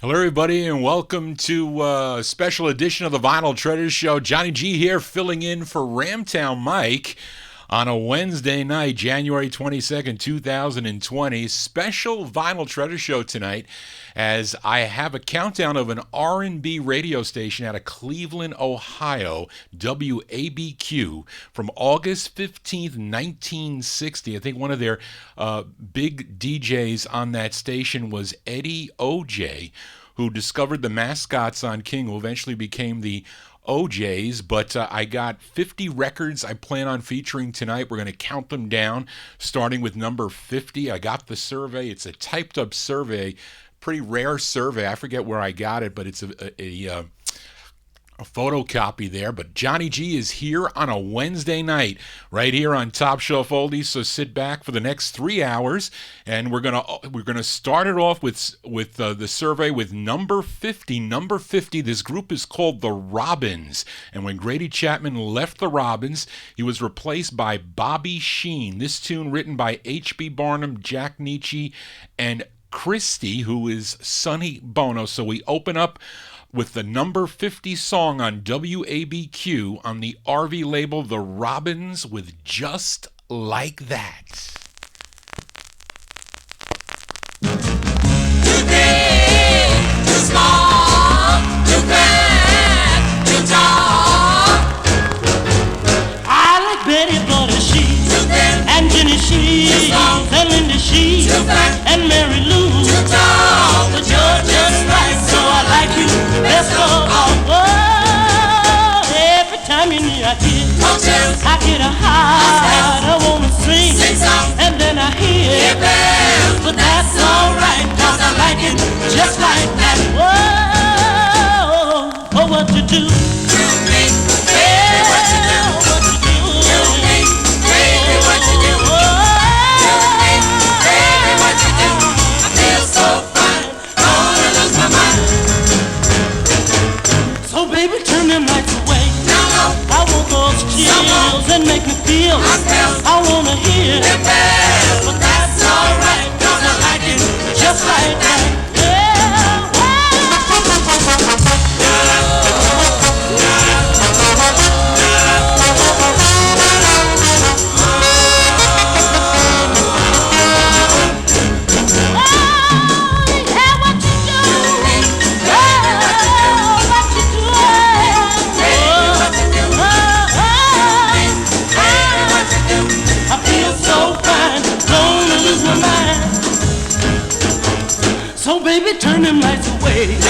Hello, everybody, and welcome to a special edition of the Vinyltreasure Show. Johnny G here, filling in for Ramtown MIke on a Wednesday night, January 22nd, 2020. Special Vinyltreasure Show tonight, as I have a countdown of an R&B radio station out of Cleveland, Ohio, WABQ, from August 15th, 1960. I think one of their big DJs on that station was Eddie OJ, who discovered the mascots on King, who eventually became the OJs. But I got 50 records I plan on featuring tonight. We're going to count them down, starting with number 50. I got the survey. It's a typed up survey, pretty rare survey. I forget where I got it, but it's a photocopy there. But Johnny G is here on a Wednesday night, right here on Top Shelf Oldies. So sit back for the next 3 hours, and we're gonna start it off with the survey with number 50. Number 50. This group is called the Robins, and when Grady Chapman left the Robins, he was replaced by Bobby Sheen. This tune written by H.B. Barnum, Jack Nietzsche, and Christie, who is Sonny Bono. So we open up with the number 50 song on WABQ on the RV label, The Robins, with Just Like That. Too big, too small, too bad, too tall. I like Betty Butter Sheets, Too thin, and Jenny Sheets, too long, and Linda Sheets, too fat, and Mary Lou. too tall. But you're just right, so I like you best of all. Oh, every time you're near, I get a heart, I wanna sing, and then I hear bells, but that's alright, 'cause I like it just like that. Whoa, oh, what you do? You think, baby, what you do? What you do? You think, baby, what you do? You think, baby, what you do? I feel so fine, gonna lose my mind. So baby, turn them lights away. Now, I want those chills that make me feel. I wanna hear the bells, but that's alright, 'cause I like it just like that. So baby, turn them lights away. I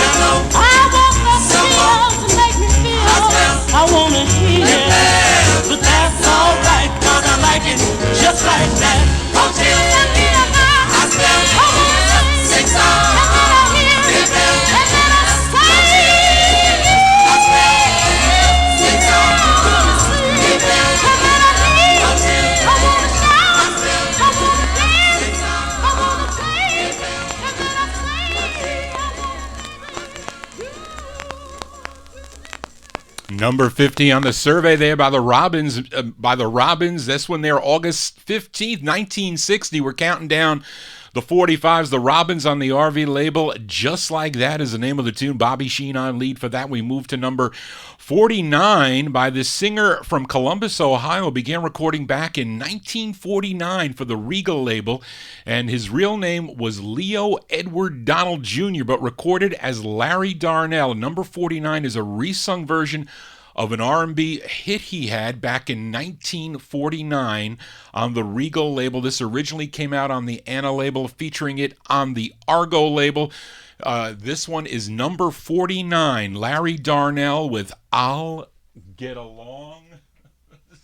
want those chills to make me feel. I wanna hear, but that's alright, 'cause I like it just like that. Until I wanna sing songs, and then I hear, and then I sing. Sing songs, and then I hear, I wanna shout, I wanna dance, I wanna play, and then I Number 50 on the survey there by the Robins. This one there, August 15th, 1960. We're counting down the 45s. The Robins on the RV label. Just Like That is the name of the tune. Bobby Sheen on lead for that. We move to number 49 by this singer from Columbus, Ohio. Began recording back in 1949 for the Regal label, and his real name was Leo Edward Donald Jr., but recorded as Larry Darnell. Number 49 is a resung version of an R&B hit he had back in 1949 on the Regal label. This originally came out on the Anna label, featuring it on the Argo label. This one is number 49, Larry Darnell with I'll Get Along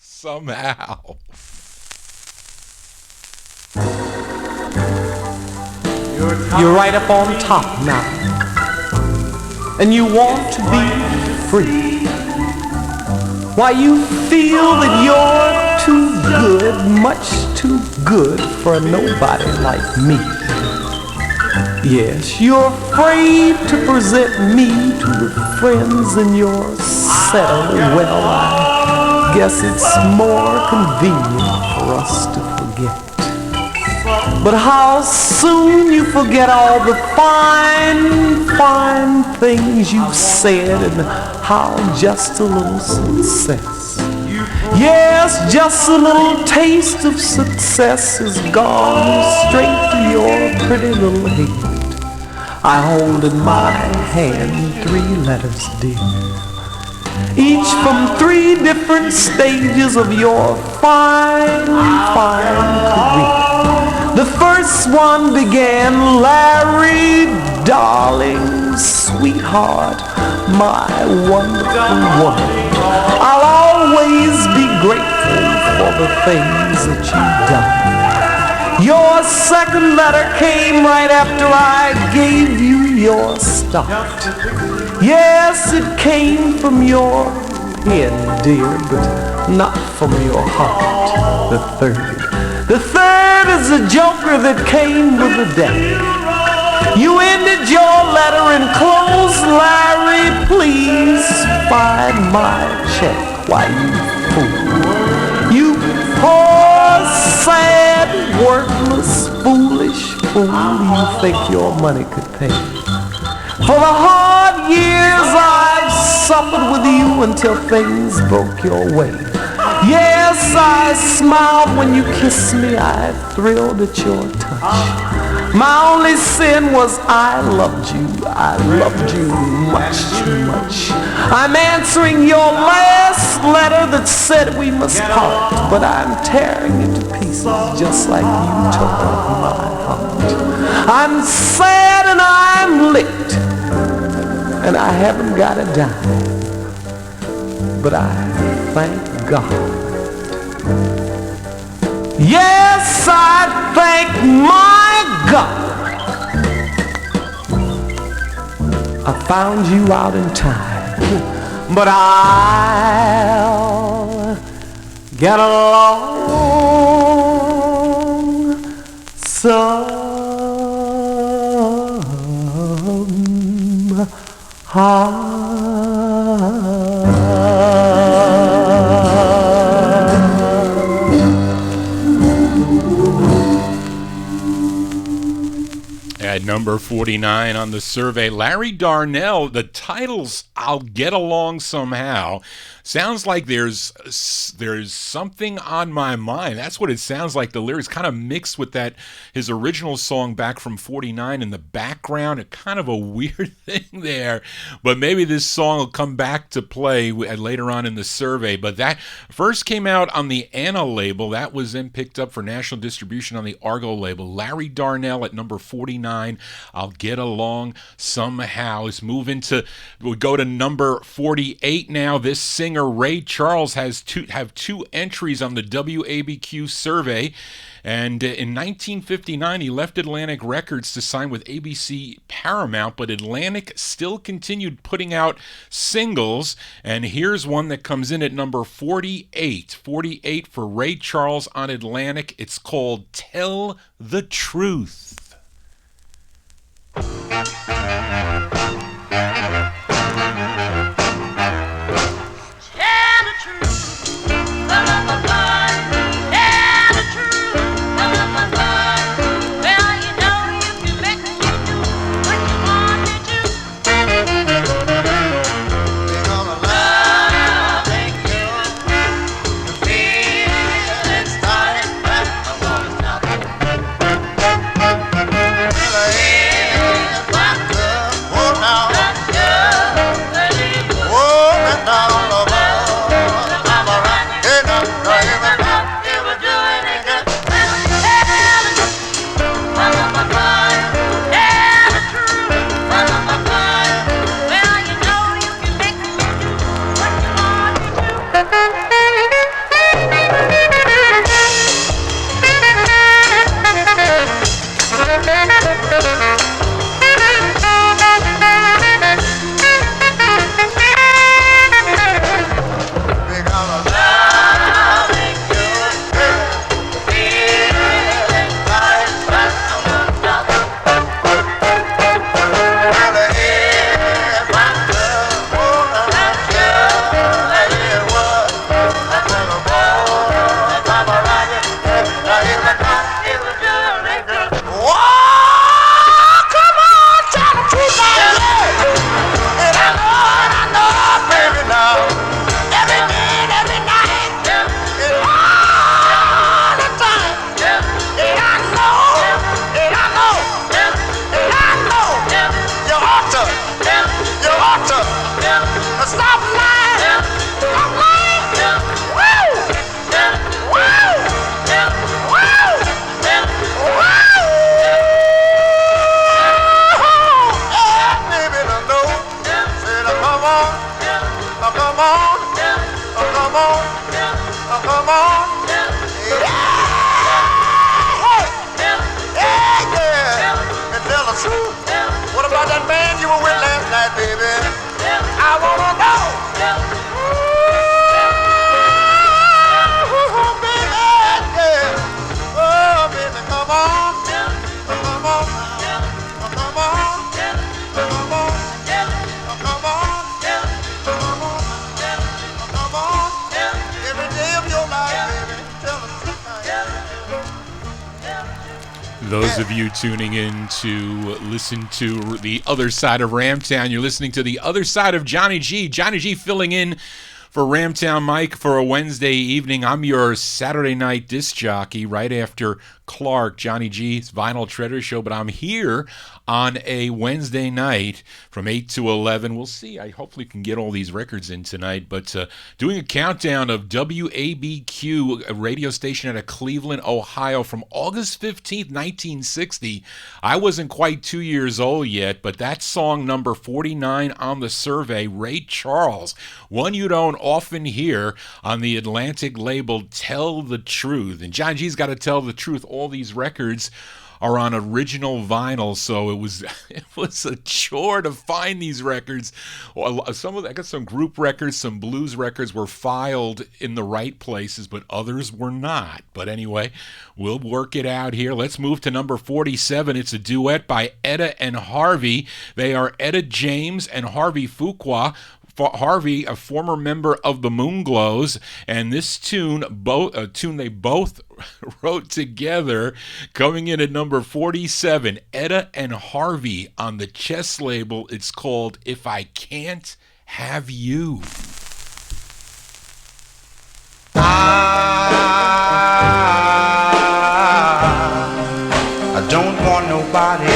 Somehow. You're right up on top now, and you want to be free. Why, you feel that you're too good, much too good for a nobody like me. Yes, you're afraid to present me to the friends in your settle. Well, I guess it's more convenient for us to forget. But how soon you forget all the fine, fine things you've said, and how just a little success, yes, just a little taste of success has gone straight to your pretty little head. I hold in my hand 3 letters, dear, each from 3 different stages of your fine, fine career. The first one began, Larry, darling, sweetheart, my wonderful woman. I'll always be grateful for the things that you've done. Your second letter came right after I gave you your start. Yes, it came from your pen, dear, but not from your heart. The third is a joker that came with a death. You ended your letter in close, Larry, please find my check. Why, you fool. You poor, sad, worthless, foolish fool. You think your money could pay. For the hard years I've suffered with you until things broke your way. Yes, I smiled when you kissed me. I thrilled at your touch. My only sin was I loved you. I loved you much too much. I'm answering your last letter that said we must part, but I'm tearing it to pieces just like you tore my heart. I'm sad and I'm licked, and I haven't got a dime, but I thank God. Yes, I thank my God I found you out in time, but I'll get along somehow. At number 49 on the survey, Larry Darnell, the title's I'll Get Along Somehow. Sounds like there's something on my mind. That's what it sounds like. The lyrics kind of mixed with that, his original song back from 49 in the background. It's kind of a weird thing there. But maybe this song will come back to play later on in the survey. But that first came out on the Anna label. That was then picked up for national distribution on the Argo label. Larry Darnell at number 49. I'll Get Along Somehow. Let's move into, we'll go to number 48 now. This singer Ray Charles have two entries on the WABQ survey, and in 1959 he left Atlantic Records to sign with ABC Paramount, but Atlantic still continued putting out singles, and here's one that comes in at number 48 for Ray Charles on Atlantic. It's called Tell the Truth. What about that man you were with last night, baby? I wanna know. Oh, baby, yeah. Oh, baby, come on. Come on. Come on. Come on. Come on. Come on. Come on. Every day of your life, baby. Tell us Those of you tuning in to listen to the other side of Ramtown, you're listening to the other side of Johnny G. Johnny G filling in for Ramtown MIke for a Wednesday evening. I'm your Saturday night disc jockey right after Clark, Johnny G's Vinyltreasure show, but I'm here on a Wednesday night from 8 to 11. We'll see. I hopefully can get all these records in tonight, but doing a countdown of WABQ, a radio station out of Cleveland, Ohio, from August 15th, 1960. I wasn't quite 2 years old yet, but that song number 49 on the survey, Ray Charles, one you don't often hear on the Atlantic label Tell the Truth. And John G's got to tell the truth. All these records are on original vinyl, so it was a chore to find these records. I got some group records, some blues records were filed in the right places, but others were not. But anyway, we'll work it out here. Let's move to number 47. It's a duet by Etta and Harvey. They are Etta James and Harvey Fuqua. Harvey, a former member of the Moonglows, and this tune, a tune they both wrote together, coming in at number 47, Etta and Harvey on the Chess label. It's called If I Can't Have You. I don't want nobody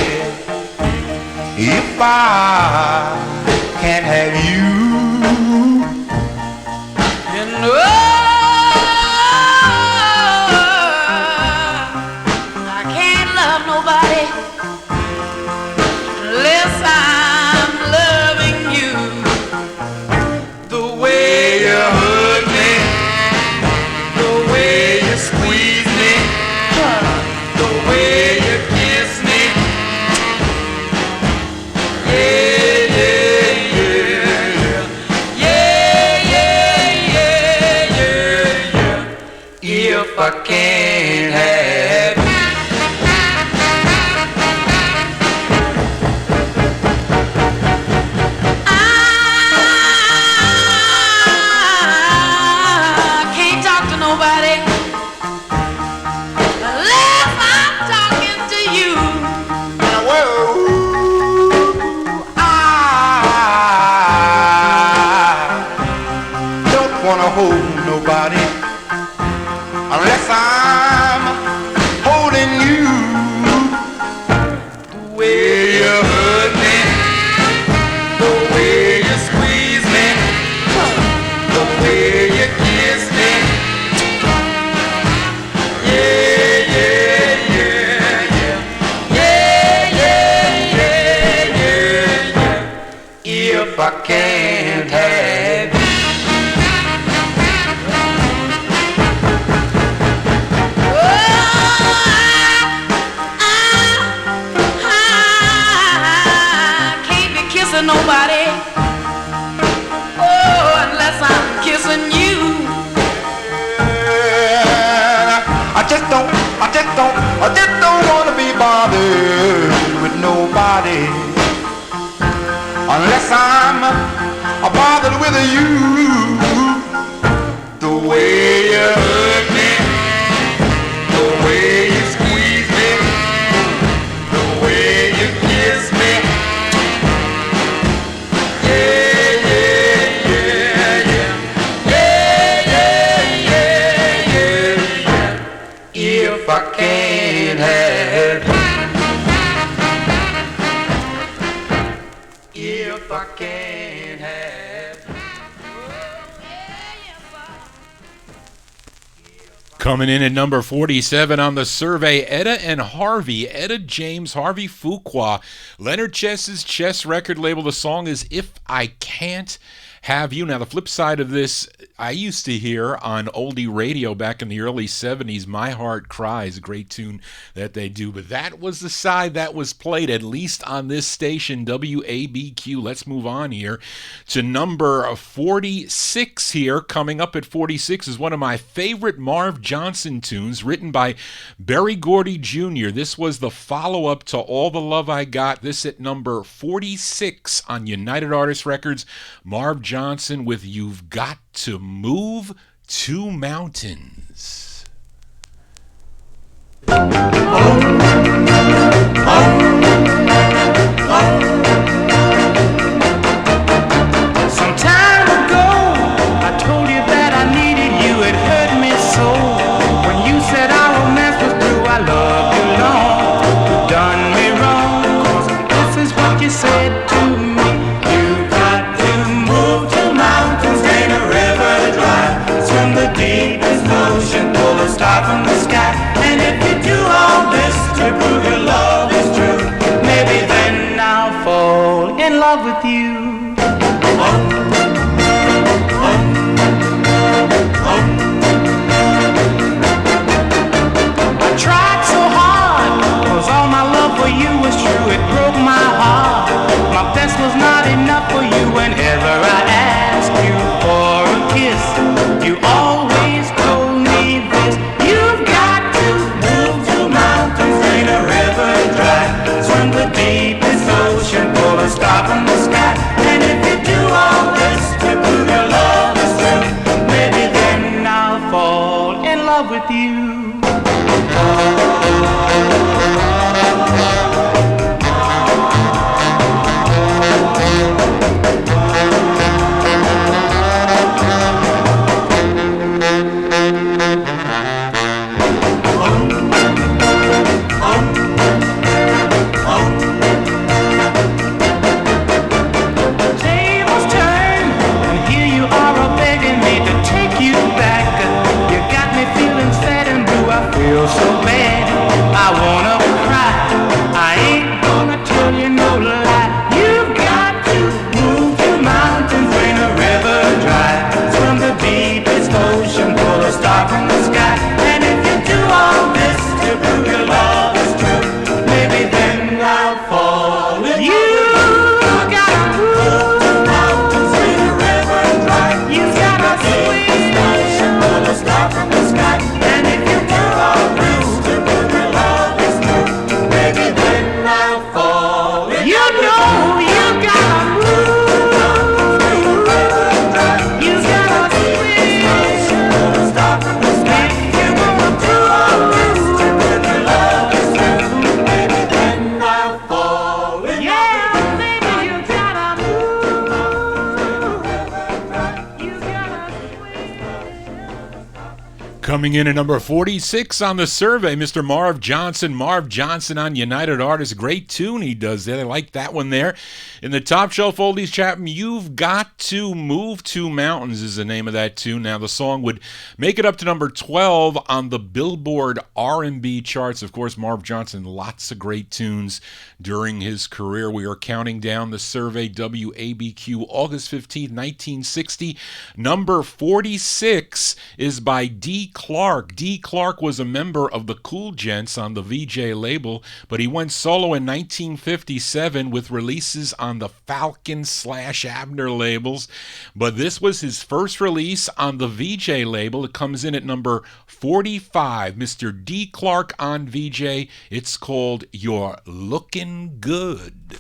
if I can't have you. And I can't love nobody unless I'm loving you. The way you hug me, the way you squeeze me, the way you kiss me. Yeah, yeah, yeah. Yeah, yeah, yeah, yeah, yeah. If I can't have you. I can't talk to nobody unless I'm talking to you. Whoa. I don't wanna hold nobody unless I'm holding you. The way you hug me, the way you squeeze me, the way you kiss me. Yeah, yeah, yeah, yeah. Yeah, yeah, yeah, yeah, yeah. If I can't have you. Can't be kissing nobody, oh, unless I'm kissing you. I just don't wanna be bothered with nobody unless I'm bothered with you. The way you hug me, the way you squeeze me, the way you kiss me. Yeah, yeah, yeah, yeah. Yeah, yeah, yeah, yeah, yeah. If I can't have you. If I can't have you. Coming in at number 47 on the survey, Etta and Harvey, Etta James, Harvey Fuqua, Leonard Chess's Chess record label. The song is If I Can't Have You. Now, the flip side of this, I used to hear on oldie radio back in the early 70s, My Heart Cries, a great tune that they do. But that was the side that was played, at least on this station, WABQ. Let's move on here to number 46 here. Coming up at 46 is one of my favorite Marv Johnson tunes, written by Berry Gordy Jr. This was the follow-up to All the Love I Got. This at number 46 on United Artists Records. Marv Johnson with You've Got to Move to Mountains. Some time ago, I told you that I needed you. It hurt me so when you said our romance was through. I loved you long, you done me wrong, 'cause this is what you said to me. You've got to move to mountains, gain a river to drive, swim the deepest ocean, pull a star from the sky. And if you do all this to prove your love is true, maybe then I'll fall in love with you. I tried so hard, 'cause all my love for you was true. It broke my heart. My best was not enough for you. Whenever I asked you for a kiss, you always told me this. You've got to move to mountains, drain a river dry, swim the deepest ocean, pull a star from the sky. And if you do all this to prove your love is true, maybe then I'll fall in love with you. Tables turn, and here you are begging me to take you back. You got me feeling sad and blue. I feel so bad, I wanna cry. I ain't gonna tell you no lie. You've got to move to mountains, drain a river dry, swim the deepest ocean, pull a star from the sky. And if you do all this to prove your love is true, maybe then I'll fall in love. You gotta move to mountains, drain a river dry, you gotta swim, pull a star from the sky. And if you do all this to prove your love is true, maybe then I'll fall in love. You know you gotta move, you gotta swim, pull a star from the sky. If you're gonna do all this to prove your love is true, maybe then I'll fall in love. Yeah, baby, you gotta move, you gotta swim. Coming in at number 46 on the survey, Mr. Marv Johnson. Marv Johnson on United Artists. Great tune he does there. I like that one there. In the Top Shelf Oldies chat, You've Got to Move to Mountains is the name of that tune. Now, the song would make it up to number 12 on the Billboard R&B charts. Of course, Marv Johnson, lots of great tunes during his career. We are counting down the survey, WABQ, August 15th, 1960. Number 46 is by D. Clark. D. Clark was a member of the Cool Gents on the VJ label, but he went solo in 1957 with releases on the Falcon/Abner labels. But this was his first release on the VJ label. It comes in at number 45. Mr. D. Clark on VJ. It's called You're Looking Good.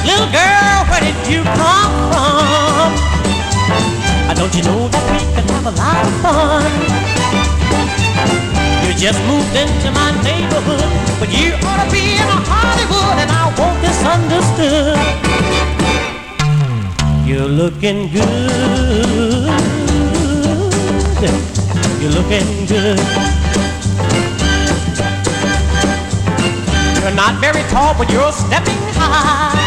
Little girl, where did you come from? Don't you know that we can have a lot of fun? You just moved into my neighborhood, but you ought to be in a Hollywood, and I won't misunderstood. You're looking good. You're looking good. You're not very tall, but you're stepping high.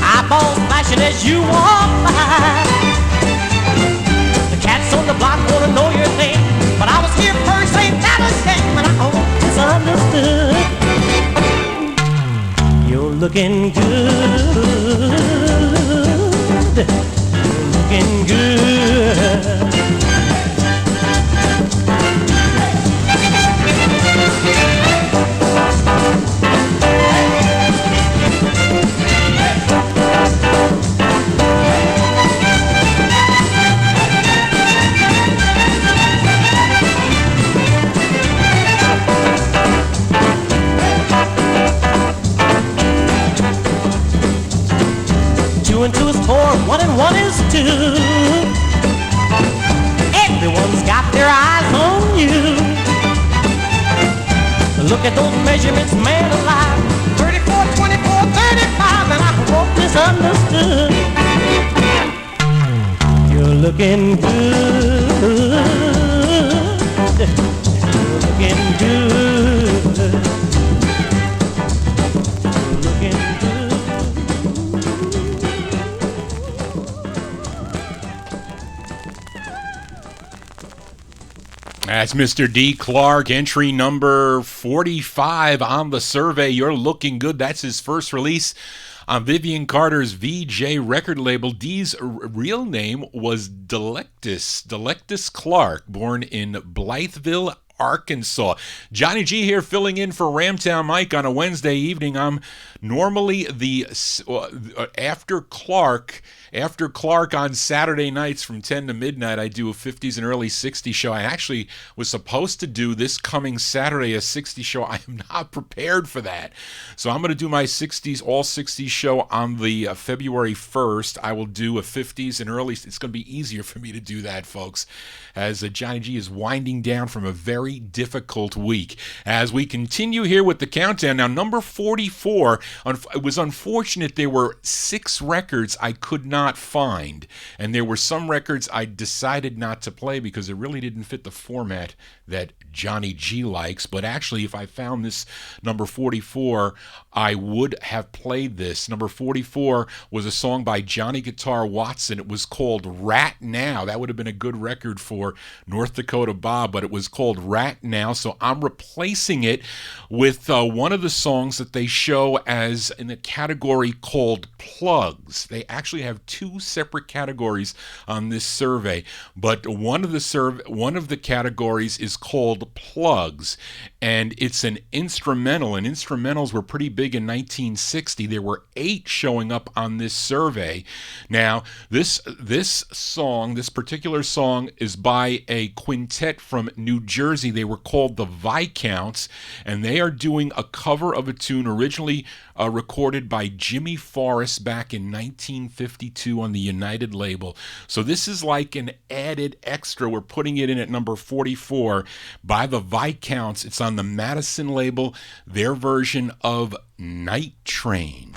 I eyeballs flashing as you walk by. The cats on the block wanna know your name, but I was here first, ain't that a shame? And I hope it's understood. You're looking good. You're looking good. Two and two is four, one and one is two. Everyone's got their eyes on you. Look at those measurements, man alive. 34, 24, 35, and I hope misunderstood. You're looking good. You're looking good. You're looking good. That's Mr. D. Clark, entry number 45 on the survey. You're looking good. That's his first release on Vivian Carter's VJ record label. D's real name was Delectus Clark, born in Blytheville, Arkansas. Johnny G here filling in for Ramtown MIke on a Wednesday evening. I'm normally the after Clark on Saturday nights from 10 to midnight. I do a 50s and early 60s show. I actually was supposed to do this coming Saturday a 60s show. I am not prepared for that. So I'm going to do my 60s, all 60s show on the February 1st. I will do a 50s and early. It's going to be easier for me to do that, folks, as Johnny G is winding down from a very difficult week. As we continue here with the countdown, now number 44, it was unfortunate there were 6 records I could not find, and there were some records I decided not to play because it really didn't fit the format that Johnny G likes. But actually, if I found this number 44, I would have played this. Number 44 was a song by Johnny Guitar Watson. It was called Rat Now. That would have been a good record for North Dakota Bob, but it was called Rat Now. So I'm replacing it with one of the songs that they show as in the category called Plugs. They actually have 2 separate categories on this survey, but one of the categories is called Plugs, and it's an instrumental, and instrumentals were pretty big in 1960. There were 8 showing up on this survey. Now, this particular song is by a quintet from New Jersey. They were called the Viscounts, and they are doing a cover of a tune originally recorded by Jimmy Forrest back in 1952 on the United label. So this is like an added extra. We're putting it in at number 44 by the Viscounts. It's on the Madison label, their version of Night Train.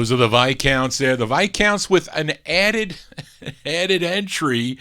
Those are the Viscounts there. The Viscounts with an added entry.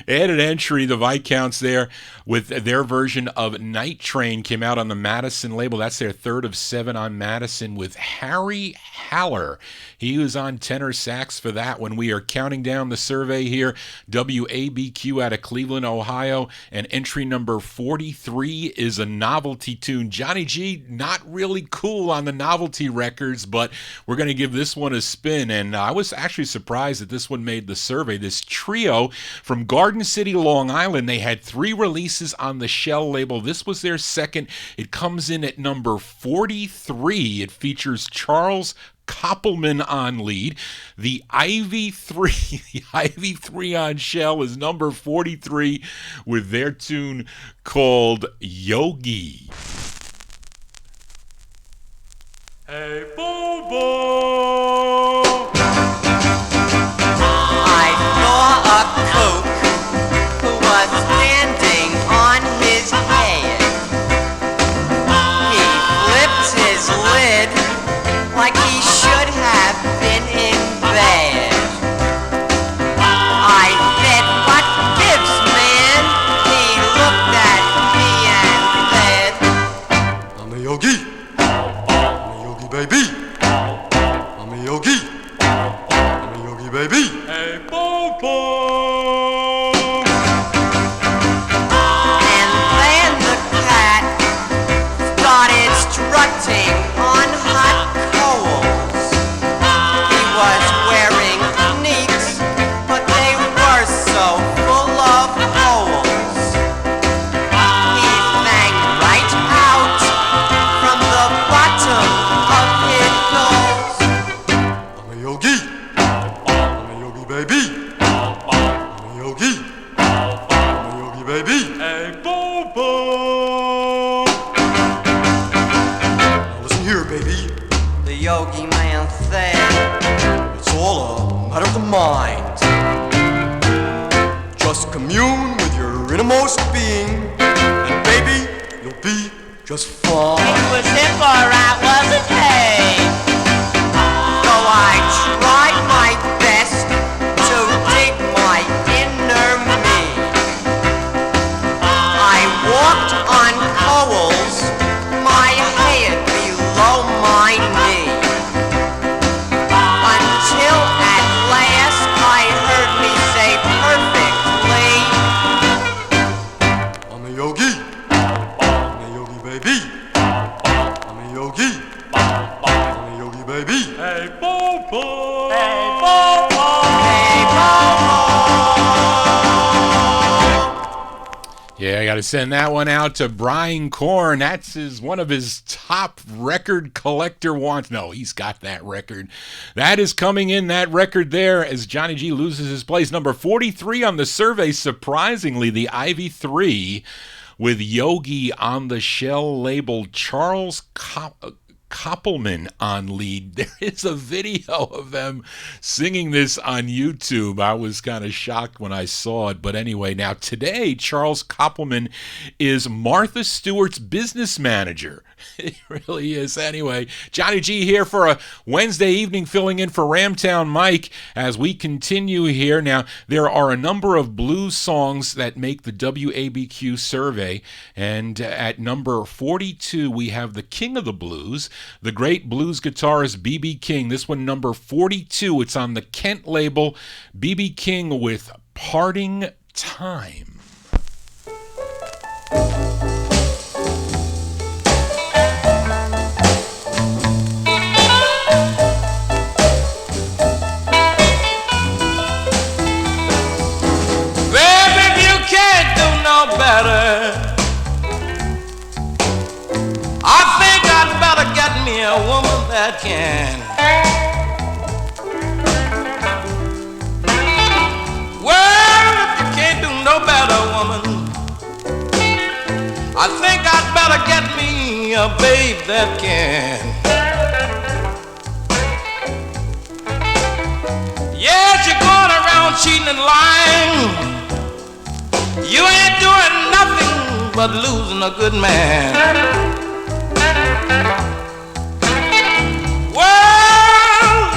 The Viscounts there with their version of Night Train came out on the Madison label. That's their third of 7 on Madison with Harry Haller. He was on tenor sax for that one. We are counting down the survey here. WABQ out of Cleveland, Ohio. And entry number 43 is a novelty tune. Johnny G, not really cool on the novelty records, but we're going to give this one a spin. And I was actually surprised that this one made the survey. This trio from Garden City, Long Island, they had 3 releases on the Shell label. This was their second. It comes in at number 43. It features Charles Koppelman on lead. The Ivy 3 on Shell is number 43 with their tune called Yogi. Hey, Bobo! I saw a cook who was standing on his head. He flipped his lid like he should have been in bed. I said, "What gives, man?" He looked at me and said, I'm a yogi. I'm a yogi, baby. I'm a yogi. I'm a yogi, baby. Hey, Bobo! and then the cat started strutting on hot coals. He was wearing sneaks, but they were so full of holes. He sang right out from the bottom of his toes. I'm a yogi. I'm a yogi, baby. I'm a yogi. I'm a yogi, baby. Hey, Bobo! Now listen here, baby. The yogi man said, It's all a matter of the mind. Just commune with your innermost being, and baby, you'll be just fine. it was hip or I wasn't paid. So I tried my best to dig my inner me. I walked on coals, my head below my knee. Until at last I heard me say perfectly, I'm a yogi. I'm a yogi, baby. I'm a yogi. I'm a yogi, baby. Hey, Bobo! hey, Bobo, hey, Bobo. Yeah, I got to send that one out to Brian Korn. That's one of his top record collector wants. No, he's got that record. That is coming in, that record there, as Johnny G loses his place. Number 43 on the survey, surprisingly, the Ivy 3 with Yogi on the Shell label. Charles Koppelman on lead. There is a video of them singing this on YouTube. I was kind of shocked when I saw it. But anyway, now today, Charles Koppelman is Martha Stewart's business manager. He really is. Anyway, Johnny G here for a Wednesday evening, filling in for Ramtown MIke as we continue here. Now, there are a number of blues songs that make the WABQ survey, and at number 42, we have the king of the blues, the great blues guitarist B.B. King. This one, number 42. It's on the Kent label. B.B. King with Parting Time. Better. I think I'd better get me a woman that can. Well, if you can't do no better, woman, I think I'd better get me a babe that can. Yes, you're going around cheating and lying. You ain't doing nothing but losing a good man. Well,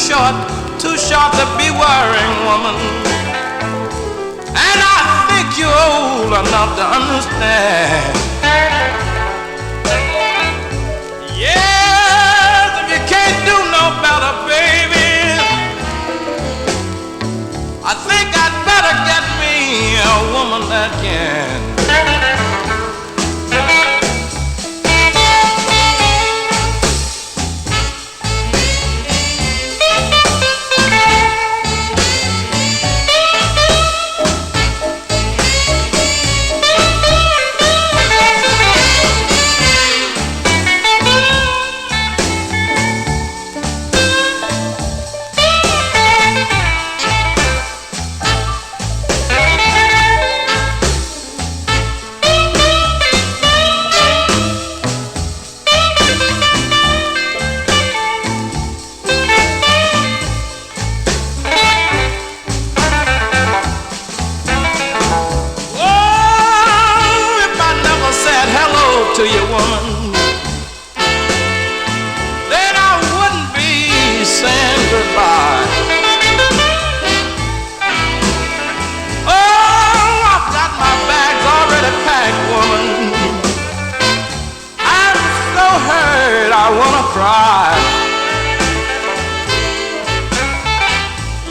too short to be worrying, woman. And I think you're old enough to understand. Yes, if you can't do no better, baby, I think I'd better get me a woman that can. To you, woman, then I wouldn't be saying goodbye. Oh, I've got my bags already packed, woman. I'm so hurt I wanna cry.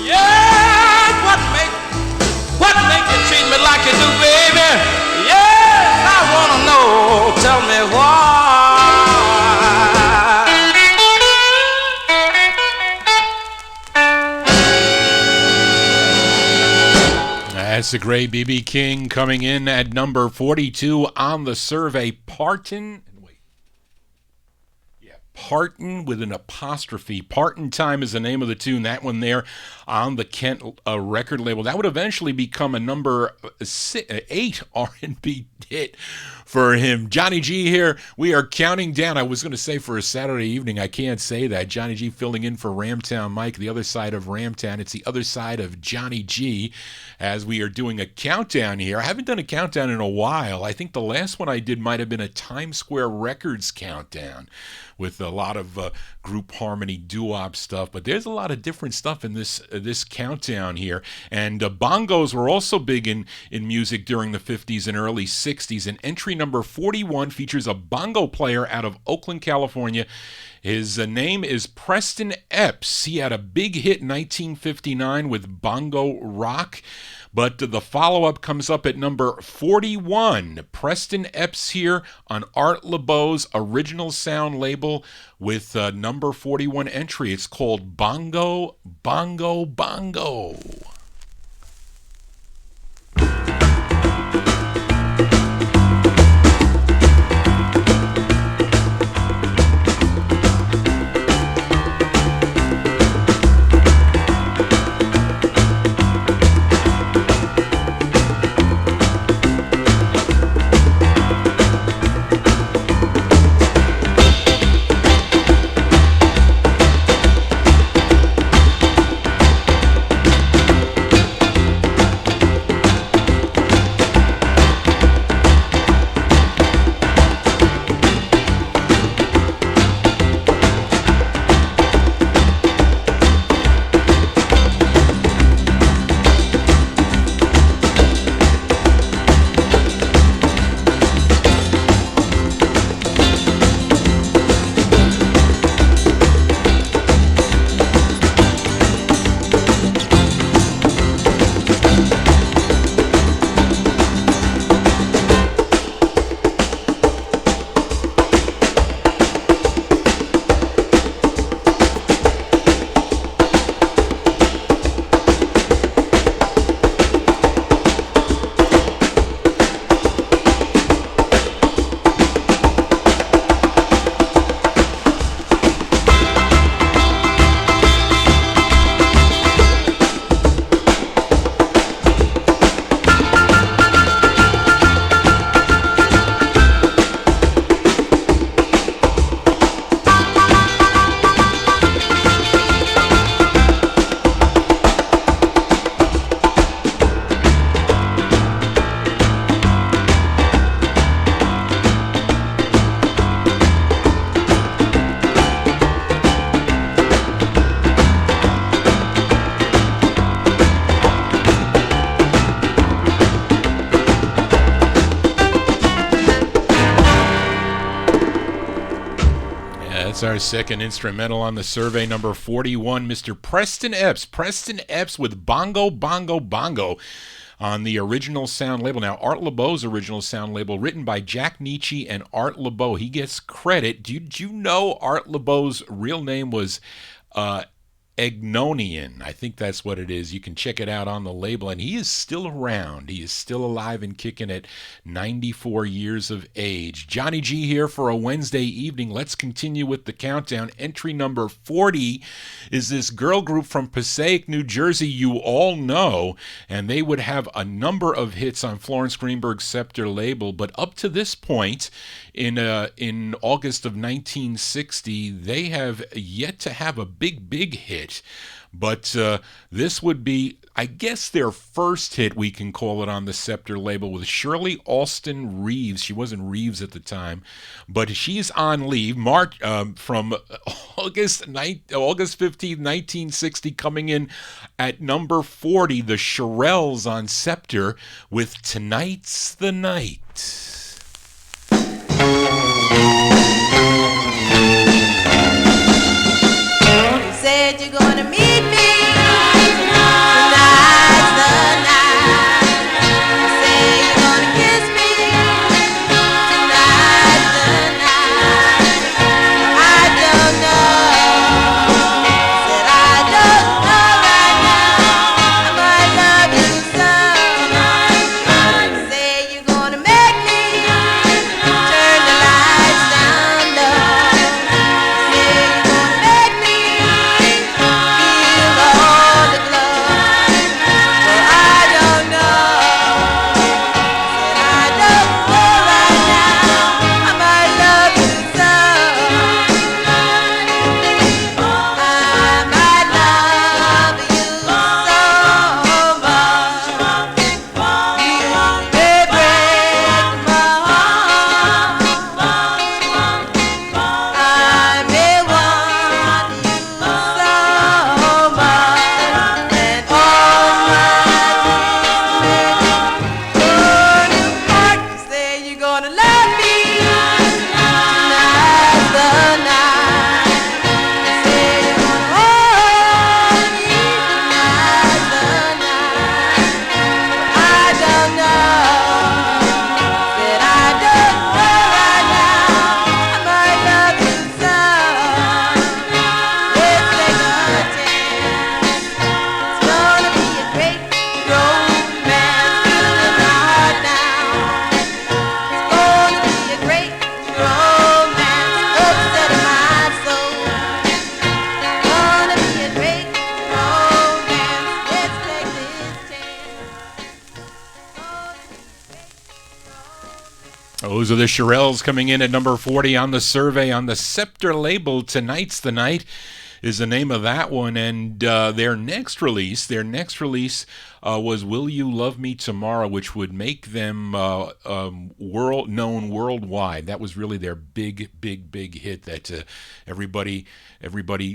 Yeah, what make you treat me like you do, baby? Yeah, I wanna know. Tell me why. That's the great B.B. King coming in at number 42 on the survey. Parton with an apostrophe. Parton Time is the name of the tune. That one there on the Kent record label. That would eventually become a number 8 R&B hit for him. Johnny G here. We are counting down. I was going to say for a Saturday evening. I can't say that. Johnny G filling in for Ramtown MIke, the other side of Ramtown. It's the other side of Johnny G as we are doing a countdown here. I haven't done a countdown in a while. I think the last one I did might have been a Times Square Records countdown with a lot of group harmony doo-wop stuff, but there's a lot of different stuff in this countdown here. And bongos were also big in music during the 50s and early 60s. And entry number 41 features a bongo player out of Oakland, California. His name is Preston Epps. He had a big hit in 1959 with Bongo Rock, but the follow-up comes up at number 41. Preston Epps here on Art LeBeau's Original Sound label with number 41 entry. It's called Bongo, Bongo, Bongo. That's our second instrumental on the survey, number 41, Mr. Preston Epps. Preston Epps with Bongo, Bongo, Bongo on the Original Sound label. Now, Art Laboe's Original Sound label, written by Jack Nietzsche and Art Laboe. He gets credit. Did you know Art Laboe's real name was Egnonian? I think that's what it is. You can check it out on the label, and he is still around. He is still alive and kicking at 94 years of age. Johnny G here for a Wednesday evening. Let's continue with the countdown. Entry number 40 is this girl group from Passaic, New Jersey, you all know, and they would have a number of hits on Florence Greenberg's Scepter label, but up to this point, in August of 1960, they have yet to have a big hit. But this would be, I guess, their first hit, we can call it, on the Scepter label with Shirley Alston Reeves. She wasn't Reeves at the time, but she's on leave from August 15th, 1960, coming in at number 40, the Shirelles on Scepter with Tonight's the Night. You said you're gonna meet me tonight's the night. You say you're gonna kiss me tonight's the night. I don't know. Said I don't know right now. I might love you so. You say you're gonna make me turn the lights down low. You say you're gonna make me feel all the glow. Well, I don't know. Said I don't know right now. I might love you so. I might love you so much. You may break my heart. I may want you so much, and all my dreams may turn apart. You say you're gonna love me tonight's the night. You say you're gonna hold me tonight's the night. I don't know. Said I don't know right now. I might love you so. Let's take a chance. It's gonna be a great romance. Feel it in my heart now. It's gonna be a great romance. Upset in my soul. It's gonna be a great romance. Let's take this chance. Those are the Shirelles coming in at number 40 on the survey on the Scepter label. Tonight's the Night is the name of that one, and their next release was Will You Love Me Tomorrow, which would make them known worldwide. That was really their big hit that everybody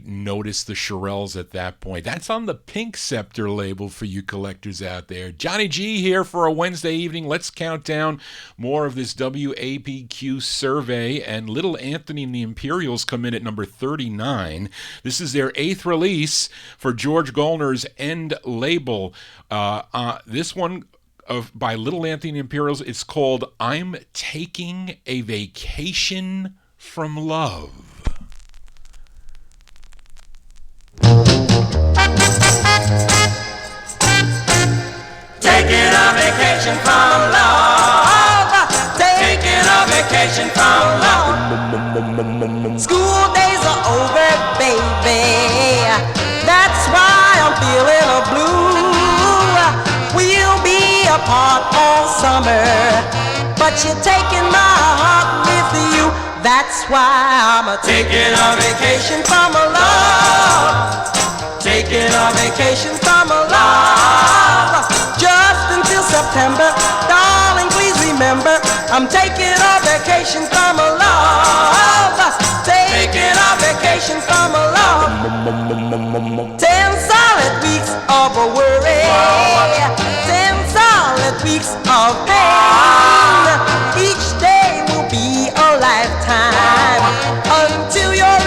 noticed the Shirelles at that point. That's on the Pink Scepter label for you collectors out there. Johnny G here for a Wednesday evening. Let's count down more of this WABQ survey, and Little Anthony and the Imperials come in at number 39. This is their 8th release for George Gollner's End label. This one by Little Anthony and the Imperials, it's called I'm Taking a Vacation from Love. Taking a vacation from love. Taking a vacation from love. School days are over, baby. That's why I'm feeling a blue. We'll be apart all summer, but you're taking my heart with you. That's why I'm taking a vacation from a love. Taking a vacation from a love. Just until September, darling, please remember, I'm taking a vacation from a love. Taking a vacation from a love. 10 solid weeks of a worry. 10 solid weeks of pain. Each day will be a lifetime until you're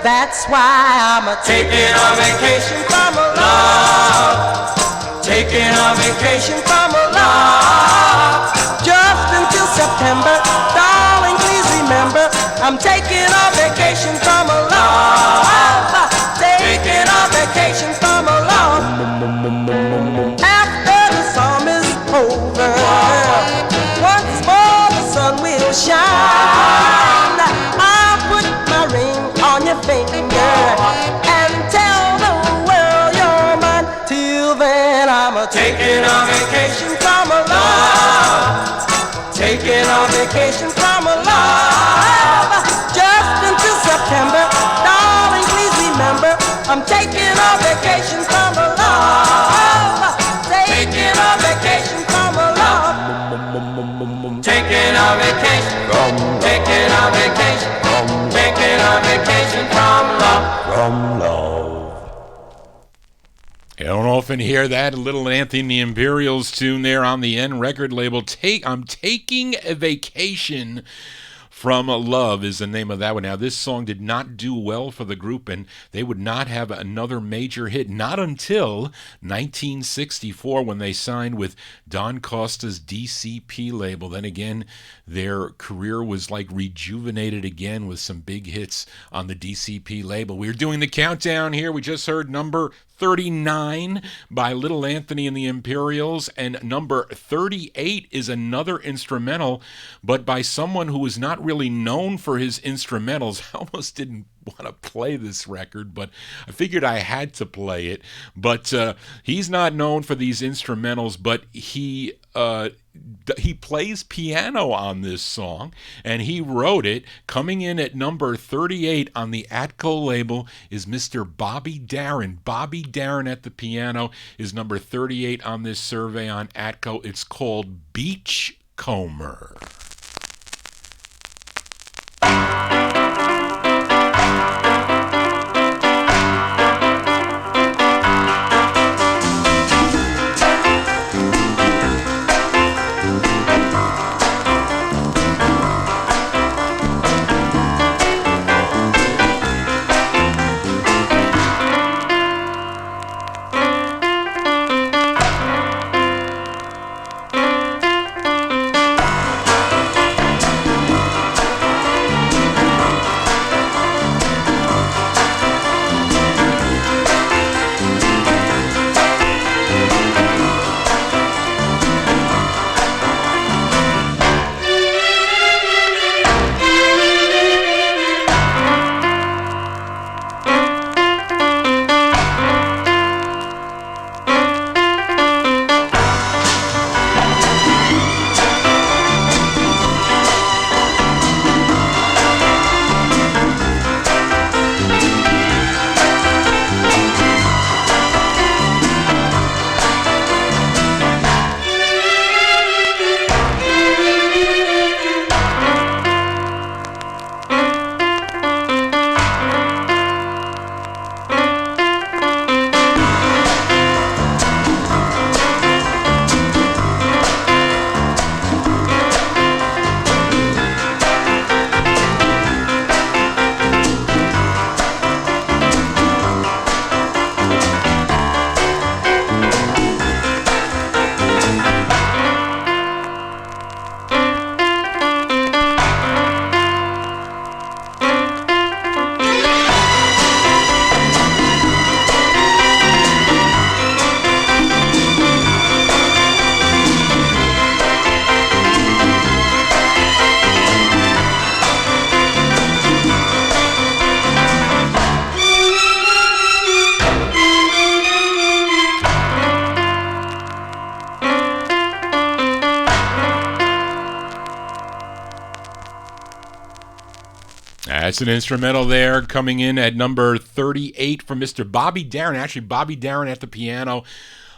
That's why I'm taking a vacation from love. Taking a vacation from love. Just until September, darling, please remember, I'm taking a vacation from love. Taking a vacation from love. After the summer's over, once more the sun will shine. I'll put my ring on your finger and tell the world you're mine. Till then I'm taking a vacation from love. Taking a vacation from love. Just until September, darling, please remember, I'm taking a vacation from love. Taking a vacation from love. Taking a vacation from taking a vacation from taking a vacation from love. From love. You don't often hear that. Little Anthony and the Imperials tune there on the N record label. I'm taking a vacation from love is the name of that one. Now, this song did not do well for the group, and they would not have another major hit, not until 1964 when they signed with Don Costa's DCP label. Then again, their career was like rejuvenated again with some big hits on the DCP label. We're doing the countdown here. We just heard number 39 by Little Anthony and the Imperials, and number 38 is another instrumental, but by someone who is not really known for his instrumentals. I almost didn't want to play this record, but I figured I had to play it. But he's not known for these instrumentals, but he plays piano on this song, and he wrote it. Coming in at number 38 on the Atco label is Mr. Bobby Darin. Bobby Darin at the piano is number 38 on this survey on Atco. It's called Beachcomber. That's an instrumental there, coming in at number 38 from Mr. Bobby Darin. Actually, Bobby Darin at the piano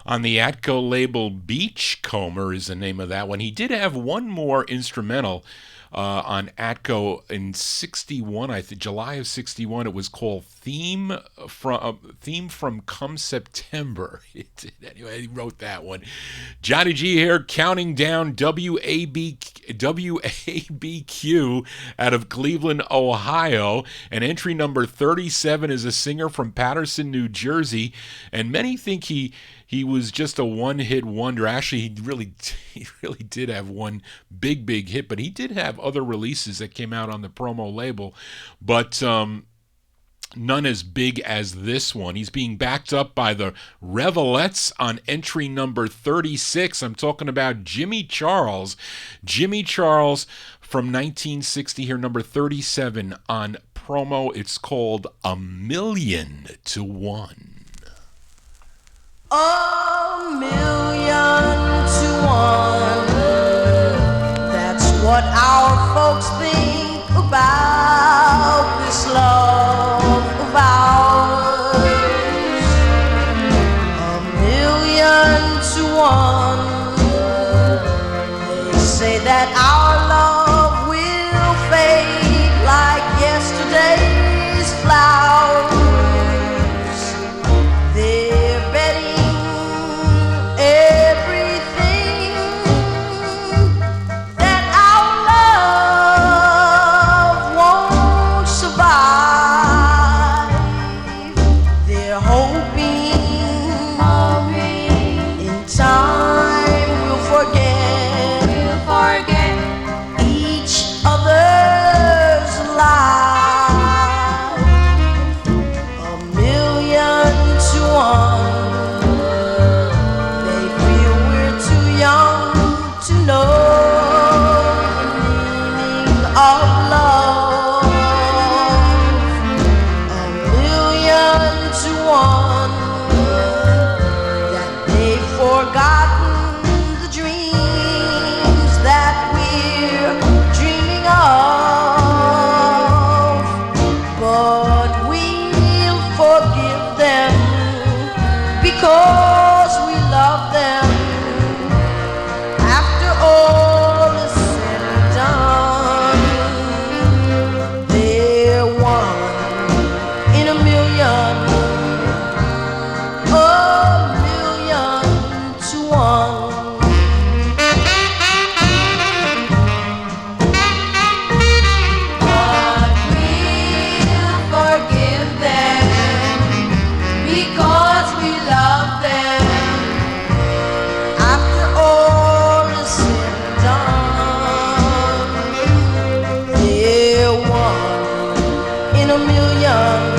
on the Atco label. Beachcomber is the name of that one. He did have one more instrumental on Atco in 61, I think, July of 61. It was called Theme from Come September. Anyway, he wrote that one. Johnny G here, counting down WABQ WABQ out of Cleveland, Ohio. And entry number 37 is a singer from Paterson, New Jersey. And many think he was just a one-hit wonder. Actually, he really did have one big hit, but he did have other releases that came out on the promo label. But none as big as this one. He's being backed up by the Revelettes on entry number 36. I'm talking about Jimmy Charles. Jimmy Charles from 1960 here, number 37 on promo. It's called $1,000,000 $1,000,000 to 1. That's what our folks think about this love of ours. $1,000,000 to 1. They say that our love will fade like yesterday's flowers. They're betting everything that our love won't survive. They're hoping in time we'll forget each other's life. $1,000,000 to 1. They feel we're too young to know the meaning of love. $1,000,000 to 1. That they've forgotten the dreams that we're dreaming of. But we'll forgive them because we love them. After all is said and done, they're one in $1,000,000. $1,000,000 to 1. But we'll forgive them because we love them. After all is said and done, they're one in $1,000,000.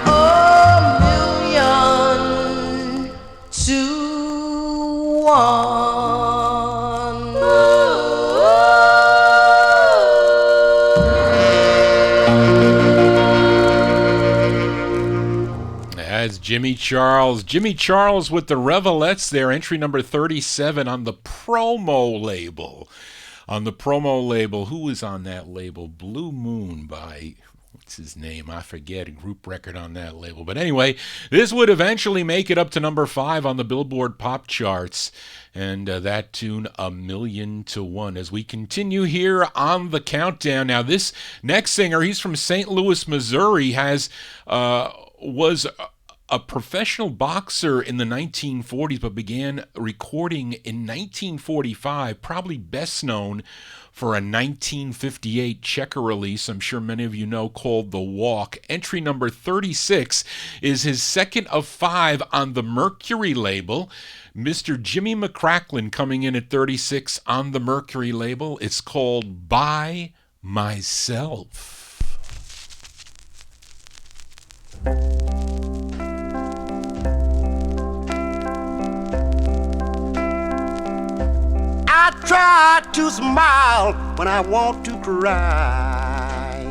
$1,000,000 to 1. That's Jimmy Charles. Jimmy Charles with the Revelettes there, entry number 37 on the promo label. On the promo label, who was on that label? Blue Moon by, what's his name? I forget, a group record on that label. But anyway, this would eventually make it up to number 5 on the Billboard pop charts. And that tune, $1,000,000 to 1. As we continue here on the countdown. Now, this next singer, he's from St. Louis, Missouri, was a professional boxer in the 1940s, but began recording in 1945, probably best known for a 1958 checker release, I'm sure many of you know, called The Walk. Entry number 36 is his second of 5 on the Mercury label. Mr. Jimmy McCracken coming in at 36 on the Mercury label. It's called By Myself. I try to smile when I want to cry.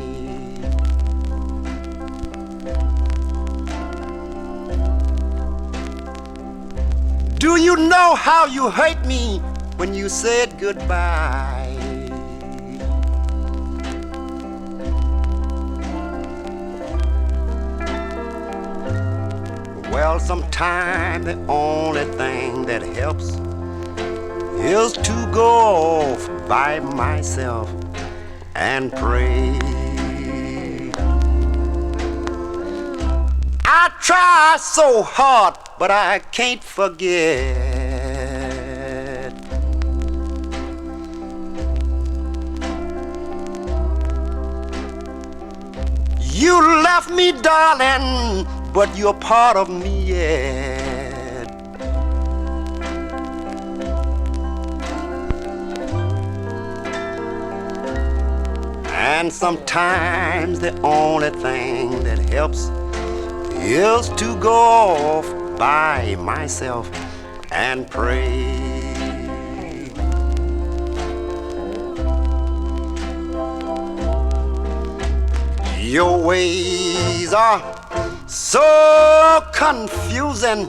Do you know how you hurt me when you said goodbye? Well, sometimes the only thing that helps is to go off by myself and pray. I try so hard, but I can't forget You left me, darling, but you're part of me yet. And sometimes the only thing that helps is to go off by myself and pray. Your ways are so confusing.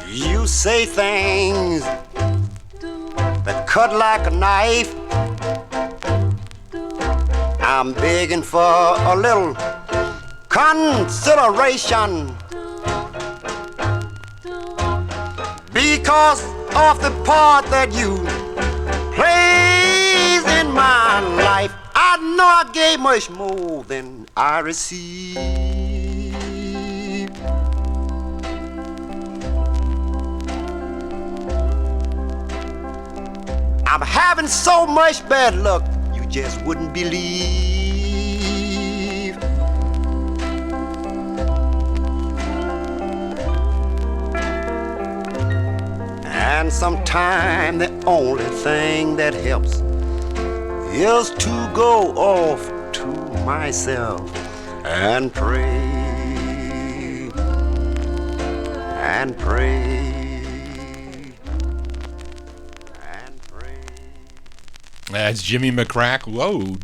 You say things that cut like a knife. I'm begging for a little consideration because of the part that you plays in my life. I know I gave much more than I received. I'm having so much bad luck, you just wouldn't believe. And sometimes the only thing that helps is to go off to myself and pray and pray and pray. That's Jimmy McCracken. Whoa,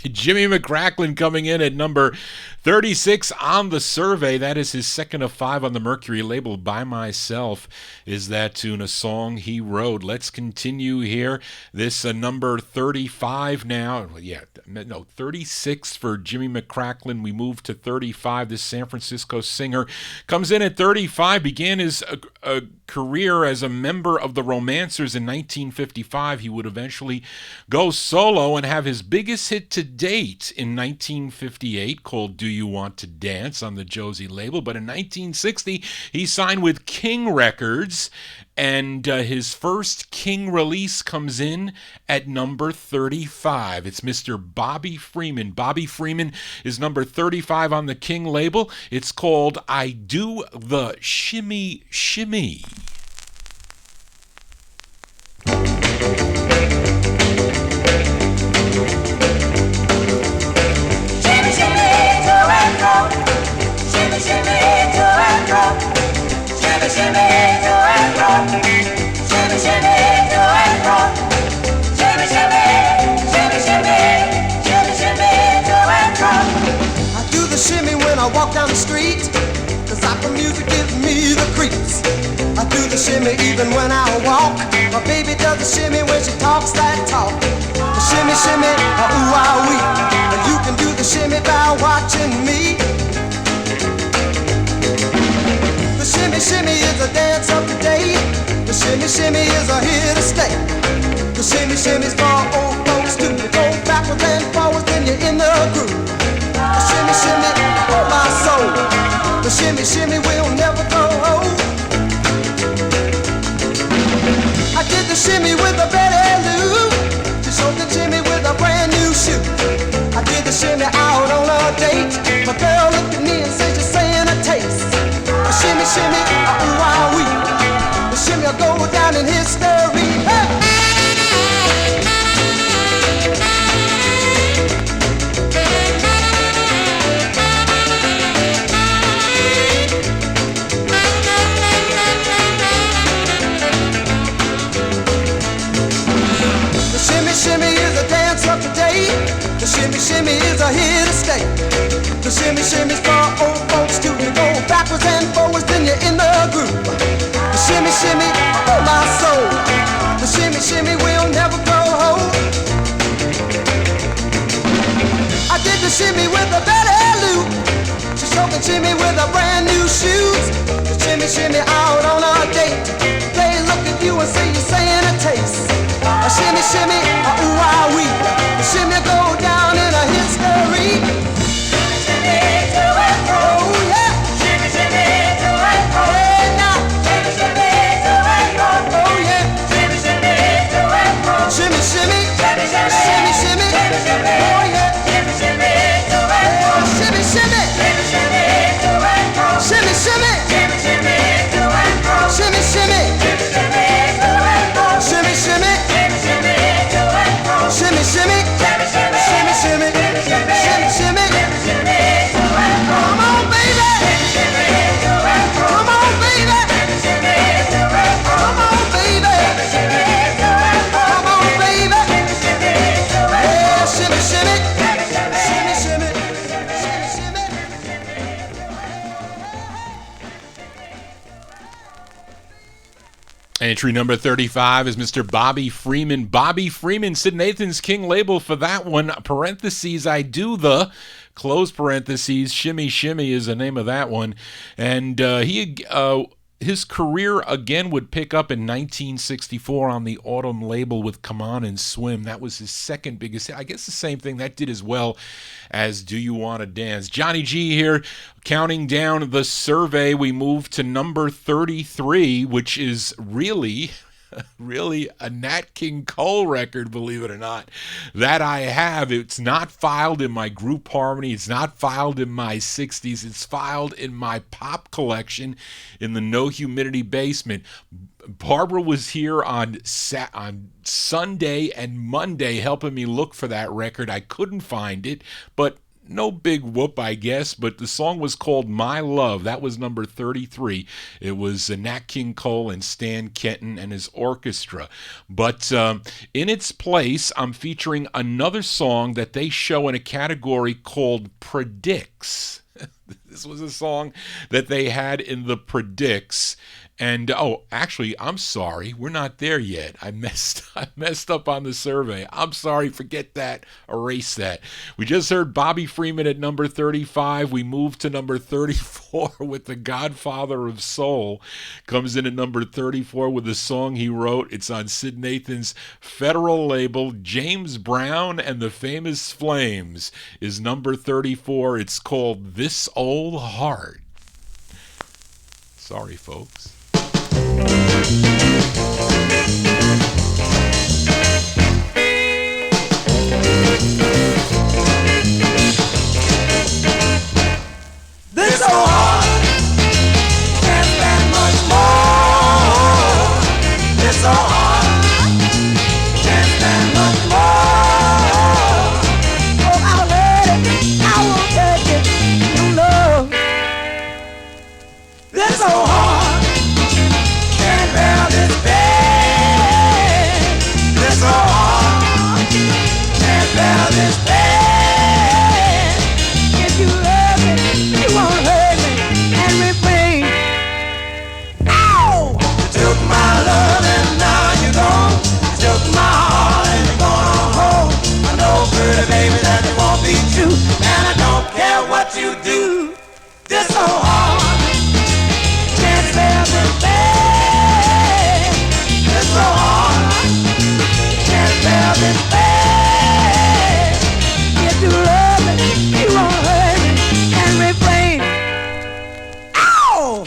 Jimmy McCracken coming in at number 36 on the survey. That is his second of 5 on the Mercury label. By Myself is that tune, a song he wrote. Let's continue here. This number 35 now. Yeah, no, 36 for Jimmy McCracken. We move to 35. This San Francisco singer comes in at 35. Began his career as a member of the Romancers in 1955. He would eventually go solo and have his biggest hit to date in 1958 called Do You Want to Dance on the Josie label. But in 1960, he signed with King Records, and his first King release comes in at number 35. It's Mr. Bobby Freeman. Bobby Freeman is number 35 on the King label. It's called I Do the Shimmy Shimmy. Shimmy, shimmy, to and fro. Shimmy, shimmy, to and fro. Shimmy, shimmy, to and fro. Shimmy, shimmy, shimmy, shimmy, shimmy, shimmy, to and fro. I do the shimmy when I walk down the street, 'cause opera music gives me the creeps. I do the shimmy even when I walk. My baby does the shimmy when she talks that talk. The shimmy, shimmy, ooh, ah, wee. And you can do the shimmy by watching me. The shimmy, shimmy is a dance of the day. The shimmy, shimmy is a here to stay. The shimmy, shimmy's for old folks too. You go backwards and forwards, then you're in the groove. The shimmy, shimmy, oh my soul. The shimmy, shimmy will never go old. I did the shimmy with a Betty Lou. She showed the shimmy with a brand new shoe. I did the shimmy out on a date. My girl looked at me and said she's saying a taste. The shimmy, shimmy, ooh, ah, wee. The shimmy will go down in history. Hey! The shimmy, shimmy is a dance of today. The shimmy, shimmy is a here to stay. The shimmy, shimmy's for old folks too. You go backwards and forwards, then you're in the groove. The shimmy, shimmy, oh my soul. The shimmy, shimmy will never grow old. I did the shimmy with a Betty Lou. She's talking shimmy with a brand new shoes. The shimmy, shimmy out on a date. They look at you and say you're saying a taste. A shimmy, shimmy, ooh, ah, wee. The shimmy go down in a history. Shimmy, shimmy, to and fro. Oh yeah. Shimmy, shimmy, to and fro. Hey now. Shimmy, shimmy, to and fro. Oh yeah. Shimmy, shimmy, to and fro. Shimmy, shimmy. Shimmy, shimmy, Shimmy, shimmy. shimmy, shimmy. Oh yeah. Shimmy, Entry number 35 is Mr. Bobby Freeman. Bobby Freeman, Sid Nathan's King label for that one. Parentheses, I do the, close parentheses, Shimmy Shimmy is the name of that one. And his career again would pick up in 1964 on the Autumn label with Come On and Swim. That was his second biggest hit. I guess the same thing that did as well as Do You Want to Dance. Johnny G here, counting down the survey. We move to number 33, which is really a Nat King Cole record, believe it or not, that I have. It's not filed in my group harmony. It's not filed in my 60s. It's filed in my pop collection in the No Humidity basement. Barbara was here on Sunday and Monday helping me look for that record. I couldn't find it, but no big whoop, I guess, but the song was called My Love. That was number 33. It was Nat King Cole and Stan Kenton and his orchestra. But in its place, I'm featuring another song that they show in a category called Predicts. This was a song that they had in the Predicts. And, actually, I'm sorry. We're not there yet. I messed up on the survey. I'm sorry. Forget that. Erase that. We just heard Bobby Freeman at number 35. We moved to number 34 with The Godfather of Soul. Comes in at number 34 with a song he wrote. It's on Sid Nathan's federal label. James Brown and the Famous Flames is number 34. It's called This Old Heart. Sorry, folks. This old heart can't stand much more. This old heart can't stand much more. Oh, I'll let it, I won't take it, you know. This old heart can't bear this pain. This old heart can't bear this pain. If you love me, you won't hurt me and refrain. Ow! You took my love and now you're gone. You took my heart and you're gone on home. I know, pretty baby, that it won't be true, and I don't care what you do. This old heart can't bear this pain. This old heart can't bear this pain. If you love me, you won't hurt me and refrain. Ow!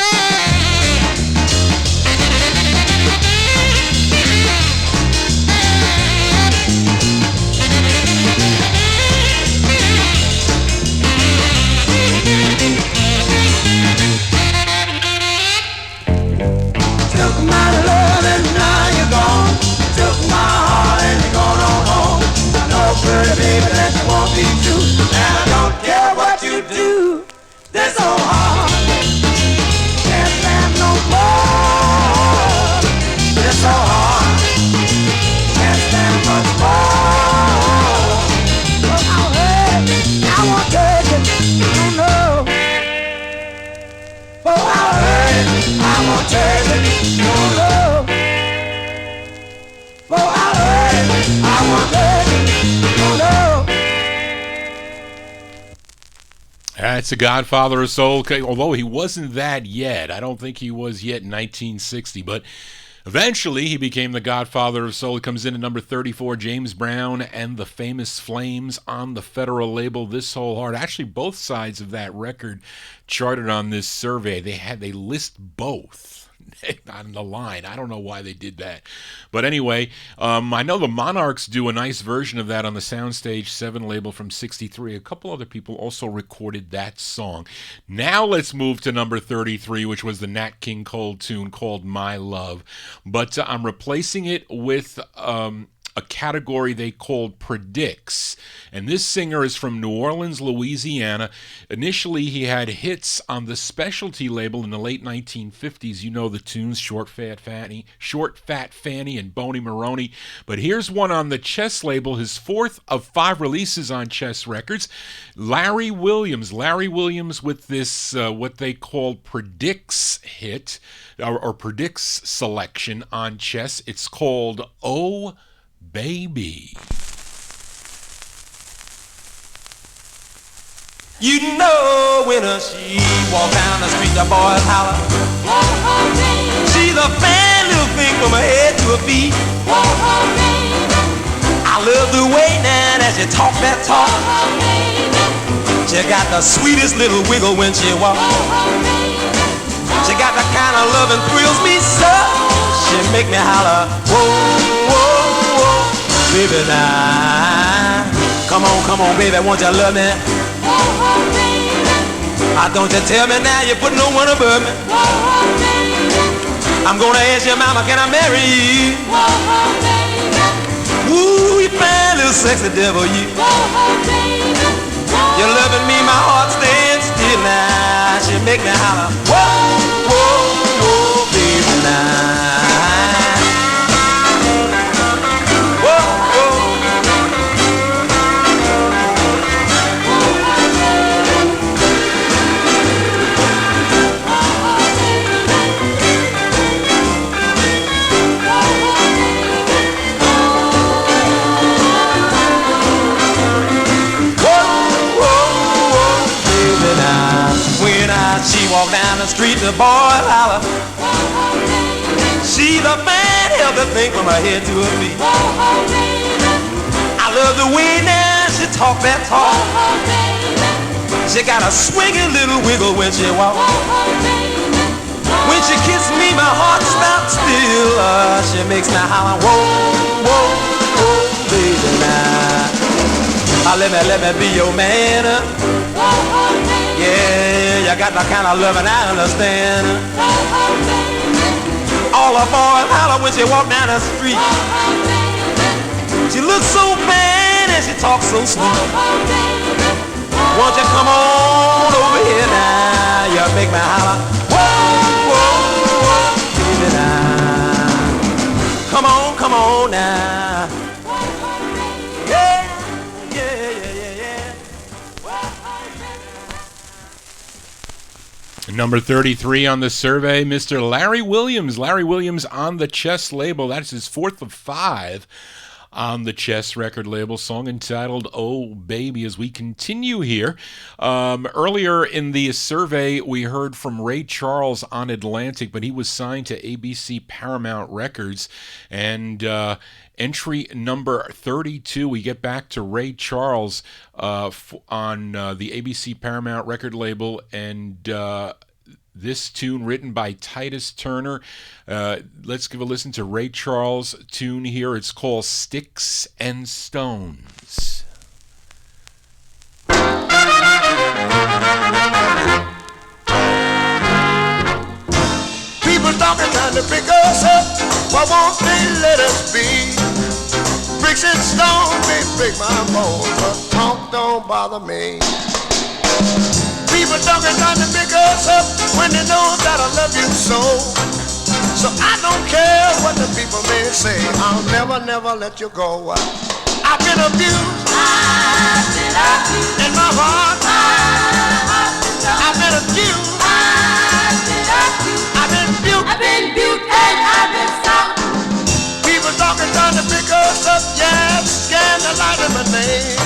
Took my love and now you're gone. Took my heart and you're gone on home. I know, pretty baby, that you won't be true, and I don't care what you do. This old heart can't stand no more. This old heart can't stand much more. Oh, I'll hurt it, I won't take it, no, no. Oh, I'll hurt it, I won't take it, no, no. Oh, I'll hurt it, I won't take it, no, no. That's the Godfather of Soul, although he wasn't that yet. I don't think he was yet in 1960, but eventually he became the Godfather of Soul. He comes in at number 34, James Brown and the Famous Flames on the federal label This Whole Heart. Actually, both sides of that record charted on this survey. They list both on the line. I don't know why they did that. But anyway, I know the Monarchs do a nice version of that on the Soundstage 7 label from 63. A couple other people also recorded that song. Now let's move to number 33, which was the Nat King Cole tune called My Love. But I'm replacing it with a category they called Predicts. And this singer is from New Orleans, Louisiana. Initially, he had hits on the Specialty label in the late 1950s. You know the tunes, Short Fat Fanny, and Boney Maroney. But here's one on the Chess label, his fourth of 5 releases on Chess Records. Larry Williams with this, what they called Predicts hit, or Predicts selection on Chess. It's called Oh Baby. You know when she walk down the street, the boys holler. Oh, baby. She's a fine little thing from her head to her feet. Oh, baby. I love the way now that she talk that talk. Oh, baby. She got the sweetest little wiggle when she walk. Oh, baby. She got the kind of love and thrills me so. She make me holler, whoa, whoa, whoa, baby now. Come on, baby, won't you love me? Oh, baby. Don't you tell me now you put no one above me. Oh, baby. I'm gonna ask your mama, can I marry you? Oh, baby. Ooh, you fine little sexy devil, you. Oh, baby. You're loving me, my heart stands still now. She make me holler, whoa, whoa, whoa, baby now. She walk down the street, the boys holler. She's a fine, healthy thing from her head to her feet. I love the way now she talk that talk. She got a swinging little wiggle when she walk. When she kiss me, my heart stops still. She makes me holler, whoa, whoa, whoa, baby now. Let me be your man. Yeah, you got the kind of loving I understand. All the boys holler when she walk down the street. She looks so fine and she talks so sweet. Won't you come on over here now? You make me holler, whoa, whoa, whoa, baby now. Come on now. Number 33 on the survey, Mr. Larry Williams. Larry Williams on the Chess label. That's his fourth of 5 on the Chess record label. Song entitled Oh Baby. As we continue here, earlier in the survey we heard from Ray Charles on Atlantic, but he was signed to ABC Paramount Records. And entry number 32, we get back to Ray Charles on the ABC Paramount record label, and this tune written by Titus Turner. Let's give a listen to Ray Charles' tune here. It's called Sticks and Stones. People talking trying to pick us up, why won't they let us be? Bricks and stones may break my bones, but talk don't bother me. People talking trying to pick us up when they know that I love you so. So I don't care what the people may say, I'll never, never let you go. I've been abused, in my heart, I've been accused, I've been abused, and I've been stopped. People talking trying to pick us up, yeah, scandalizing my name.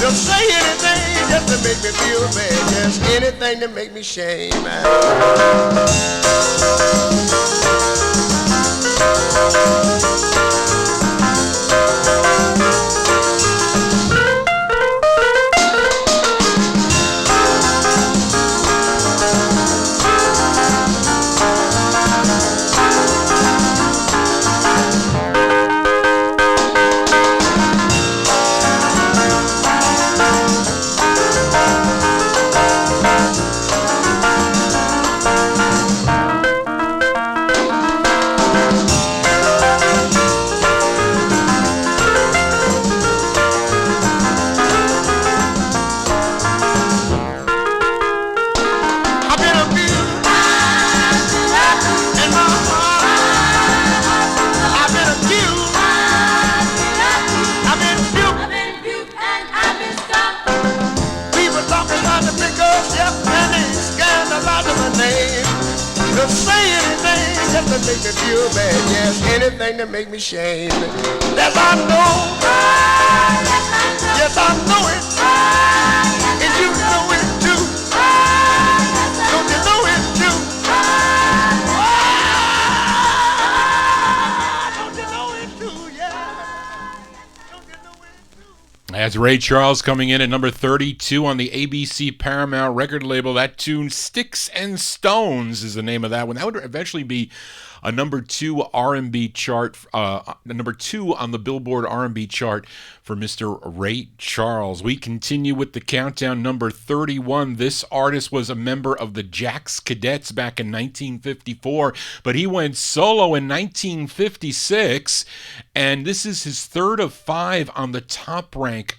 They'll say anything just to make me feel bad, just anything to make me shame. say anything just to make me feel bad. Yes, anything to make me shame. Yes, I know. Yes, I know it. And you know it too. Don't you know it too? Don't you know it too? Yeah. Don't you know it too? That's Ray Charles coming in at number 32 on the ABC Paramount record label. That tune, Sticks and Stones, is the name of that one. That would eventually be a number 2 R&B chart, number 2 on the Billboard R&B chart for Mr. Ray Charles. We continue with the countdown. Number 31. This artist was a member of the Jacks Cadets back in 1954, but he went solo in 1956, and this is his third of 5 on the Top Rank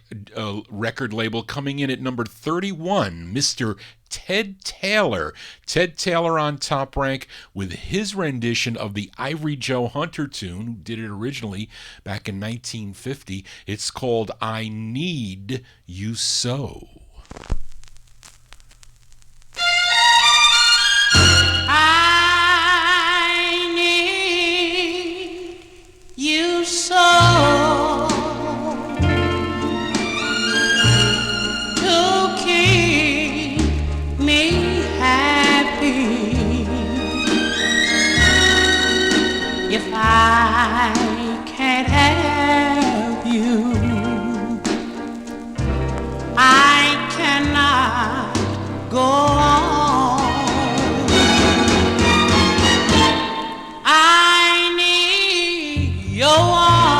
record label, coming in at number 31, Mr. Ted Taylor. Ted Taylor on Top Rank with his rendition of the Ivory Joe Hunter tune, who did it originally back in 1950. It's called I Need You So. I need you so. If I can't have you, I cannot go on. I need your arms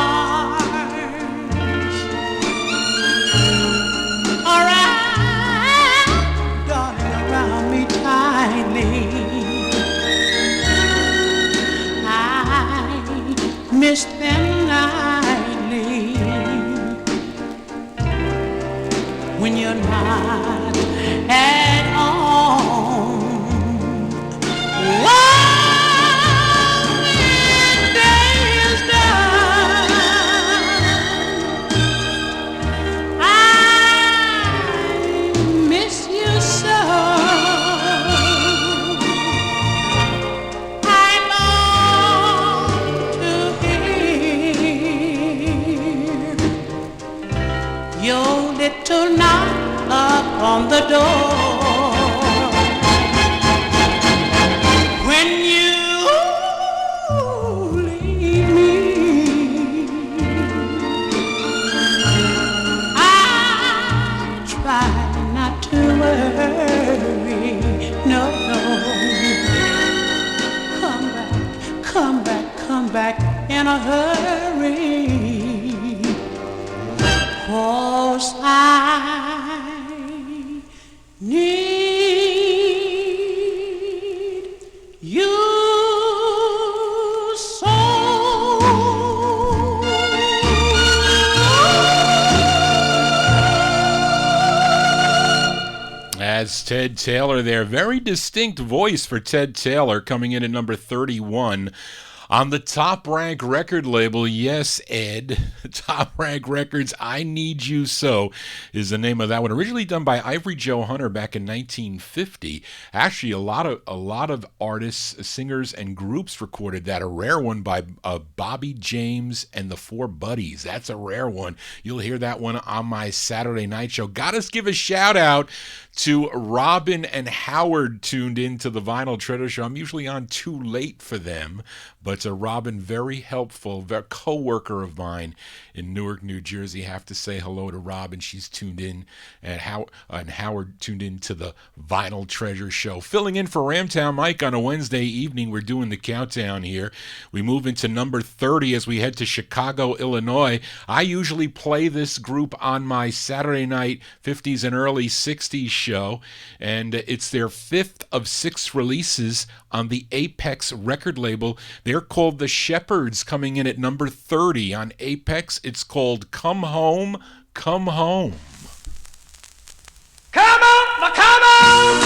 around, darling, around me tightly. Miss them nightly when you're not at home. One day is done. I miss you so. Your little knock up on the door when you leave me. I try not to worry. No, no. Come back in a hurry. 'Cause I need you so. As Ted Taylor there. Very distinct voice for Ted Taylor, coming in at number 31. On the Top Rank record label, yes, Ed, Top Rank Records, I Need You So is the name of that one. Originally done by Ivory Joe Hunter back in 1950. Actually, a lot of artists, singers, and groups recorded that. A rare one by Bobby James and the Four Buddies. That's a rare one. You'll hear that one on my Saturday night show. Gotta give a shout out to Robin and Howard, tuned in to the Vinyl Treasure Show. I'm usually on too late for them, but Robin, very helpful, co-worker of mine in Newark, New Jersey. Have to say hello to Robin. She's tuned in, and Howard tuned in to the Vinyl Treasure Show. Filling in for Ramtown MIke on a Wednesday evening. We're doing the countdown here. We move into number 30 as we head to Chicago, Illinois. I usually play this group on my Saturday night 50s and early 60s show, and it's their 5th of 6 releases on the Apex record label. They're called the Shepherds, coming in at number 30 on Apex. It's called Come Home, Come Home. Come on, now come on.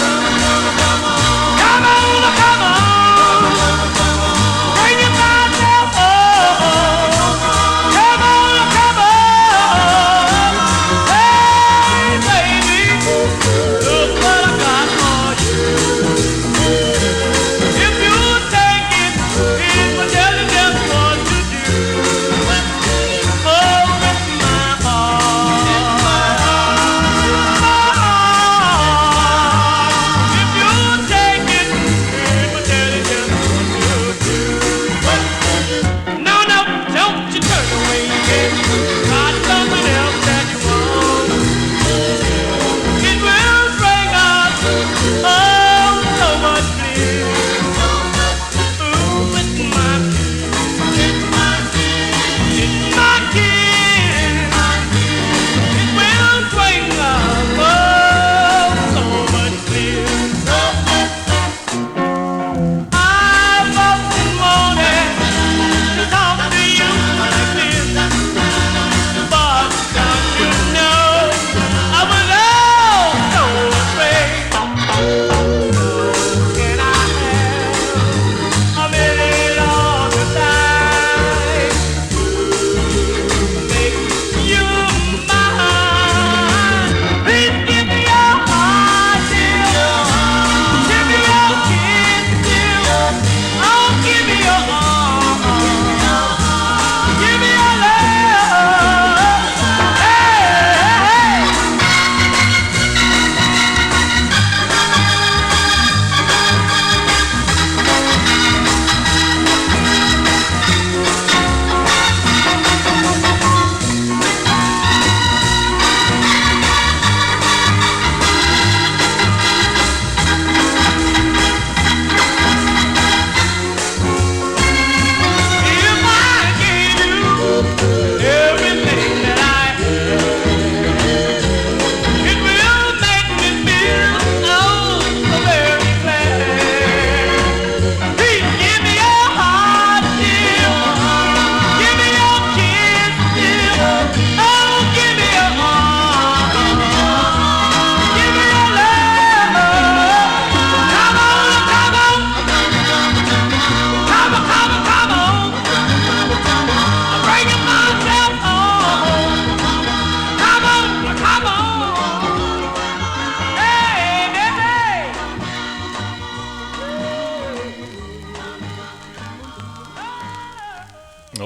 Come on, now come on. Bring it back now. Come on, now come on. Hey, baby, look what I got for you. If you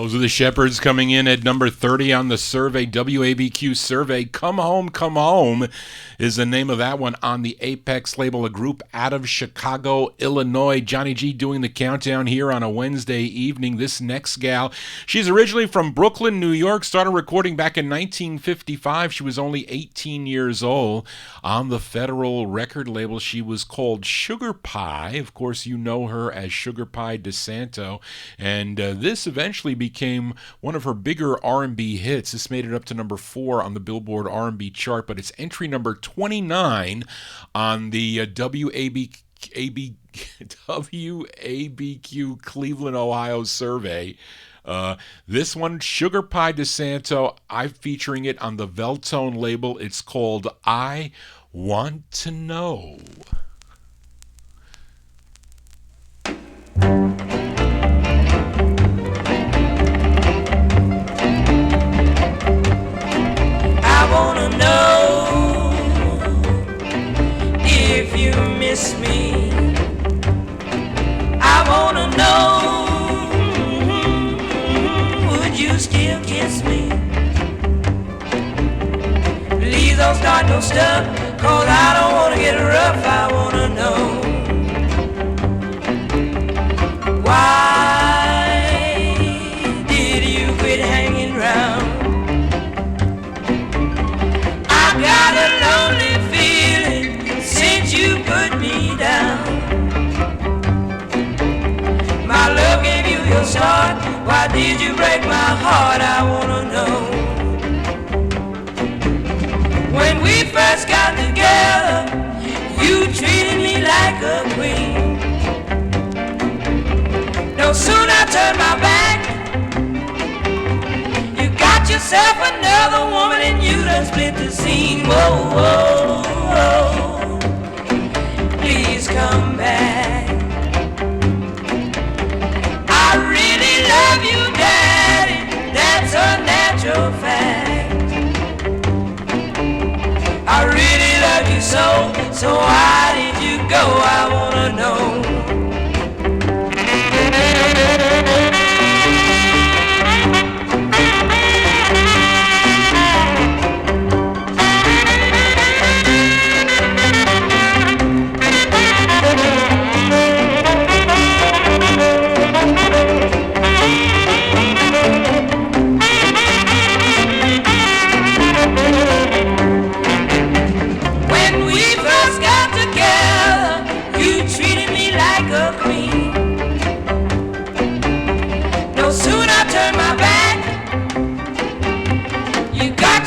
Those are the Shepherds coming in at number 30 on the survey, WABQ survey. Come Home is the name of that one on the Apex label, a group out of Chicago, Illinois. Johnny G doing the countdown here on a Wednesday evening. This next gal, she's originally from Brooklyn, New York, started recording back in 1955. She was only 18 years old. On the Federal record label, she was called Sugar Pie. Of course, you know her as Sugar Pie DeSanto, and this eventually became one of her bigger R&B hits. This made it up to number 4 on the Billboard R&B chart, but it's entry number 29 on the WABQ Cleveland, Ohio survey. This one, Sugar Pie DeSanto, I'm featuring it on the Veltone label. It's called I Want to Know. I wanna know if you miss me. I wanna know, would you still kiss me? Please don't start no stuff, 'cause I don't wanna get rough. I wanna know, why did you quit hanging round? I got a lonely feeling since you put me down. My love gave you your start, why did you break my heart? I wanna know. When we first got together, you treated me like a queen. No sooner I turned my back, you got yourself another woman and you done split the scene. Whoa, whoa, whoa, please come back. I really love you, Daddy, that's a natural fact. I really love you so why did you go? I wanna know.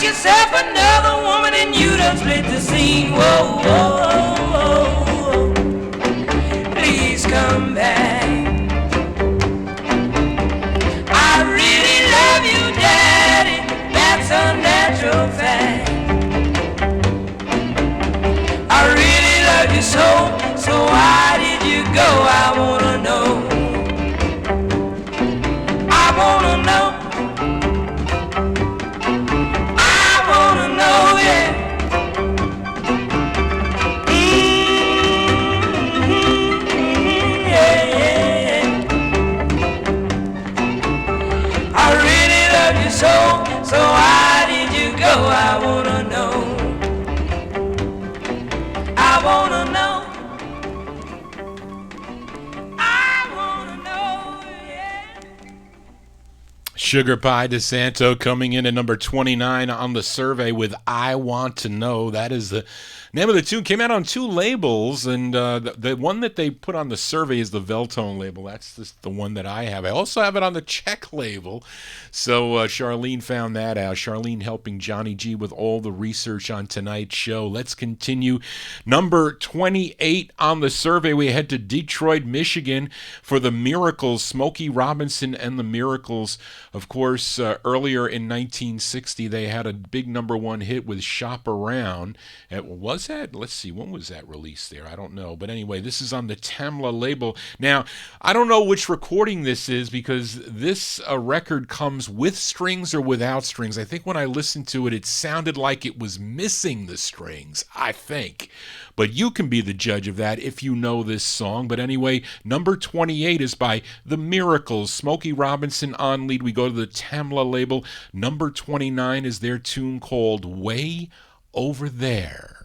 Yourself another woman and you done split the scene. Whoa, whoa, whoa, please come back. I really love you, Daddy, that's a natural fact. I really love you so why did you go? I wanna know. I wanna know. So why did you go? I wanna know. I wanna know. I wanna know, yeah. Sugar Pie DeSanto coming in at number 29 on the survey with I Want to Know. That is the name of the tune. Came out on 2 labels, and the one that they put on the survey is the Veltone label. That's just the one that I have. I also have it on the Czech label. So Charlene found that out. Charlene helping Johnny G with all the research on tonight's show. Let's continue. Number 28 on the survey. We head to Detroit, Michigan for the Miracles, Smokey Robinson and the Miracles. Of course, earlier in 1960, they had a big number 1 hit with Shop Around. Was that? Let's see. When was that released there? I don't know. But anyway, this is on the Tamla label. Now, I don't know which recording this is because this record comes with strings or without strings. I think when I listened to it, it sounded like it was missing the strings, I think. But you can be the judge of that if you know this song. But anyway, number 28 is by The Miracles. Smokey Robinson on lead. We go to the Tamla label. Number 29 is their tune called Way Over There.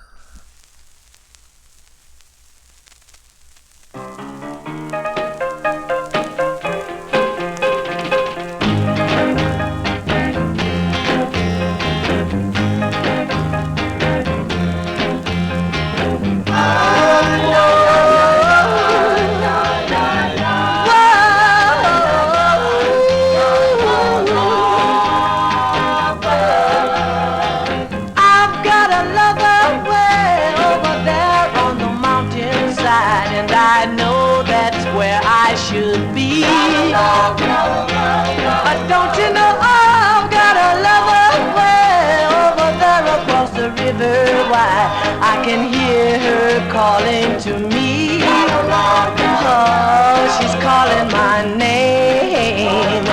Calling to me, oh, she's calling my name,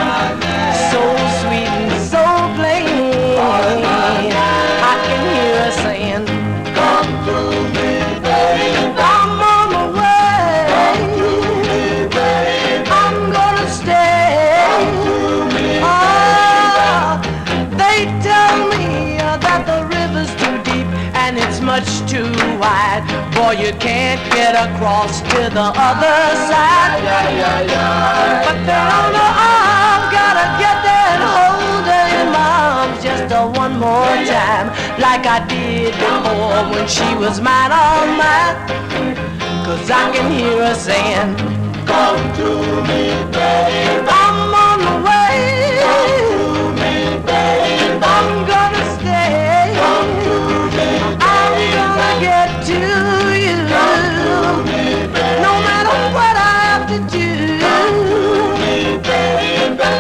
so sweet and so plain. I can hear her saying, come to me, baby. I'm on the way, I'm gonna stay. Oh, they tell me that the river's too deep and it's much too wide. Boy, you can't get across to the other side. But they don't know I've gotta get there and hold her in my arms just one more time, like I did before when she was mine, all mine. 'Cause I can hear her saying, come to me, babe. I'm on the way. Come to me, babe. I'm gonna stay. Come to me, babe. I'm gonna get to you. Come to me, babe. No matter what I have to do. Come to me, baby.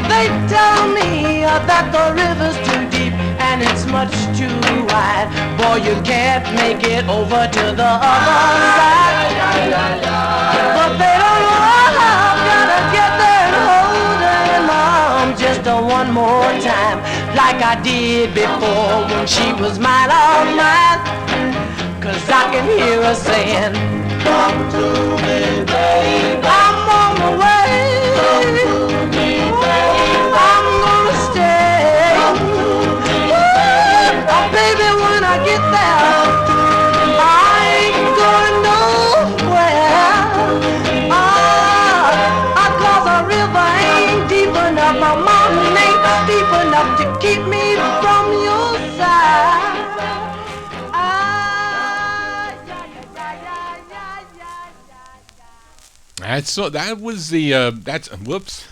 They tell me that the river's too deep and it's much too wide. Boy, you can't make it over to the other side. But they don't know I've gotta get there and hold her in my arms just one more time, like I did before when she was mine, all mine. 'Cause I can hear her saying, come to me, babe. I'm on the way. Come to me, babe. I'm gonna stay. Come to me, babe. Oh, baby, when I get there, I ain't going nowhere. Cause the river ain't deep enough, my mountain ain't deep enough to keep me from your side. That was the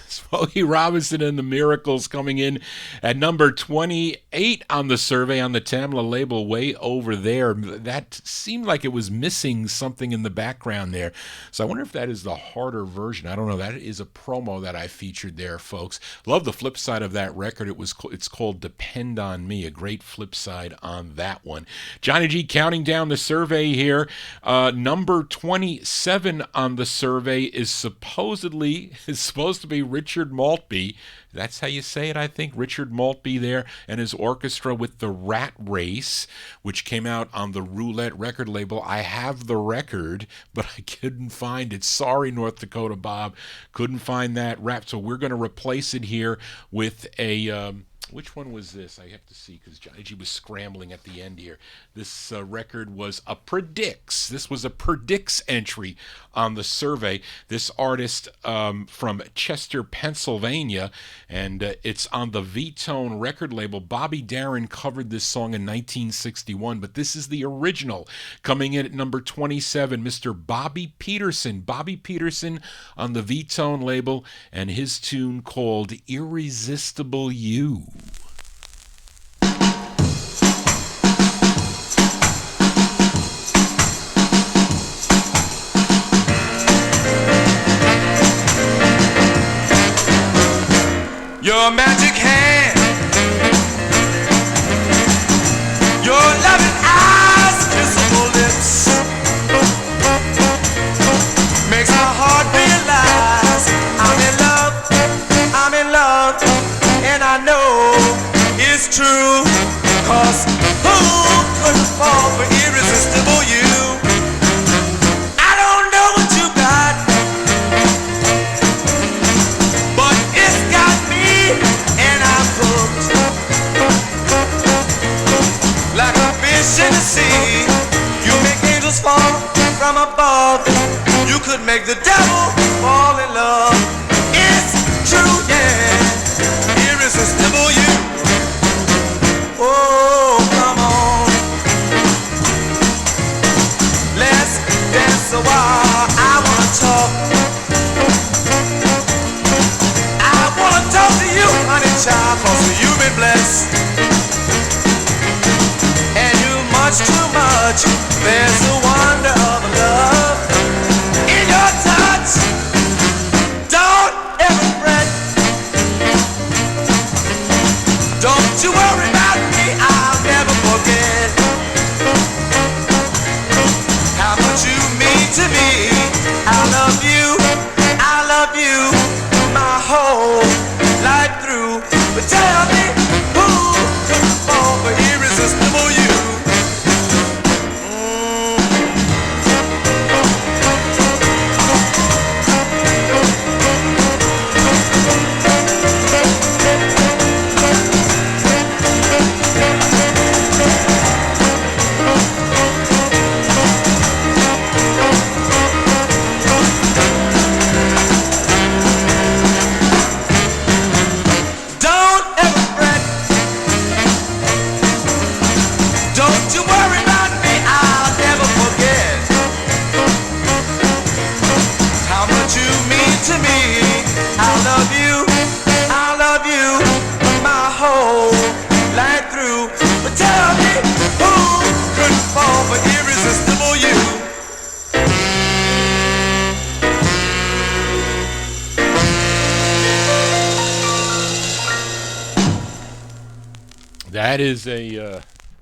Smokey Robinson and the Miracles coming in at number 28 on the survey on the Tamla label, Way Over There. That seemed like it was missing something in the background there. So I wonder if that is the harder version. I don't know. That is a promo that I featured there, folks. Love the flip side of that record. It's called Depend on Me, a great flip side on that one. Johnny G counting down the survey here. Number 27 on the survey is supposed to be Richard Maltby. That's how you say it, I think. Richard Maltby there and his orchestra with The Rat Race, which came out on the Roulette record label. I have the record, but I couldn't find it. Sorry, North Dakota Bob. Couldn't find that rap. So we're going to replace it here with a... which one was this? I have to see because Johnny G was scrambling at the end here. This record was a Predicts. This was a Predicts entry on the survey. This artist from Chester, Pennsylvania, and it's on the V-Tone record label. Bobby Darin covered this song in 1961, but this is the original. Coming in at number 27, Mr. Bobby Peterson. Bobby Peterson on the V-Tone label, and his tune called Irresistible You. Your magic hand, your loving eyes, kissable lips, makes my heart realize I'm in love, and I know it's true, 'cause who couldn't fall for irresistible you? could make the devil fall in love. It's true, yeah. Irresistible you. Oh, come on. Let's dance a while. I wanna talk. I wanna talk to you, honey child, 'cause you've been blessed. And you much too much. There's a wonder of love in your touch. Don't ever fret. Don't you worry about me. I'll never forget how much you mean to me. I love you. I love you my whole life through. But tell me who could fall for irresistible you?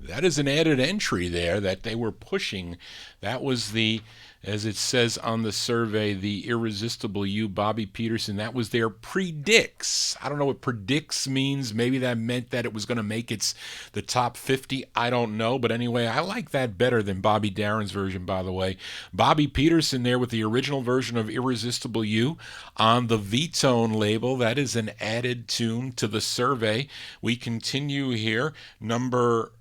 That is an added entry there that they were pushing. That was the, as it says on the survey, the Irresistible You, Bobby Peterson. That was their predicts. I don't know what predicts means. Maybe that meant that it was going to make the top 50. I don't know. But anyway, I like that better than Bobby Darin's version, by the way. Bobby Peterson there with the original version of Irresistible You on the V-Tone label. That is an added tune to the survey. We continue here. Number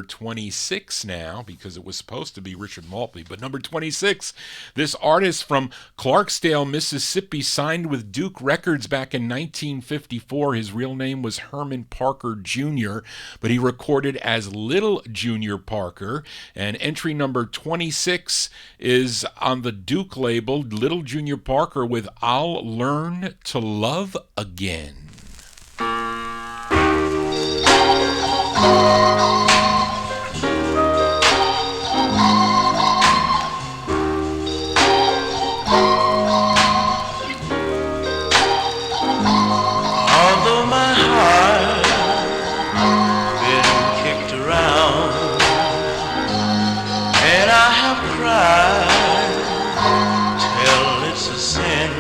26 now, because it was supposed to be Richard Maltby, but number 26, this artist from Clarksdale, Mississippi, signed with Duke Records back in 1954. His real name was Herman Parker Jr., but he recorded as Little Junior Parker, and entry number 26 is on the Duke label, Little Junior Parker with I'll Learn to Love Again. Although my heart been kicked around and I have cried till it's a sin,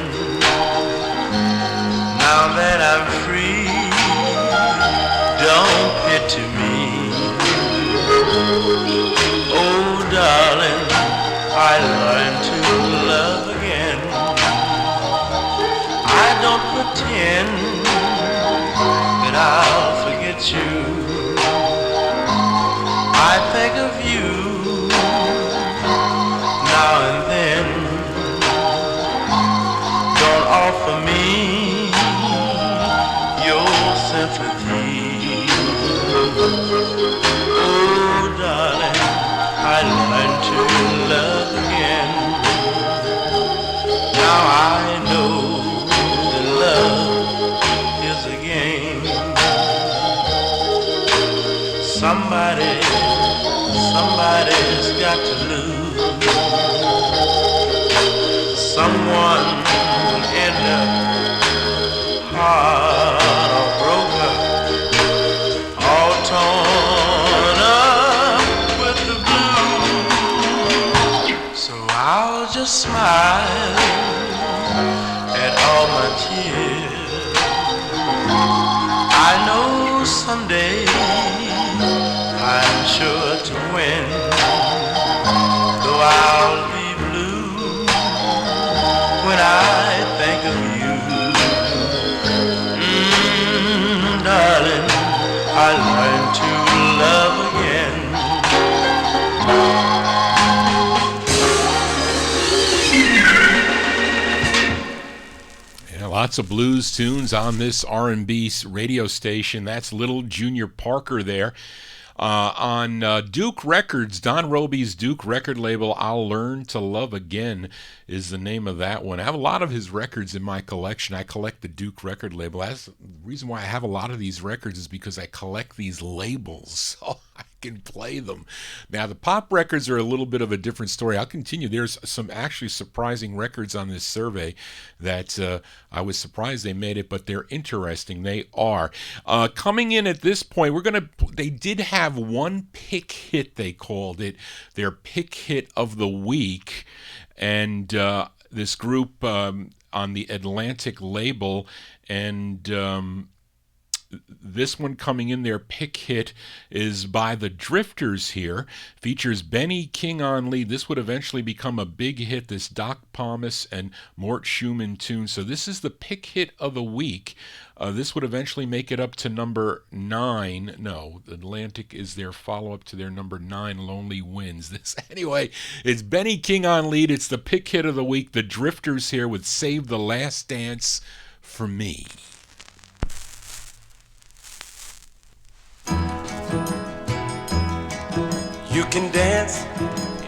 now that I'm free, don't pity me. Oh darling, I learned to love again. I don't pretend that I'll forget you. I think of you now and then. Don't offer me your sympathy. Oh darling, I learned to love again. Now I know that love is a game. Somebody's got to lose. Someone will end up hard or broken, all torn up with the blues. So I'll just smile at all my tears. I know someday I'm sure to win, though I'll be blue when I think of you. Darling, I learned to love again. Lots of blues tunes on this R&B radio station. That's Little Junior Parker there. On Duke Records, Don Roby's Duke record label, I'll Learn to Love Again is the name of that one. I have a lot of his records in my collection. I collect the Duke record label. That's the reason why I have a lot of these records, is because I collect these labels so I can play them. Now, the pop records are a little bit of a different story. I'll continue. There's some actually surprising records on this survey that I was surprised they made it, but they're interesting. They are. Coming in at this point, they did have one pick hit, they called it, their pick hit of the week. And this group on the Atlantic label, and this one coming in, their pick hit is by the Drifters here. Features Benny King on lead. This would eventually become a big hit, this Doc Pomus and Mort Schumann tune. So this is the pick hit of the week. This would eventually make it up to number 9. No, Atlantic is their follow-up to their number 9, Lonely Winds. This anyway, it's Benny King on lead. It's the pick hit of the week. The Drifters here with Save the Last Dance for Me. You can dance,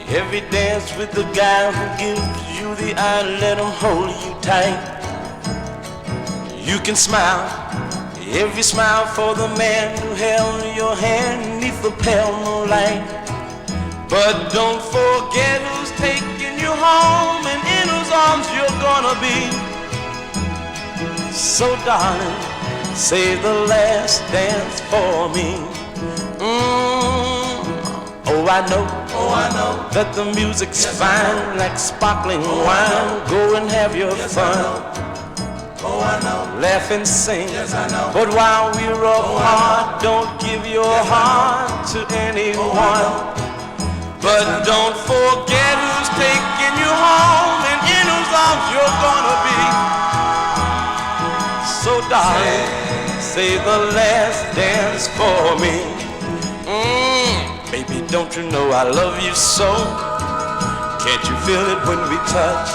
every dance with the guy who gives you the eye, let him hold you tight. You can smile, every smile for the man who held your hand neath the pale moonlight. But don't forget who's taking you home and in whose arms you're gonna be. So darling, save the last dance for me. Oh, I know that the music's fine, like sparkling wine. Go and have your fun. Oh, I know. Laugh and sing. Yes, I know. But while we're apart, don't give your heart to anyone. But don't forget who's taking you home and in whose arms you're gonna be. So darling, save the last dance for me. Baby, don't you know I love you so? Can't you feel it when we touch?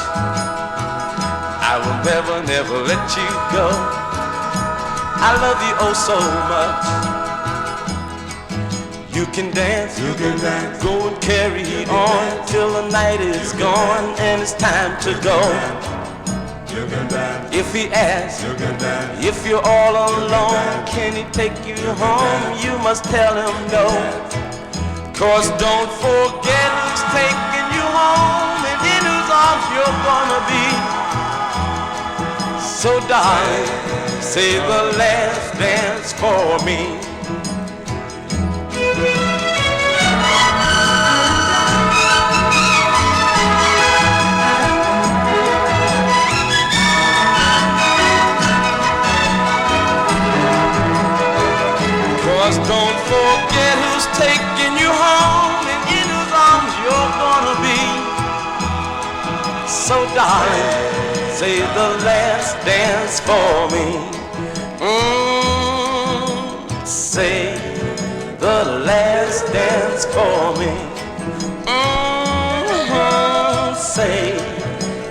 I will never, never let you go. I love you oh so much. You can dance, go and carry on till the night is gone and it's time to go. If he asks, if you're all alone, can he take you home? You must tell him no. 'Cause don't forget who's taking you home and in whose arms you're gonna be. So darling, save the last dance for me. 'Cause don't forget who's taking you home and in whose arms you're gonna be. So darling, save the last dance for me. Save the last dance for me. Save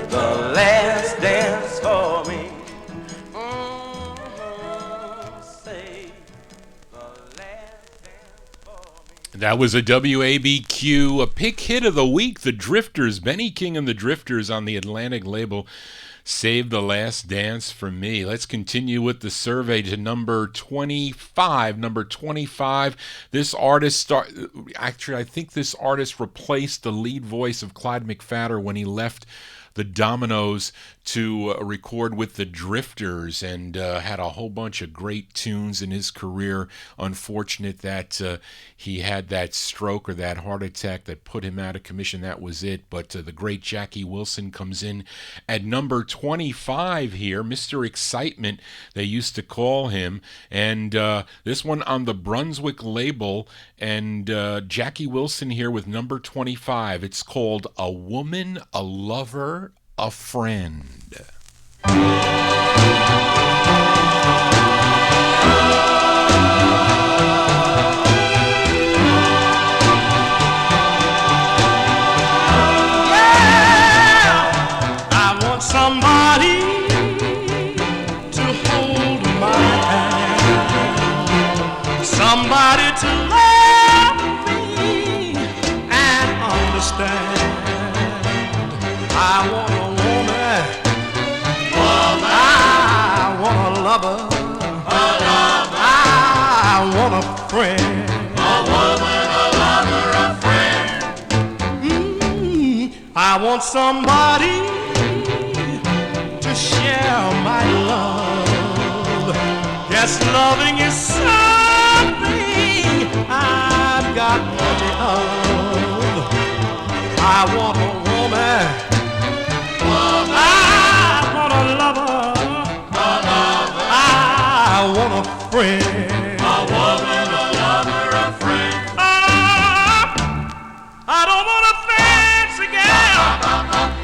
the last dance for me. That was a WABQ, a pick hit of the week, the Drifters, Benny King and the Drifters on the Atlantic label, Save the Last Dance for Me. Let's continue with the survey to number 25. Number 25, this artist, actually I think this artist replaced the lead voice of Clyde McPhatter when he left the Dominoes to record with the Drifters, and had a whole bunch of great tunes in his career. Unfortunate that he had that stroke or that heart attack that put him out of commission. That was it. But the great Jackie Wilson comes in at number 25 here. Mr. Excitement, they used to call him. And this one on the Brunswick label. And Jackie Wilson here with number 25. It's called A Woman, a Lover, a Friend. I want somebody want a woman. I want a lover. I want a friend. A woman, a lover, a friend. I want somebody to share my love. Yes, loving is something I've got plenty of. I want a woman. I want a lover. I want a friend. A woman, a lover, a friend. I don't want a fancy gal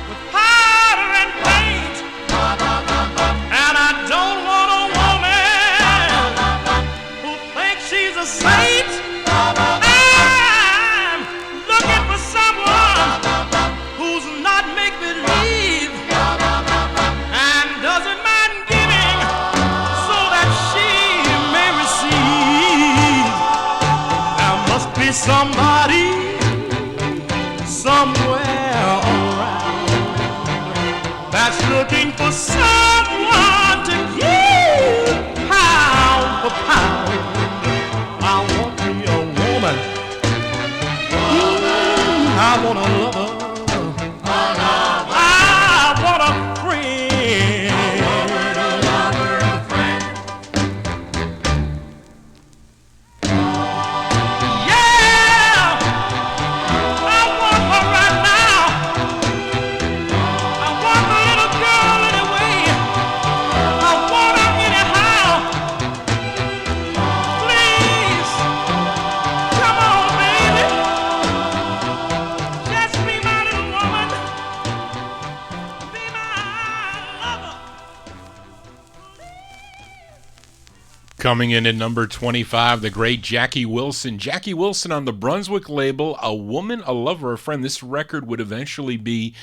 with powder and paint. And I don't want a woman who thinks she's a saint. I'm looking for someone who's not make-believe and doesn't mind giving so that she may receive. There must be somebody somewhere around that's looking for someone to give pound for pound. I want me a woman. I want a lover. I want a friend. Yeah, I want her right now. I want the little girl anyway. I want her anyhow. Please, come on, baby. Just be my little woman. Be my lover. Coming in at number 25, the great Jackie Wilson. Jackie Wilson on the Brunswick label, A Woman, a Lover, a Friend. This record would eventually be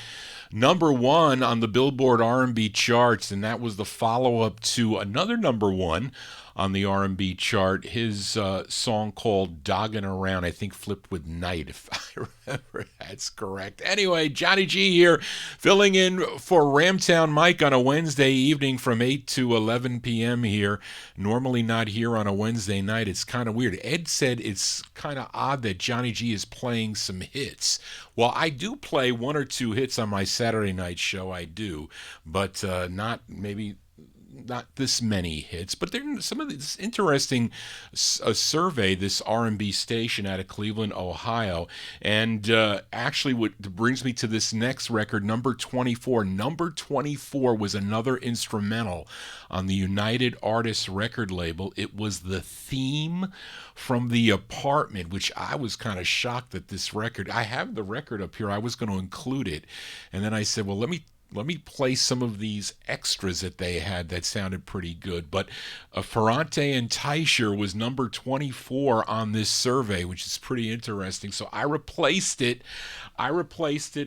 number one on the Billboard R&B charts, and that was the follow-up to another number one on the R&B chart, his song called Doggin' Around, I think flipped with Night, if I remember that's correct. Anyway, Johnny G here, filling in for Ramtown MIke on a Wednesday evening from 8 to 11 p.m. here. Normally not here on a Wednesday night. It's kind of weird. Ed said it's kind of odd that Johnny G is playing some hits. Well, I do play one or two hits on my Saturday night show, I do, but not this many hits, but there's some of this interesting survey, this R&B station out of Cleveland, Ohio, and actually what brings me to this next record, number 24. Number 24 was another instrumental on the United Artists record label. It was the theme from The Apartment, which I was kind of shocked that this record, I have the record up here, I was going to include it, and then I said, well, let me play some of these extras that they had that sounded pretty good. But Ferrante and Teicher was number 24 on this survey, which is pretty interesting. So I replaced it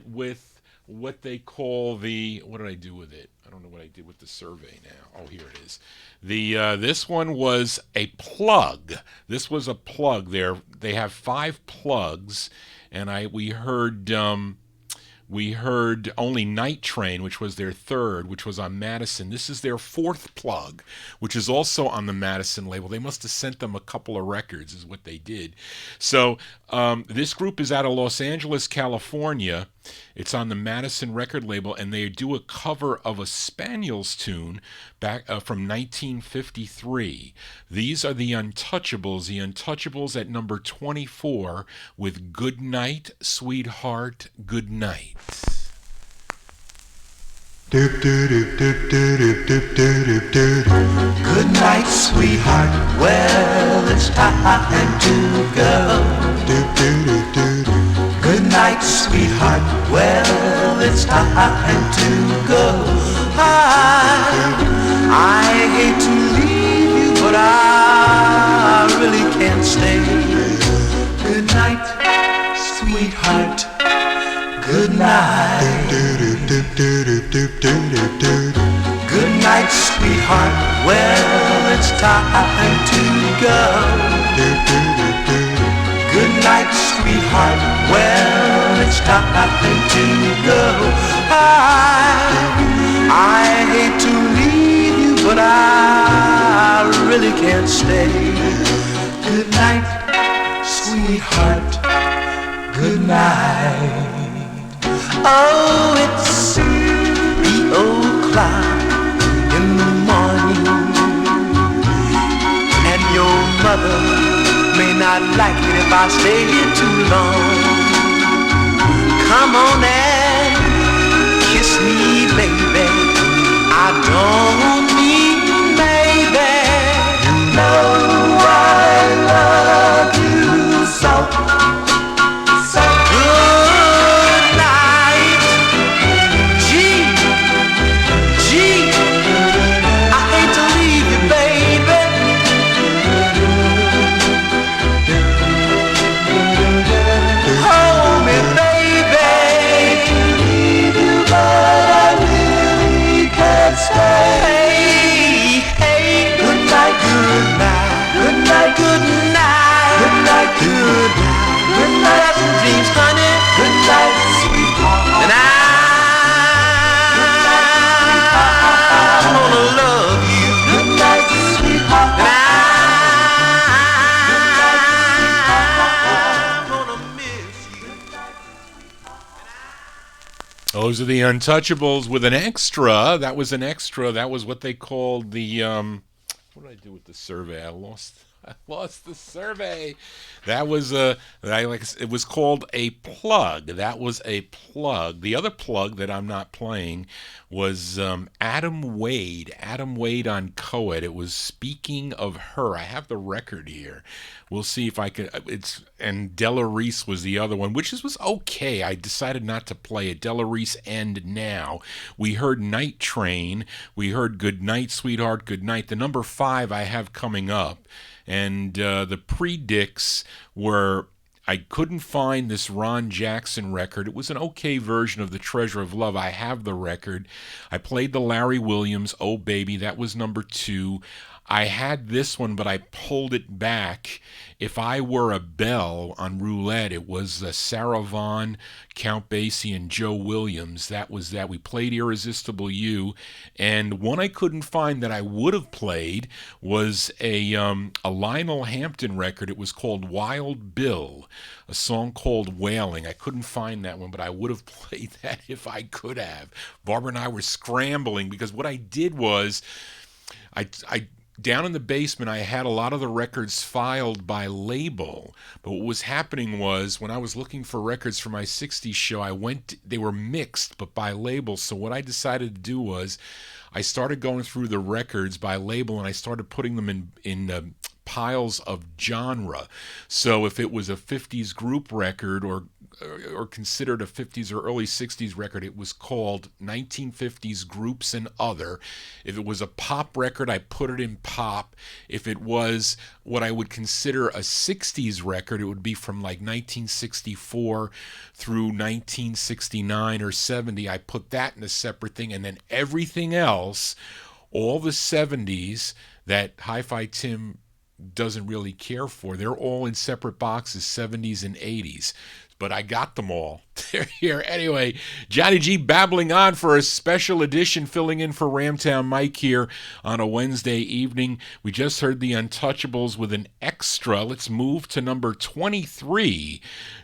with what they call what did I do with it? I don't know what I did with the survey now. Oh, here it is. This one was a plug. This was a plug. They have 5 plugs, and we heard only Night Train, which was their third, which was on Madison. This is their 4th plug, which is also on the Madison label. They must have sent them a couple of records is what they did. So this group is out of Los Angeles, California. It's on the Madison record label, and they do a cover of a Spaniels tune back from 1953. These are the Untouchables. The Untouchables at number 24 with Good Night, Sweetheart, Good Night. Good night, sweetheart. Well, it's time to go. Good night, sweetheart. Well, it's time to go. I hate to leave you, but I really can't stay. Good night, sweetheart. Good night. Good night, sweetheart. Well, it's time to go. Good night, sweetheart. Well, it's time to go. can't stay. Good night, sweetheart. Good night. Oh, it's 3:00 in the morning, and your mother may not like it if I stay here too long. Come on and kiss me, baby. I don't mean maybe. You know I love you so. So good night. Gee, I hate to leave you, baby. Hold me, baby. Leave you, but I really can't stay. Hey, good night, good night, good night, good night, good night, good night, good night, pleasant dreams, honey. Good night, sweetheart. And I'm gonna love you. Good night, sweetheart. And I'm gonna miss you. Those are the Untouchables with an extra. That was an extra. That was what they called the what did I do with the survey? I lost the survey. That was it was called a plug. That was a plug. The other plug that I'm not playing was Adam Wade on Coed. It was Speaking of Her. I have the record here. We'll see if I can. And Della Reese was the other one, which was okay. I decided not to play it. Della Reese and Now. We heard Night Train. We heard Good Night, Sweetheart, Good Night. The number 5 I have coming up. And the predicts were, I couldn't find this Ron Jackson record. It was an okay version of The Treasure of Love. I have the record. I played the Larry Williams, Oh Baby. That was number 2. I had this one, but I pulled it back. If I Were a Bell on Roulette, it was Sarah Vaughan, Count Basie, and Joe Williams. That was that. We played Irresistible You. And one I couldn't find that I would have played was a Lionel Hampton record. It was called Wild Bill, a song called Wailing. I couldn't find that one, but I would have played that if I could have. Barbara and I were scrambling because what I did was I down in the basement, I had a lot of the records filed by label. But what was happening was when I was looking for records for my 60s show, they were mixed, but by label. So what I decided to do was I started going through the records by label, and I started putting them in piles of genre. So if it was a 50s group record or considered a 50s or early 60s record, it was called 1950s Groups and Other. If it was a pop record, I put it in pop. If it was what I would consider a 60s record, it would be from like 1964 through 1969 or 70. I put that in a separate thing, and then everything else, all the 70s that Hi-Fi Tim doesn't really care for, they're all in separate boxes, 70s and 80s. But I got them all. They're here. Anyway, Johnny G babbling on for a special edition, filling in for Ramtown MIke here on a Wednesday evening. We just heard the Untouchables with an extra. Let's move to number 23.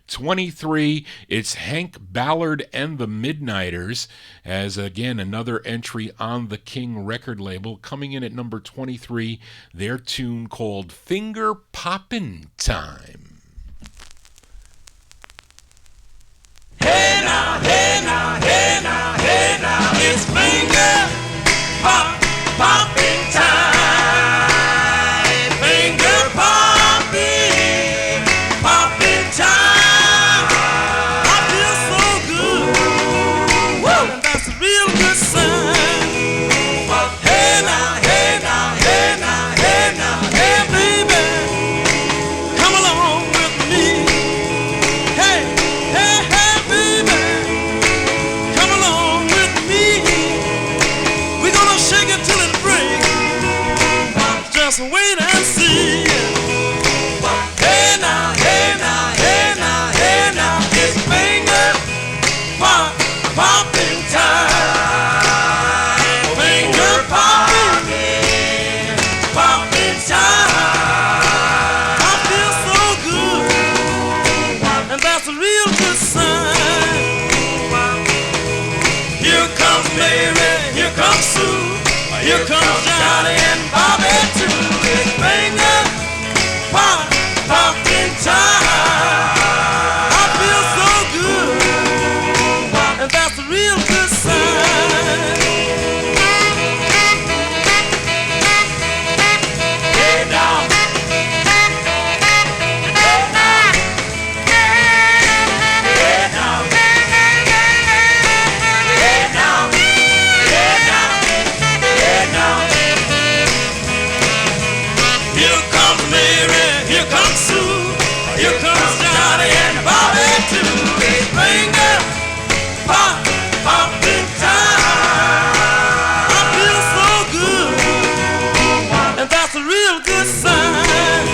23, it's Hank Ballard and the Midnighters, as again another entry on the King record label. Coming in at number 23, their tune called Finger Poppin' Time. Hey now, hey now, hey now, hey now, it's finger popping time. Finger popping time. I feel so good. Woo! That's a real good sign. Hey now, hey now, hey now, hey now, hey baby, come along with me. Hey, hey, hey. Come along with me. We're gonna shake it till it breaks. Just wait and see. Hey now, hey now, hey now, hey now, it's finger popping time. Finger popping time. Mary, here comes Sue, here comes Johnny and Bobby too. It's finger pop, popping time. I feel so good, and that's a real good sign. Hey now. Here comes Johnny and Bobby too. It's finger pop, popping time. I feel so good, and that's a real good sign.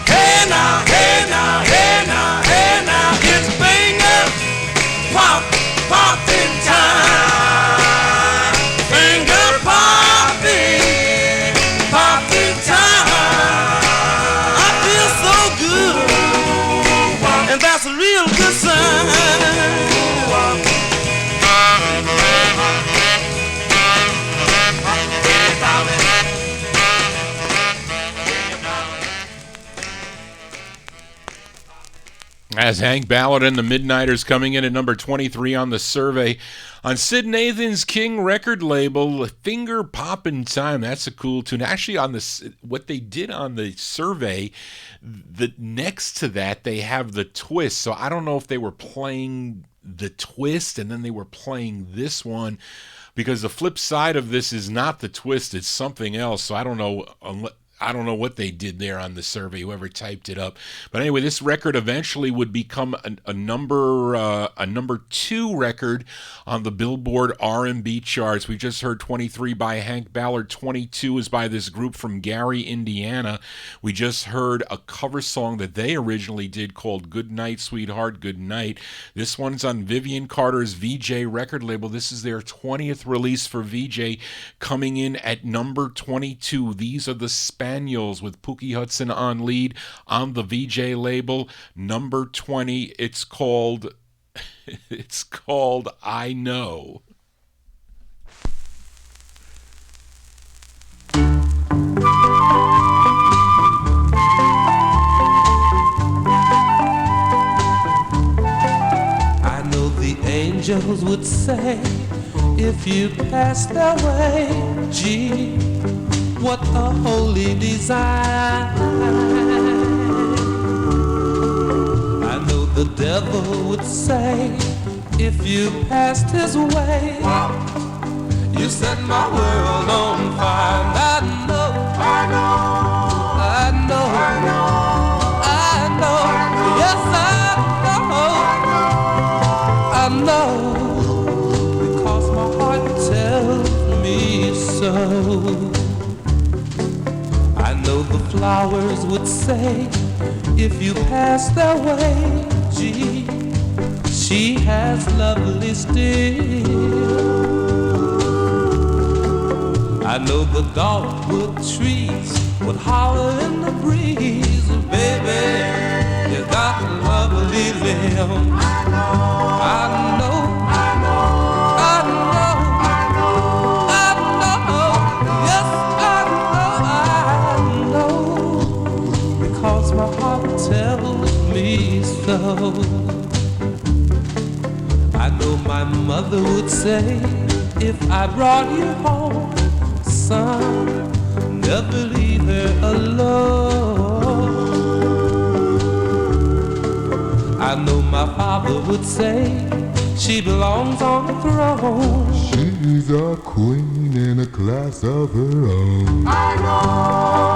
Hey now, hey now, hey now, hey now, it's finger pop, popping time. Finger popping, popping time. I feel so good, and that's a real good sign. As Hank Ballard and the Midnighters coming in at number 23 on the survey. On Sid Nathan's King record label, Finger Poppin' Time. That's a cool tune. Actually, on the what they did on the survey, the next to that, they have the twist. So I don't know if they were playing the twist and then they were playing this one, because the flip side of this is not the twist, it's something else. So I don't know what they did there on the survey, whoever typed it up. But anyway, this record eventually would become a number 2 record on the Billboard R&B charts. We just heard 23 by Hank Ballard. 22 is by this group from Gary, Indiana. We just heard a cover song that they originally did called Good Night, Sweetheart, Good Night. This one's on Vivian Carter's VJ record label. This is their 20th release for VJ, coming in at number 22. These are the Spaniels with Pookie Hudson on lead on the VJ label. Number 20. It's called I Know. I know the angels would say, if you pass their way, gee, what a holy design. I know the devil would say, if you passed his way, you set my world on fire. I know, I know, I know, I know, I know, yes I know, because my heart tells me so. I know the flowers would say, if you pass their way, gee, she has lovely still. I know the dogwood trees would holler in the breeze, baby, you got a lovely limb. I know, I know, I know, I know, I know, yes I know, because my heart tells me so. I know my mother would say, if I brought you home, son, never leave her alone. I know my father would say, she belongs on the throne. She's a queen in a class of her own. I know,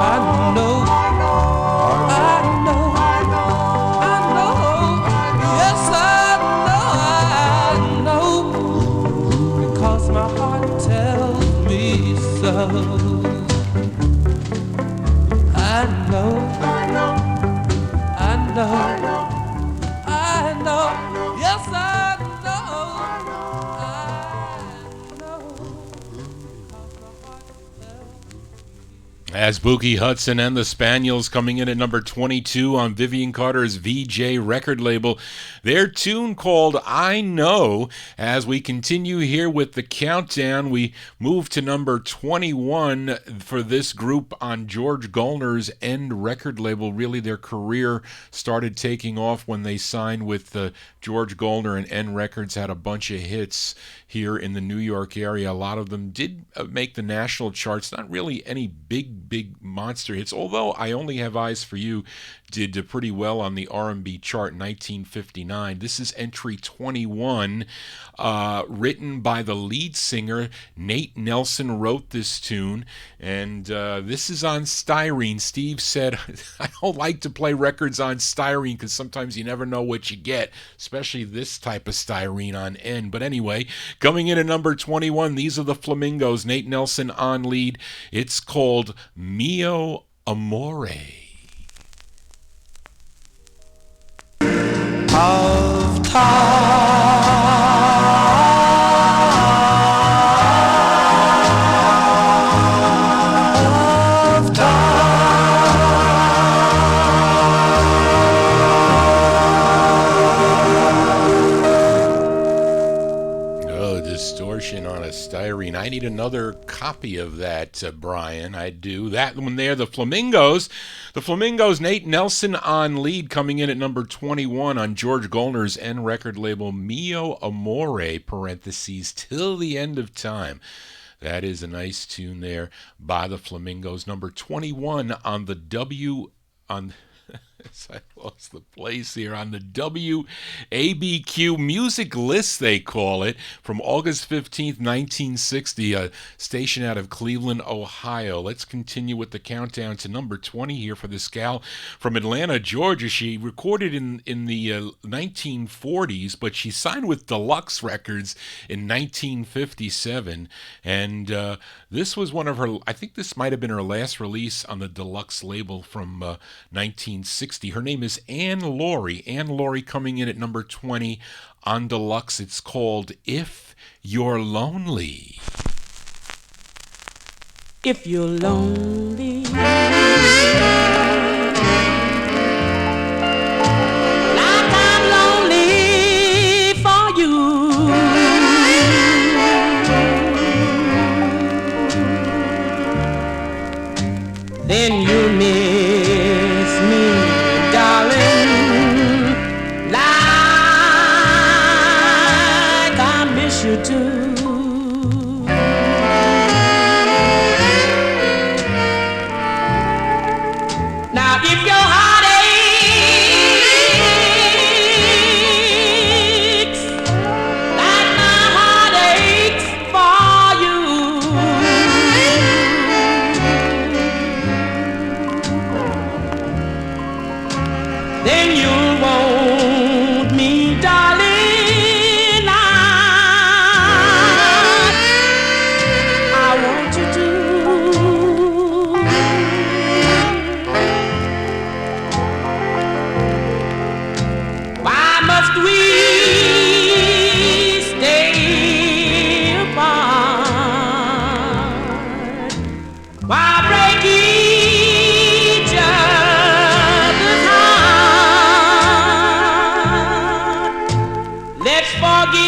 I know, I know, I know, I know, yes I know, because my heart tells me so. I know, I know, I know, I know, yes I know. As Boogie Hudson and the Spaniels coming in at number 22 on Vivian Carter's VJ record label. Their tune called I Know. As we continue here with the countdown, we move to number 21 for this group on George Gallner's End record label. Really, their career started taking off when they signed with George Gallner, and End Records had a bunch of hits here in the New York area. A lot of them did make the national charts. Not really any big monster hits, although I Only Have Eyes for You did pretty well on the R&B chart in 1959. This is entry 21, written by the lead singer. Nate Nelson wrote this tune, and this is on styrene. Steve said, I don't like to play records on styrene because sometimes you never know what you get, especially this type of styrene on End. But anyway, coming in at number 21, these are the Flamingos. Nate Nelson on lead. It's called Mio Amore. Of time. Distortion on a styrene. I need another copy of that, Brian. I do. That one there, the Flamingos. The Flamingos, Nate Nelson on lead, coming in at number 21 on George Gallner's End record label, Mio Amore, parentheses, Till the End of Time. That is a nice tune there by the Flamingos. Number 21 on the I lost the place here on the WABQ music list, they call it, from August 15th, 1960, a station out of Cleveland, Ohio. Let's continue with the countdown to number 20 here for this gal from Atlanta, Georgia. She recorded in the 1940s, but she signed with Deluxe Records in 1957, and this was one of her, I think this might have been her last release on the Deluxe label from 1960. Her name is Ann Laurie. Ann Laurie coming in at number 20 on Deluxe. It's called If You're Lonely. If you're lonely, like I'm lonely for you, then you miss me, darling, like I miss you too. Now if your heart aches like my heart aches for you, then you'll want me, darling, like I want you to. Why must we stay apart? Why break each other's heart? Let's forgive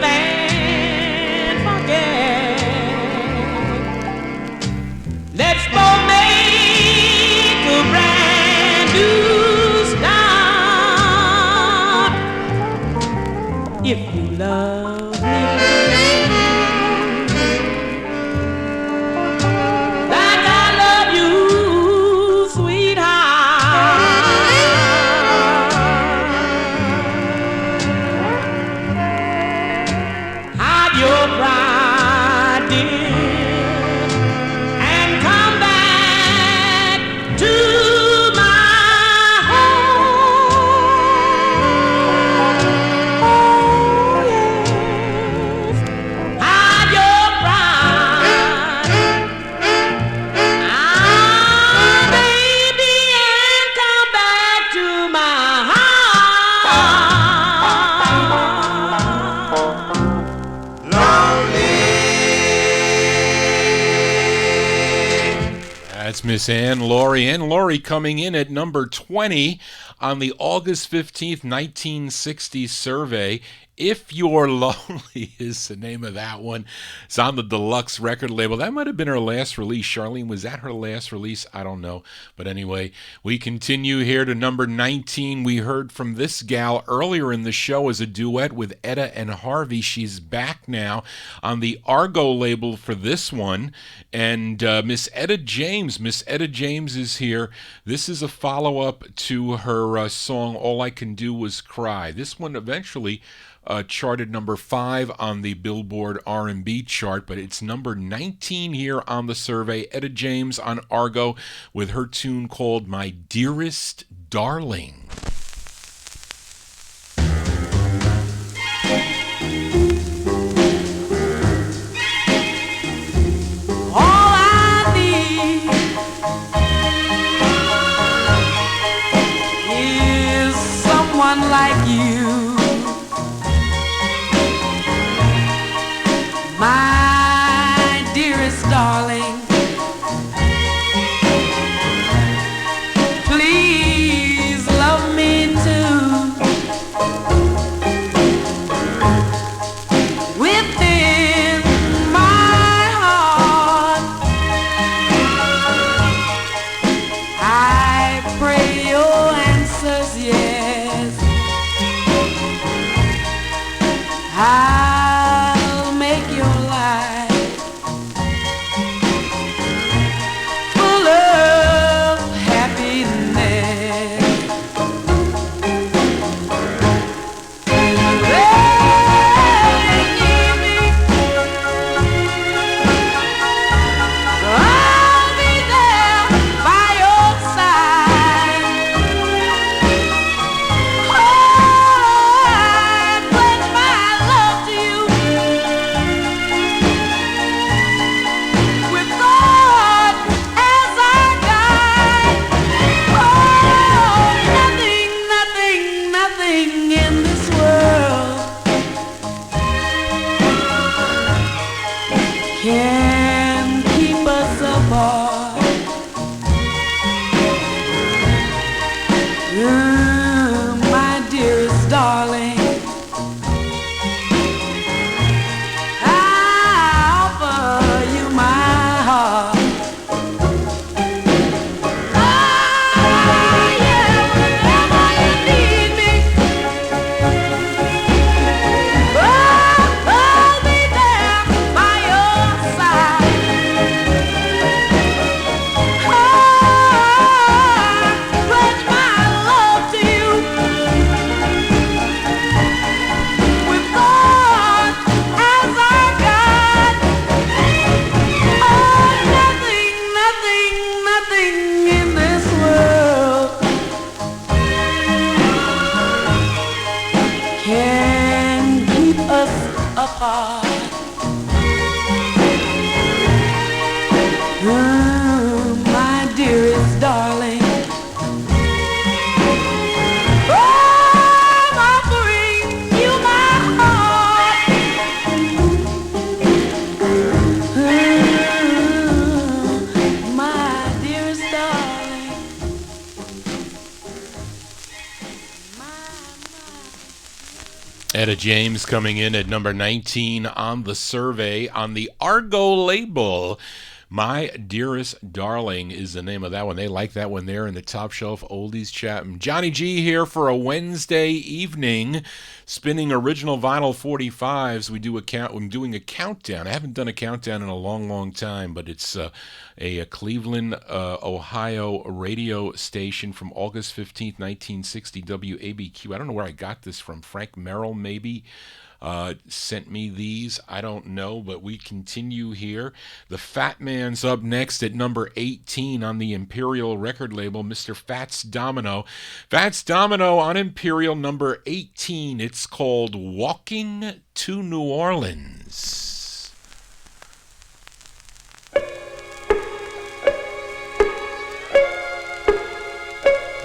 and forget. Let's both make a brand new start. If you love me like I love you, sweetheart, hide your pride, dear, and come back to my home. Oh, yes. Hide your pride, baby, and come back to my heart. Lonely That's Miss Ann Laurie. Ann Laurie coming in at number 20 on the August 15th, 1960 survey. If You're Lonely is the name of that one. It's on the Deluxe record label. That might have been her last release. Charlene, was that her last release? I don't know. But anyway, we continue here to number 19. We heard from this gal earlier in the show as a duet with Etta and Harvey. She's back now on the Argo label for this one. And Miss Etta James. Miss Etta James is here. This is a follow-up to her song All I Can Do Was Cry. This one eventually charted number 5 on the Billboard R&B chart, but it's number 19 here on the survey. Etta James on Argo with her tune called My Dearest Darling. All I need is someone like you. My dearest darling, please love me too. Within my heart, I pray your answer's yes. I'll make your life full of happiness. I'll be there by your side. I pledge my love to you with God as our guide. Oh, nothing in this world can keep us apart. My dearest darling, I offer you my heart. Yeah, whenever you need me, I'll be there by your side. I pledge my love to you with God as our guide. Oh, nothing in this world can keep us apart. My dearest darling, I'm offering you my heart. My dearest darling, Etta James coming in at number 19 on the survey on the Argo label. My Dearest Darling is the name of that one. They like that one there in the Top Shelf Oldies chat. Johnny G here for a Wednesday evening, spinning original vinyl 45s. I'm doing a countdown. I haven't done a countdown in a long time, but it's a Cleveland, Ohio radio station from August 15th, 1960, WABQ. I don't know where I got this from. Frank Merrill, maybe. Sent me these. I don't know, but we continue here. The Fat Man's up next at number 18 on the Imperial record label, Mr. Fats Domino. Fats Domino on Imperial number 18. It's called Walking to New Orleans.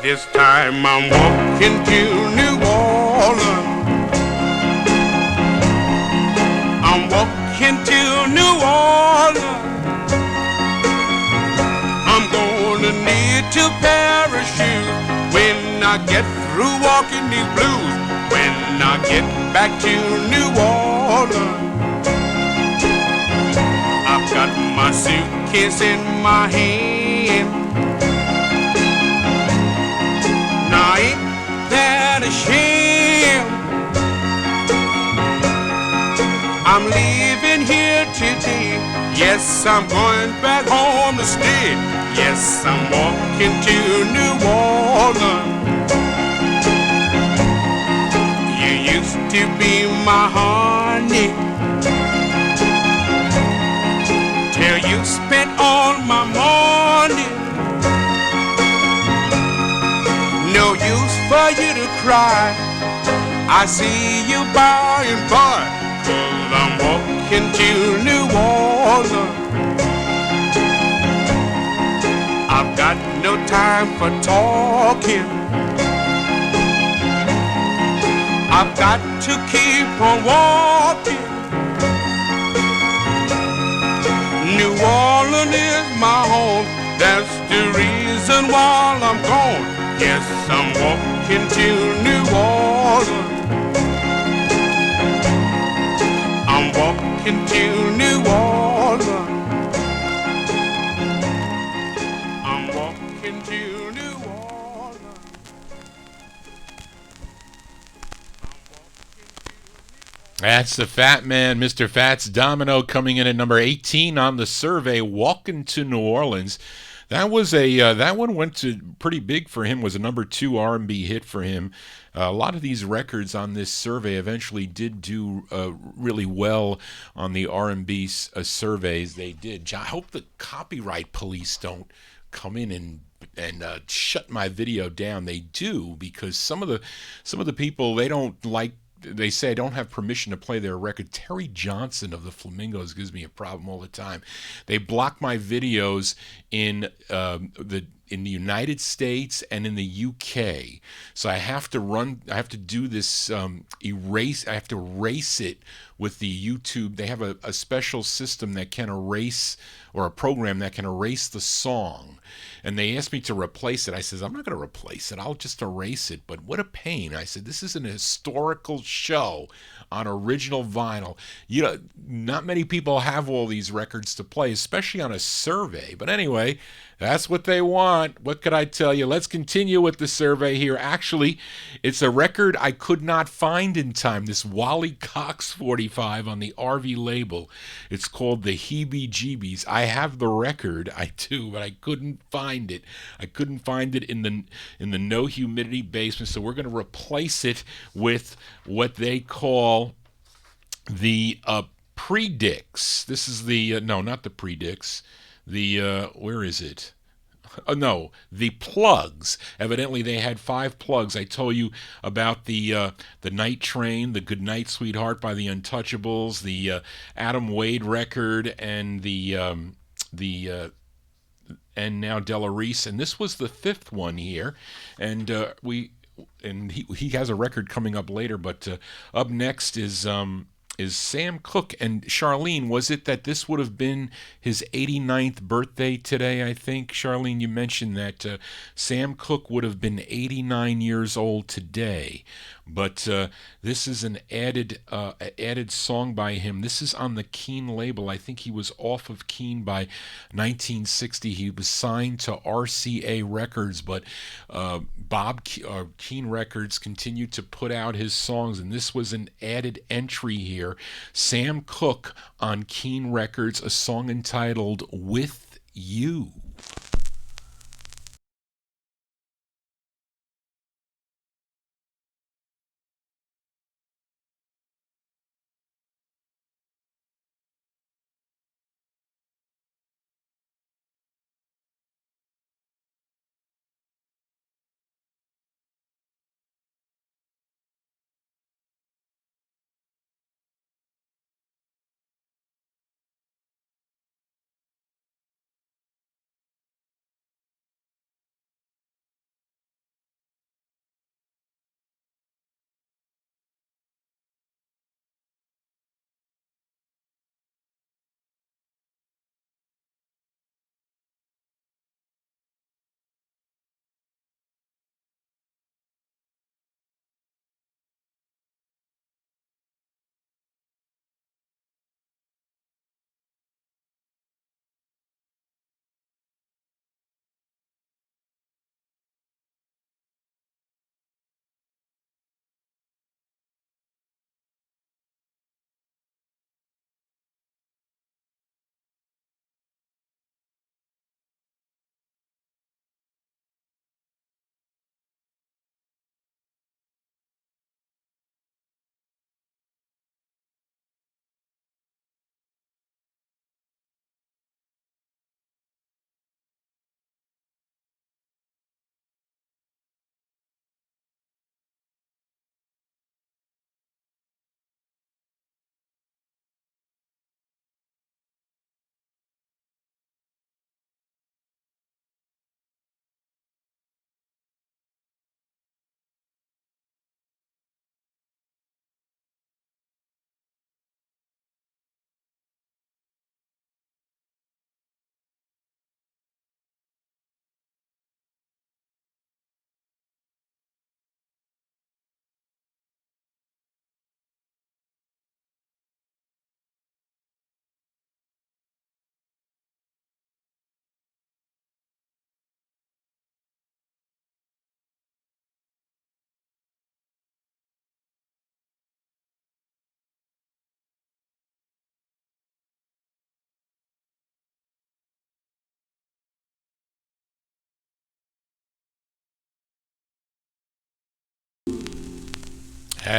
This time I'm walking to New Orleans. I'm walking to New Orleans. I'm going I get through walking these blues, when I get back to New Orleans, I've got my suitcase in my hand. Now ain't that a shame? I'm leaving here today. Yes, I'm going back home to stay. Yes, I'm walking to New Orleans. You used to be my honey, till you spent all my money. No use for you to cry, I see you by and by, 'cause I'm walking to New Orleans. I've got no time for talking, I've got to keep on walking. New Orleans is my home, that's the reason why I'm gone. Yes, I'm walking to New Orleans. I'm walking to New Orleans. I'm walking to New Orleans. That's the Fat Man, Mr. Fats Domino, coming in at number 18 on the survey, Walking to New Orleans. That was that one went to pretty big for him, was a number 2 R&B hit for him. A lot of these records on this survey eventually did do really well on the R&B surveys. They did. I hope the copyright police don't come in and shut my video down. They do, because some of the people, they don't like. They say I don't have permission to play their record. Terry Johnson of the Flamingos gives me a problem all the time. They block my videos in the United States and in the UK. So I have to do this erase. I have to erase it with the YouTube. They have a special system that can erase, or a program that can erase the song. And they asked me to replace it. I said, I'm not going to replace it. I'll just erase it. But what a pain. I said, this is an historical show on original vinyl. You know, not many people have all these records to play, especially on a survey. But anyway, that's what they want. What could I tell you? Let's continue with the survey here. Actually, it's a record I could not find in time. This Wally Cox 45 on the RV label. It's called the Heebie Jeebies. I have the record. I do, but I couldn't find it. I couldn't find it in the no humidity basement. So we're going to replace it with what they call the Predix. This is the no, not the Predix. The where is it? No, the plugs. Evidently, they had 5 plugs. I told you about the Night Train, the Good Night Sweetheart by the Untouchables, the Adam Wade record, and the and now Della Reese. And this was the 5th one here, and he has a record coming up later. But up next is Sam Cooke. And Charlene, was it that this would have been his 89th birthday today, I think? Charlene, you mentioned that Sam Cooke would have been 89 years old today. But this is an added song by him. This is on the Keen label. I think he was off of Keen by 1960. He was signed to RCA Records, but Keen Records continued to put out his songs, and this was an added entry here. Sam Cooke on Keen Records, a song entitled With You.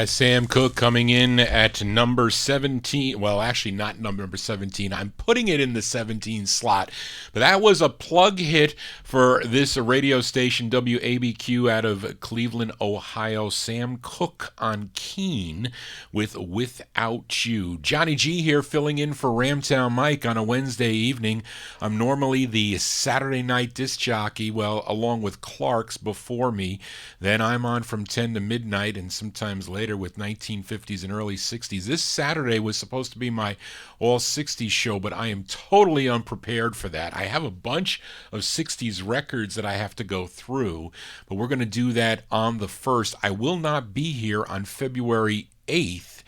Sam Cooke coming in at number 17. Well, actually not number 17. I'm putting it in the 17 slot. But that was a plug hit for this radio station, WABQ, out of Cleveland, Ohio. Sam Cooke on Keen with Without You. Johnny G here filling in for Ramtown MIke on a Wednesday evening. I'm normally the Saturday night disc jockey, well, along with Clark's before me. Then I'm on from 10 to midnight and sometimes later with 1950s and early 60s. This Saturday was supposed to be my all 60s show, but I am totally unprepared for that. I have a bunch of 60s records that I have to go through, but we're going to do that on the 1st. I will not be here on February 8th.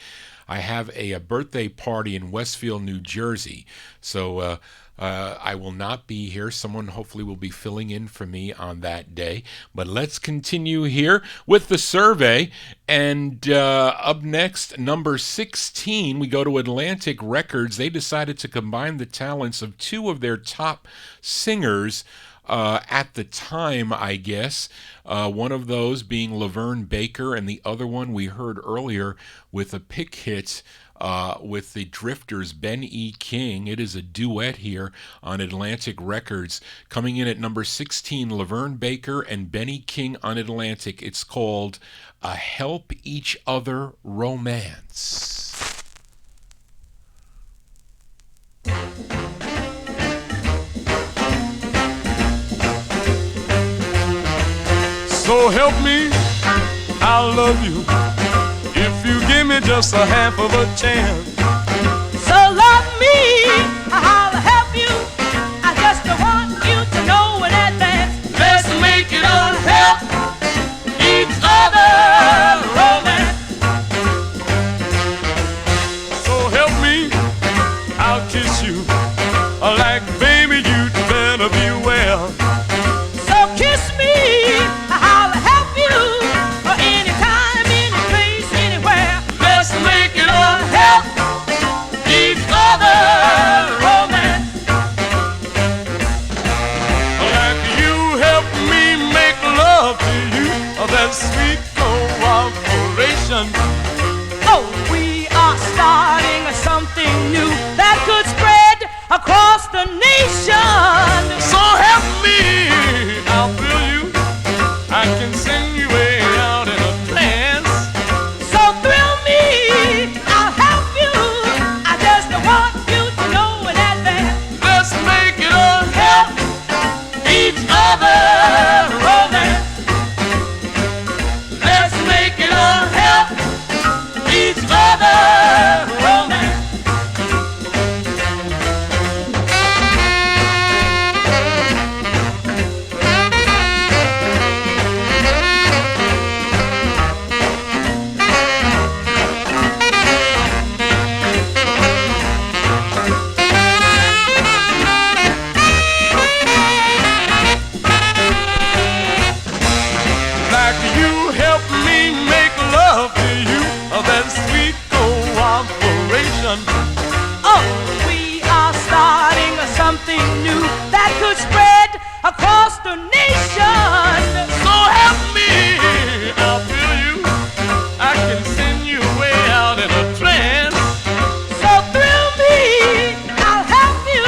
I have a birthday party in Westfield, New Jersey, so I will not be here. Someone hopefully will be filling in for me on that day. But let's continue here with the survey. And up next, number 16, we go to Atlantic Records. They decided to combine the talents of two of their top singers at the time, I guess. One of those being Laverne Baker, and the other one we heard earlier with a pick hit with the Drifters, Ben E. King. It is a duet here on Atlantic Records. Coming in at number 16, Laverne Baker and Ben E. King on Atlantic. It's called A Help Each Other Romance. So help me, I'll love you if you give me just a half of a chance. So love me, I'll help you. I just want you to know in advance. Let's make it a help each other romance. So help me, I'll kiss you like baby you'd better be well. So kiss me, I'll help you anytime, any place, anywhere. Let's make it a help each other romance. Like you help me make love to you, that sweet cooperation. Oh, we are starting something new that could spread across the nation. So help me, I'll feel you. I can send you way out in a trance. So thrill me, I'll help you. I just want you to know in advance. Let's make it a help each other romance. Let's make it a help each other romance. Like you help me make love to you, that sweet cooperation. Oh, we are starting something new that could spread across the nation. So help me, I'll feel you. I can send you way out in a trance. So thrill me, I'll help you.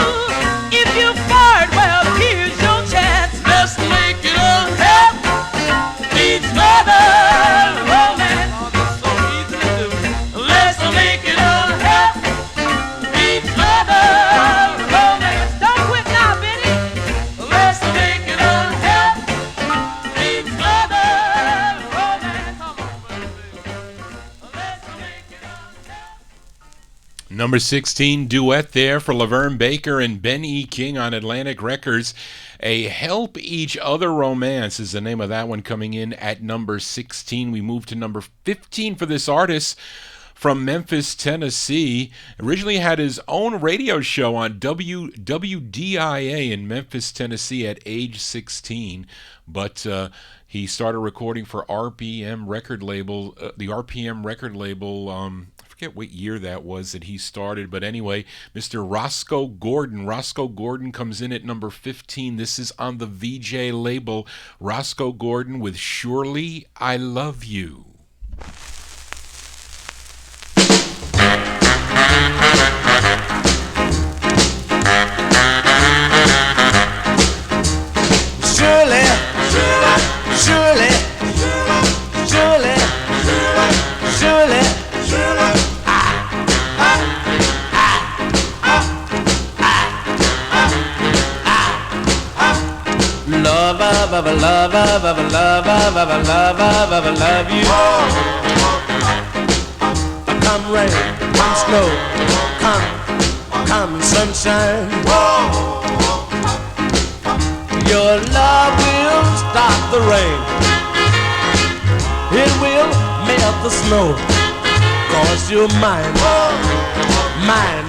If you fired, well, here's your chance. Let's make it a help each other romance. So easy to do. Let's make it a help each other romance. Don't quit now, Benny. Let's make it a help each other romance. Let's make it a help. Number 16 duet there for Laverne Baker and Ben E. King on Atlantic Records. A Help Each Other Romance is the name of that one, coming in at number 16. We move to number 15 for this artist from Memphis, Tennessee. Originally had his own radio show on WDIA in Memphis, Tennessee at age 16, but he started recording for RPM record label, the RPM record label. I forget what year that was that he started, but anyway, Mr. Roscoe Gordon. Roscoe Gordon comes in at number 15. This is on the VJ label. Roscoe Gordon with Surely I Love You. love you. Come rain, come snow, come sunshine. Your love will stop the rain. It will melt the snow. 'Cause you're mine, mine.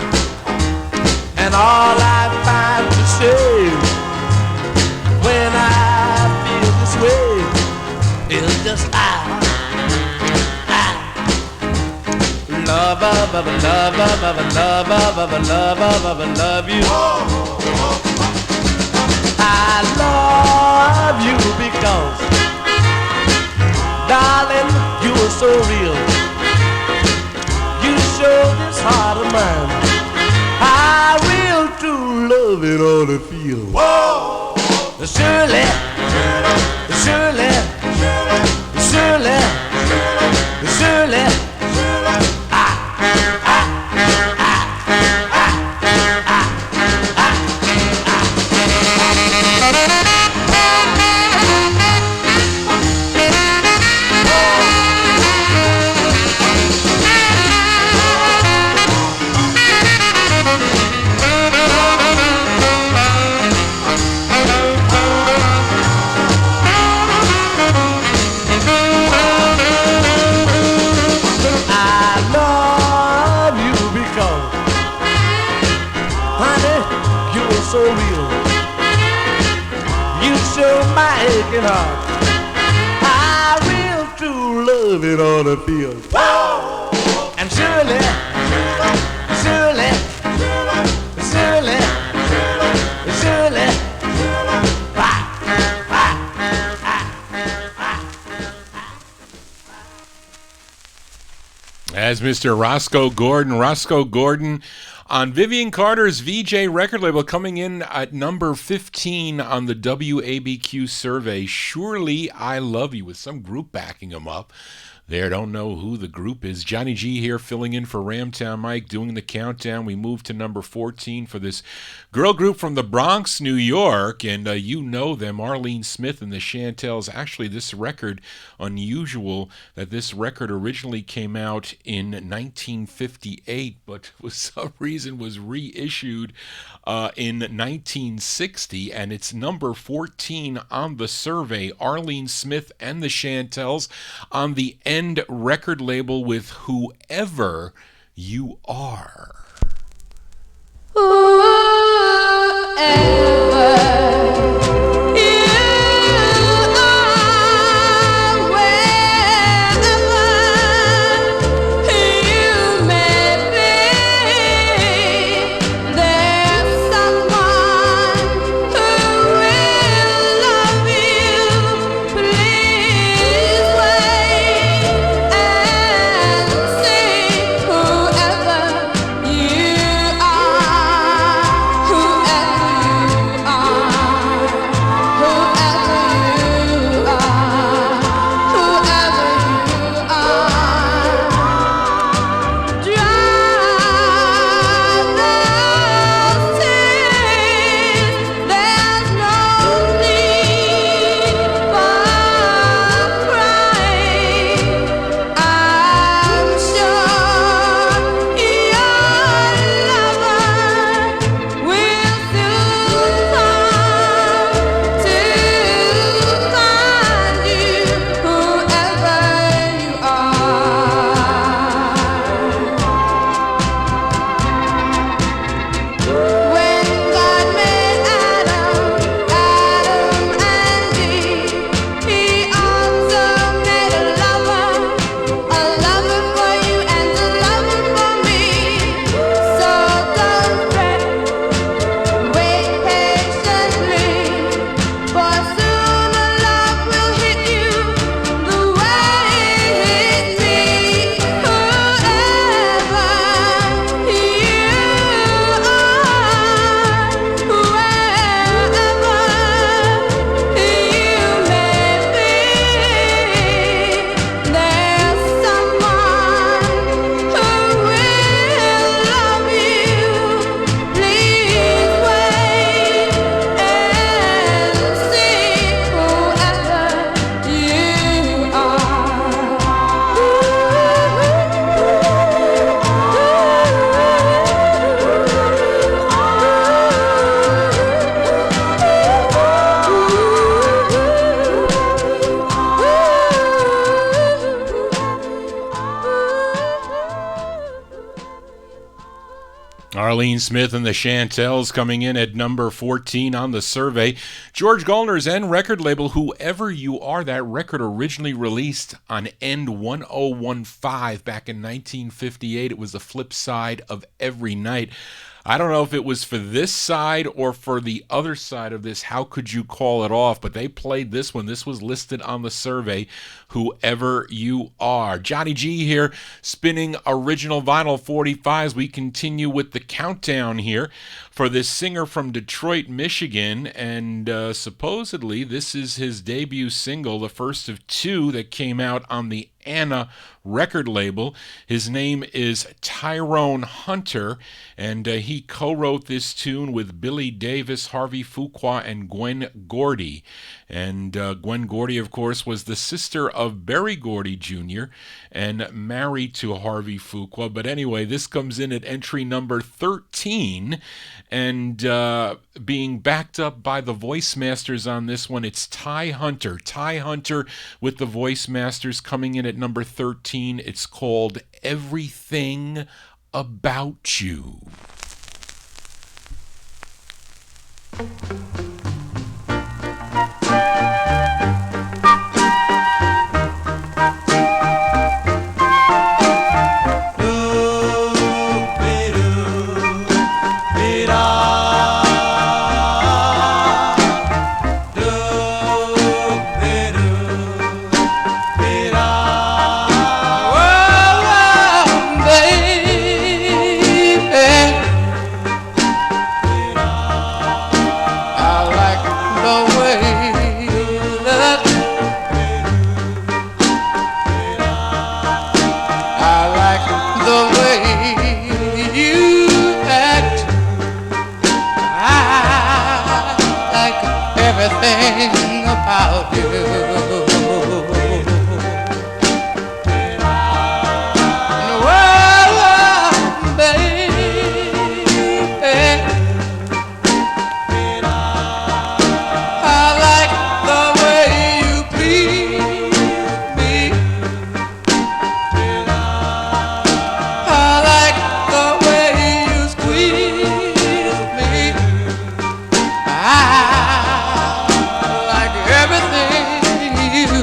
And all I find to say when I feel this way is just love you. I love you because, darling, you're so real. You show this heart of mine. I will to love it all to feel. Whoa! Surely, surely, surely, surely. So real, you show my aching heart. I will to love it on the field. And surely, surely, surely, surely, as Mr. Roscoe Gordon on Vivian Carter's VJ record label, coming in at number 15 on the WABQ survey. Surely I Love You, with some group backing him up. There, don't know who the group is. Johnny G here, filling in for Ramtown MIke, doing the countdown. We move to number 14 for this girl group from the Bronx, New York, and you know them, Arlene Smith and the Chantels. Actually, this record, unusual that this record originally came out in 1958, but for some reason was reissued in 1960, and it's number 14 on the survey. Arlene Smith and the Chantels on the End record label with Whoever You Are. You Arlene Smith and the Chantels coming in at number 14 on the survey. George Gallner's End record label, Whoever You Are, that record originally released on End 1015 back in 1958. It was the flip side of Every Night. I don't know if it was for this side or for the other side of this, How Could You Call It Off, but they played this one. This was listed on the survey, Whoever You Are. Johnny G here, spinning original vinyl 45s. We continue with the countdown here for this singer from Detroit, Michigan, and supposedly this is his debut single, the first of two that came out on the Anna record label. His name is Tyrone Hunter, and he co-wrote this tune with Billy Davis, Harvey Fuqua, and Gwen Gordy. And Gwen Gordy, of course, was the sister of Berry Gordy Jr. and married to Harvey Fuqua. But anyway, this comes in at entry number 13, and being backed up by the Voice Masters on this one, it's Ty Hunter. Ty Hunter with the Voice Masters coming in at number 13. It's called Everything About You. Everything about you. Well, baby, I like the way you please me. I like the way you squeeze me. Everything you do,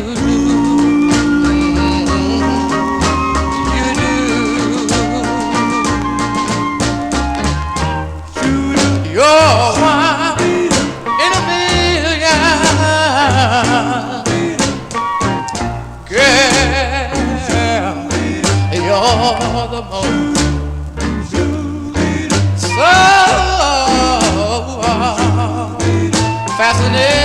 you're one in a million, girl, you're the most so fascinating.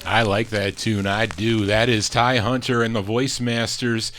I like that tune. I do. That is Ty Hunter and the Voice Masters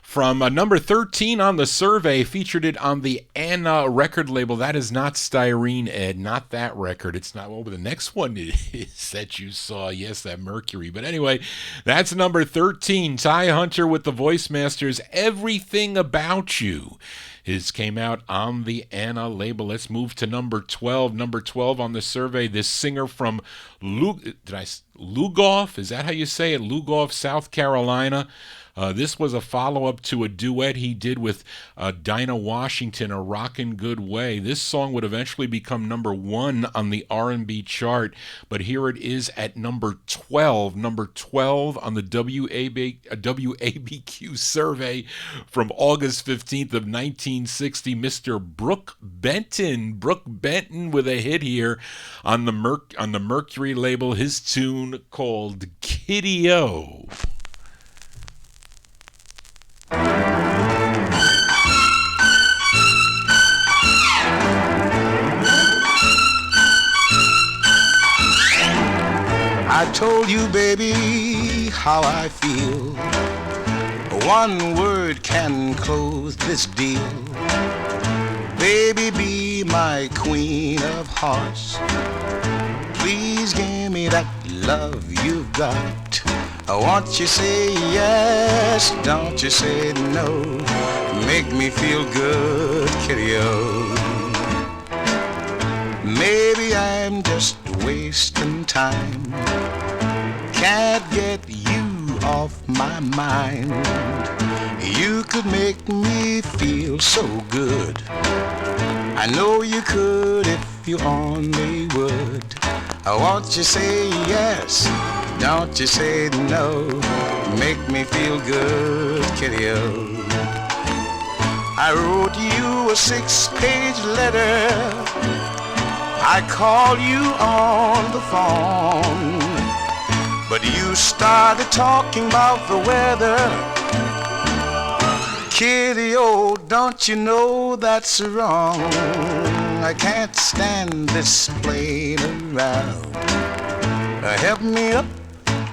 from number 13 on the survey. Featured it on the Anna record label. That is not Styrene, Ed. Not that record. It's not. Well, the next one is that you saw. Yes, that Mercury. But anyway, that's number 13. Ty Hunter with the Voice Masters. Everything About You. His came out on the Anna label. Let's move to number 12. Number 12 on the survey. This singer from Lugoff, is that how you say it? Lugoff, South Carolina. This was a follow-up to a duet he did with Dinah Washington, A Rockin' Good Way. This song would eventually become number 1 on the R&B chart, but here it is at number 12 on the WABQ survey from August 15th of 1960. Mr. Brooke Benton with a hit here on the Mercury label, his tune called Kitty-O. I told you, baby, how I feel. One word can close this deal. Baby, be my queen of hearts. Please give me that love you've got. I want you say yes, don't you say no. Make me feel good, kitty-o. Maybe I'm just wasting time. Can't get you off my mind. You could make me feel so good. I know you could if you only would. I want you say yes, don't you say no. Make me feel good, kitty-o. I wrote you a 6-page letter. I called you on the phone, but you started talking about the weather. Kitty-o, don't you know that's wrong? I can't stand this playing around. Help me up,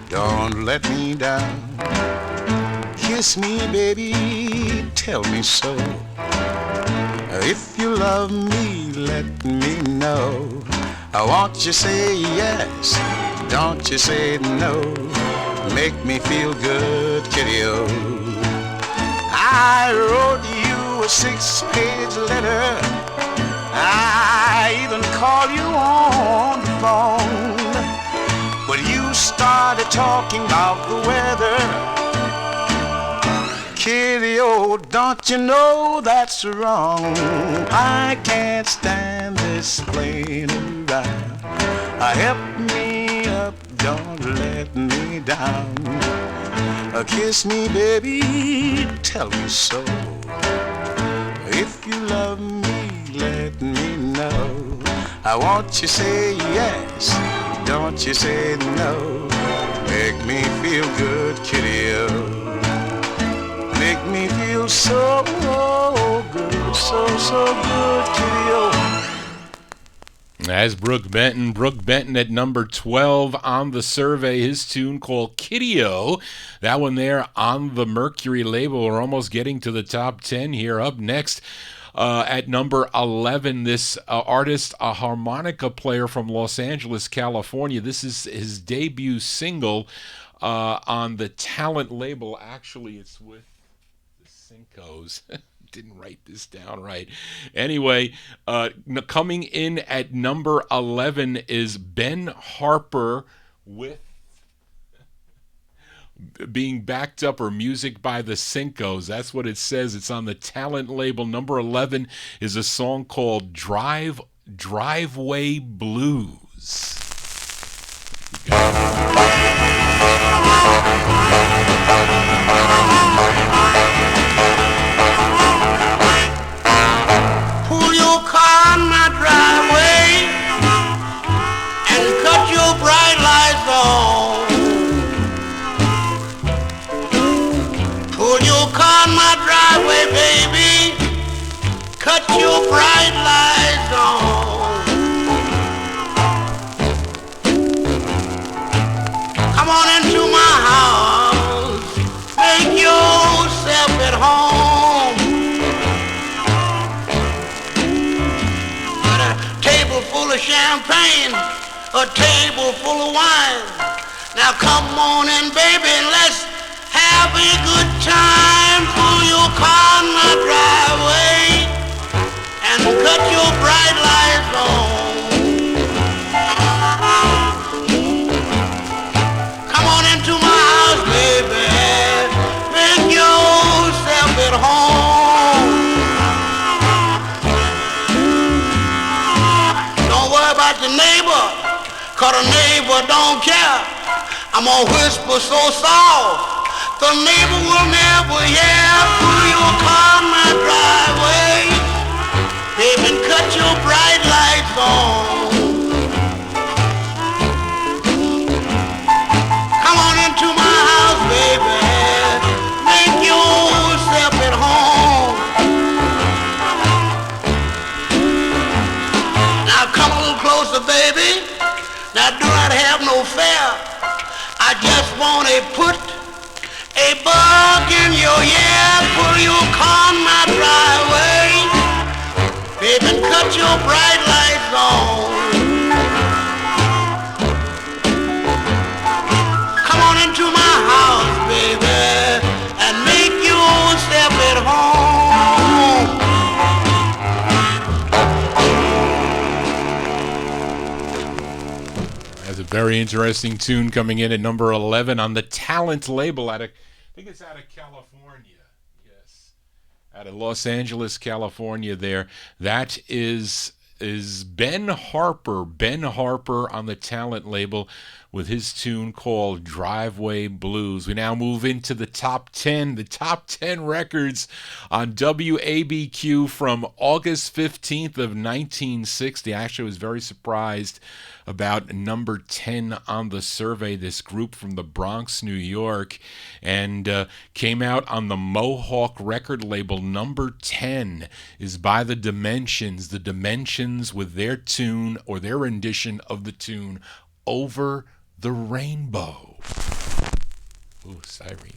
don't let me down. Kiss me, baby, tell me so. If you love me, let me know. I want you say yes, don't you say no. Make me feel good, kitty-o. I wrote you a 6-page letter. I even called you on the phone, but you started talking about the weather. Kitty-o, don't you know that's wrong? I can't stand this playing around. Help me up, don't let me down. Kiss me, baby, tell me so. If you love me, let me know. I want you say yes, don't you say no. Make me feel good, kitty-o. Make me feel so good, so good, kitty-o. As Brooke Benton at number 12 on the survey, his tune called Kitty-O. That one there on the Mercury label. We're almost getting to the top 10 here. Up next, at number 11, this artist, a harmonica player from Los Angeles, California. This is his debut single on the Talent label. Actually, it's with the Cincos. Didn't write this down right. Anyway, coming in at number 11 is Ben Harper with being backed up or music by the Cincos. That's what it says. It's on the Talent label. Number 11 is a song called Driveway Blues. Pull your car in my driveway and cut your bright lights on. Pull your car in my driveway, baby, cut your bright lights on. Come on into my house, make yourself at home. Got a table full of champagne, a table full of wine. Now come on in, baby, and let's have a good time. Pull your car in my driveway and cut your bright lights on. Come on into my house, baby, make 'cause the neighbor don't care. I'm gonna whisper so soft, the neighbor will never hear. Pull your car in my driveway, baby, and cut your bright lights on. Come on into my house, baby, make yourself at home. Now come a little closer, baby. Now do not have no fear. I just want to put a bug in your ear. Pull your car in my driveway, baby, and cut your bright lights on. Come on into my house, baby, and make yourself at home. That's a very interesting tune coming in at number 11 on the Talent label. I think it's out of California. Yes, out of Los Angeles, California. There, that is Ben Harper. Ben Harper on the Talent label with his tune called Driveway Blues. We now move into the top 10. The top 10 records on WABQ from August 15th of 1960. I actually was very surprised about number 10 on the survey. This group from the Bronx, New York, and came out on the Mohawk record label. Number 10 is by the Dimensions. The Dimensions with their tune, or their rendition of the tune, Over the Rainbow. Ooh, siren.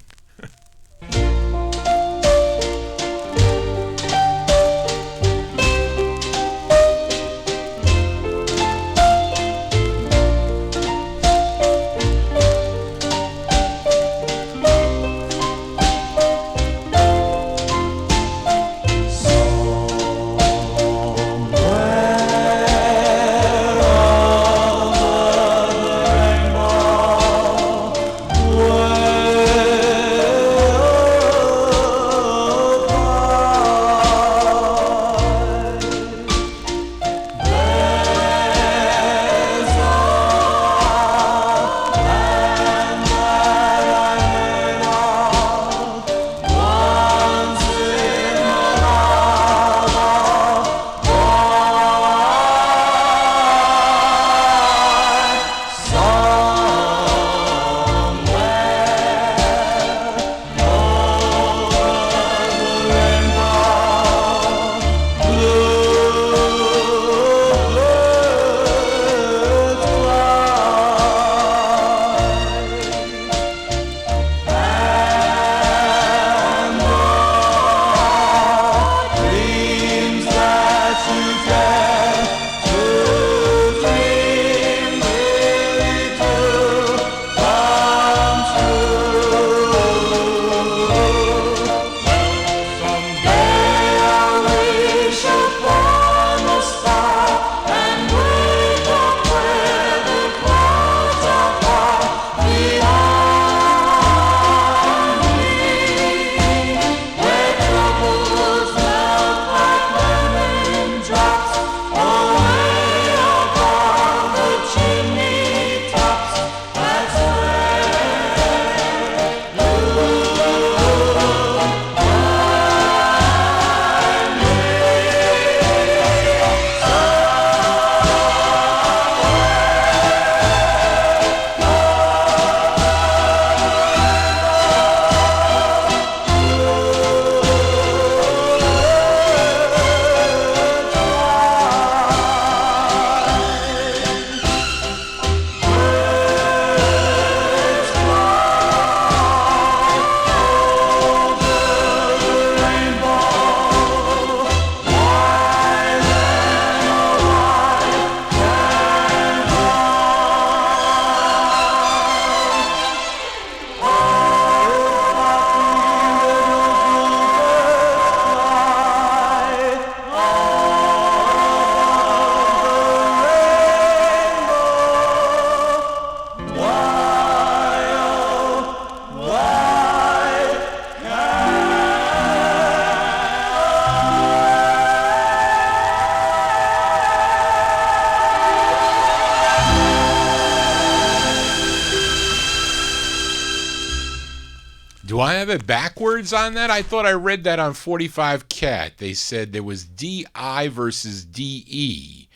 Do I have it backwards on that? I thought I read that on 45 Cat. They said there was DI versus DE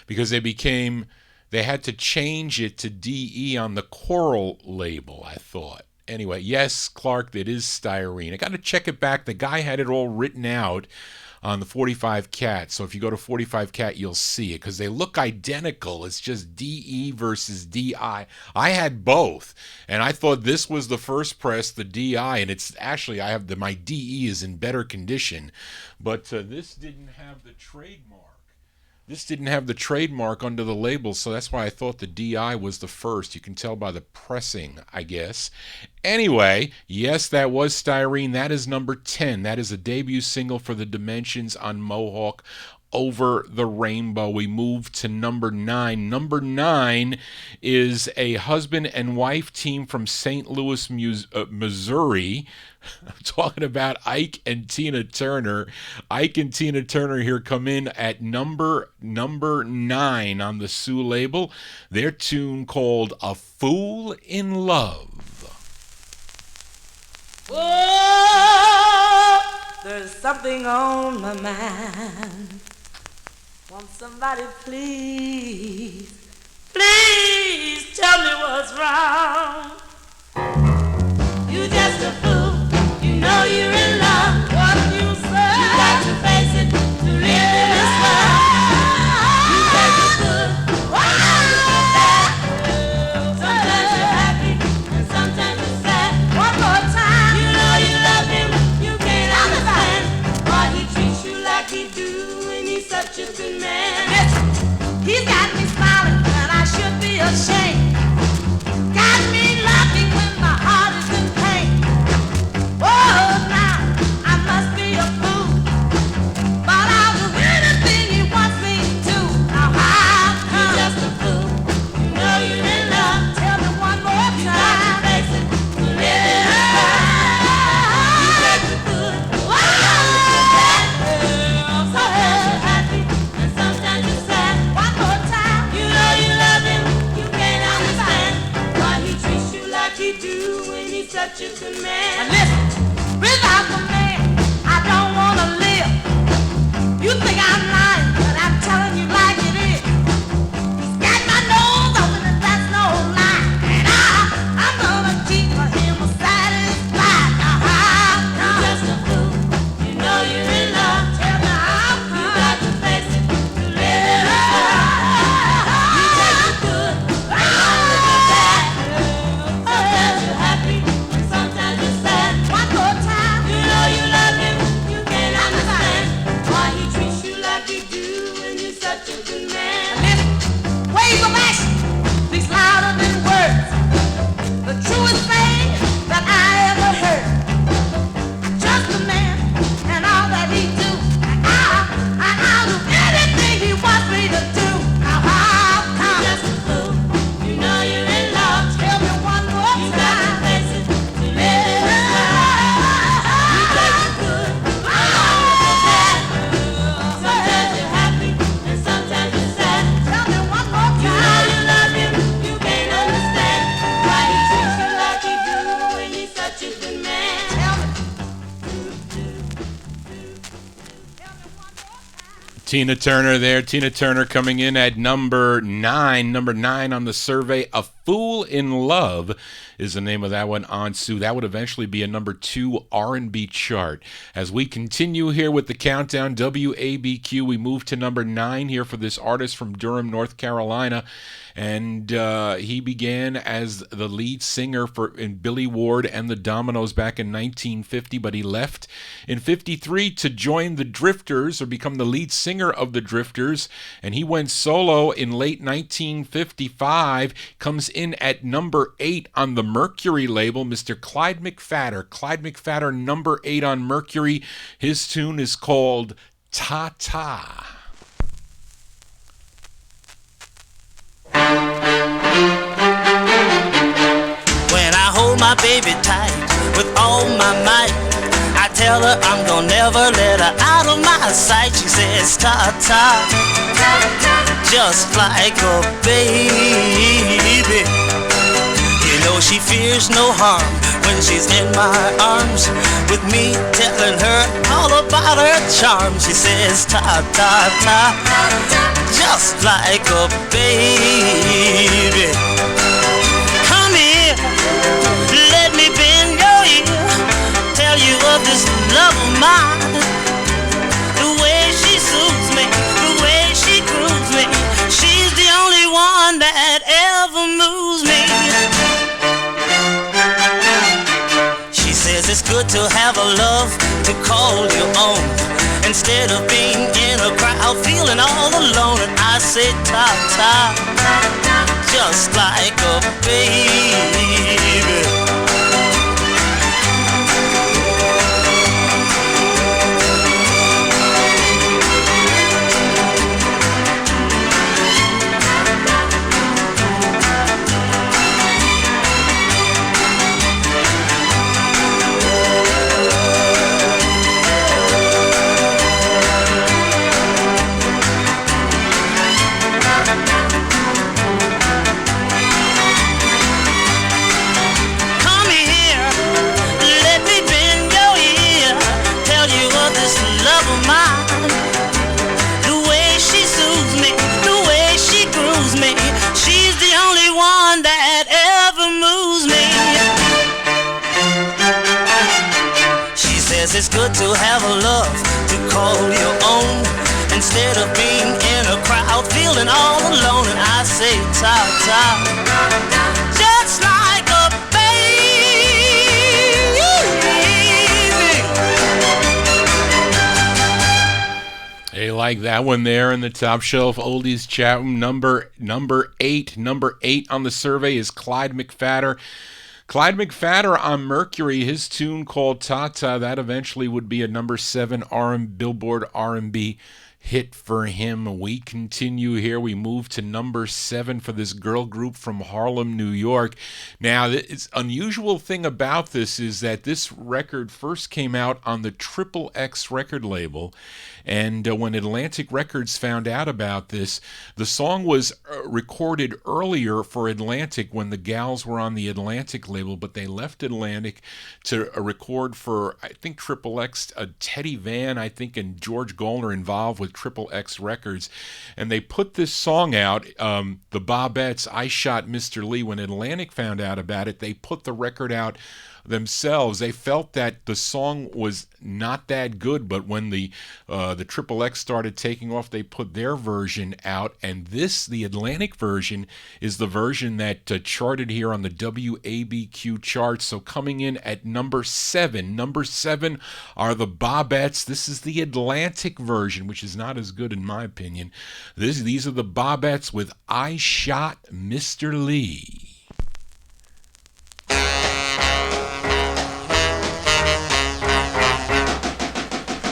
because they had to change it to DE on the Coral label, I thought. Anyway, yes, Clark, it is styrene. I got to check it back. The guy had it all written out on the 45 Cat. So if you go to 45 Cat, you'll see it because they look identical. It's just DE versus DI. I had both, and I thought this was the first press, the DI, and it's actually my DE is in better condition, but this didn't have the trademark. This didn't have the trademark under the label, so that's why I thought the DI was the first. You can tell by the pressing, I guess. Anyway, yes, that was styrene. That is number 10. That is a debut single for the Dimensions on Mohawk, Over the Rainbow. We move to number 9. Number 9 is a husband and wife team from St. Louis, Missouri. I'm talking about Ike and Tina Turner. Ike and Tina Turner here come in at number 9 on the Sue label. Their tune called A Fool in Love. Oh, there's something on my mind. Won't somebody please tell me what's wrong? You just a fool. You know you're in love. What you say? You got to face it to live in this world. You say you're good. Sometimes you're happy and sometimes you're sad. One more time. You know you love him. You can't understand why he treats you like he do when he's such a good man. He's got me smiling when I should be ashamed. Got me laughing when my heart is in pain. Oh, now I must be a fool, but I'll do anything he wants me to. Now how come? You're just a fool. You know you're in love. Tell me one more time. You got to face it to live in this world. You said you could. Sometimes you're happy and sometimes you're sad. One more time. You know you love him. You can't understand why he treats you like he do when he's such a good man. Now listen. Without the man, I don't want to live. You think I'm lying, but I'm telling you like it is. He's got my nose open and that's no lie. And I'm gonna keep him satisfied. Now how come? You're just a fool. You know you're in love. Tell me how come? You got to face it to live in this world. You say you're good, and you're bad. Sometimes you're happy and sometimes you're sad. One more time. You know you love him. You can't understand why he treats you like he do when he's such a good man. Listen, waves of action speaks louder than words. The truest thing that I ever heard. I trust the man and all that he do. And I'll do anything he wants me to do. Now how come? You're just a fool. You know you're in love. Tell me one more time. You got to face it to live in this world. You say you're good. Sometimes you're happy and sometimes you're sad. Tell me one more time. You know you love him. You can't understand why he treats you like he do when he's such a good man. Tell me. Tina Turner there. Tina Turner coming in at number 9. Number 9 on the survey. A Fool in Love is the name of that one on Sue. That would eventually be a number 2 R&B chart. As we continue here with the countdown, WABQ, we move to number 9 here for this artist from Durham, North Carolina. And he began as the lead singer in Billy Ward and the Dominoes back in 1950, but he left in 53 to join the Drifters or become the lead singer of the Drifters. And he went solo in late 1955, comes in at number 8 on the Mercury label, Mr. Clyde McPhatter. Clyde McPhatter, number 8 on Mercury. His tune is called Ta Ta. When I hold my baby tight with all my might, I tell her I'm gonna never let her out of my sight. She says ta-ta, just like a baby. You know she fears no harm when she's in my arms, with me telling her all about her charm. She says, ta, ta, ta, just like a baby. Come here, let me bend your ear, tell you of this love of mine. The way she soothes me, the way she grooves me, she's the only one that ever moves me. She says it's good to have a love to call your own, instead of being in a crowd feeling all alone. And I say, ta, ta, just like a baby. It's good to have a love to call your own, instead of being in a crowd feeling all alone. And I say, ta, ta, just like a baby. Hey, like that one there in the top shelf oldies chat room. Number 8 on the survey is Clyde McPhatter. Clyde McPhatter on Mercury, his tune called Tata, that eventually would be a number 7 Billboard R&B hit for him. We continue here. We move to number 7 for this girl group from Harlem, New York. Now, the unusual thing about this is that this record first came out on the Triple X record label. And when Atlantic Records found out about this, the song was recorded earlier for Atlantic when the gals were on the Atlantic label, but they left Atlantic to record for, I think, Triple X. Teddy Van, I think, and George Goldner involved with Triple X Records. And they put this song out, the Bobettes, I Shot Mr. Lee. When Atlantic found out about it, they put the record out themselves. They felt that the song was not that good, but when the Triple X started taking off, they put their version out, and the Atlantic version, is the version that charted here on the WABQ charts. So coming in at number 7 are the Bobettes. This is the Atlantic version, which is not as good in my opinion. These are the Bobettes with I Shot Mr. Lee.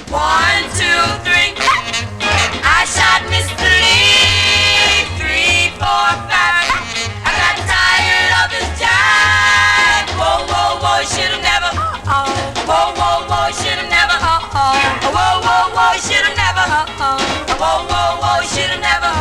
1, 2, 3. I shot Mr. Lee. 3, 4, 5. I got tired of his jive. Whoa, whoa, whoa, should've never. Whoa, whoa, whoa, should've never. Whoa, whoa, whoa, should've never. Whoa, whoa, whoa, should've never.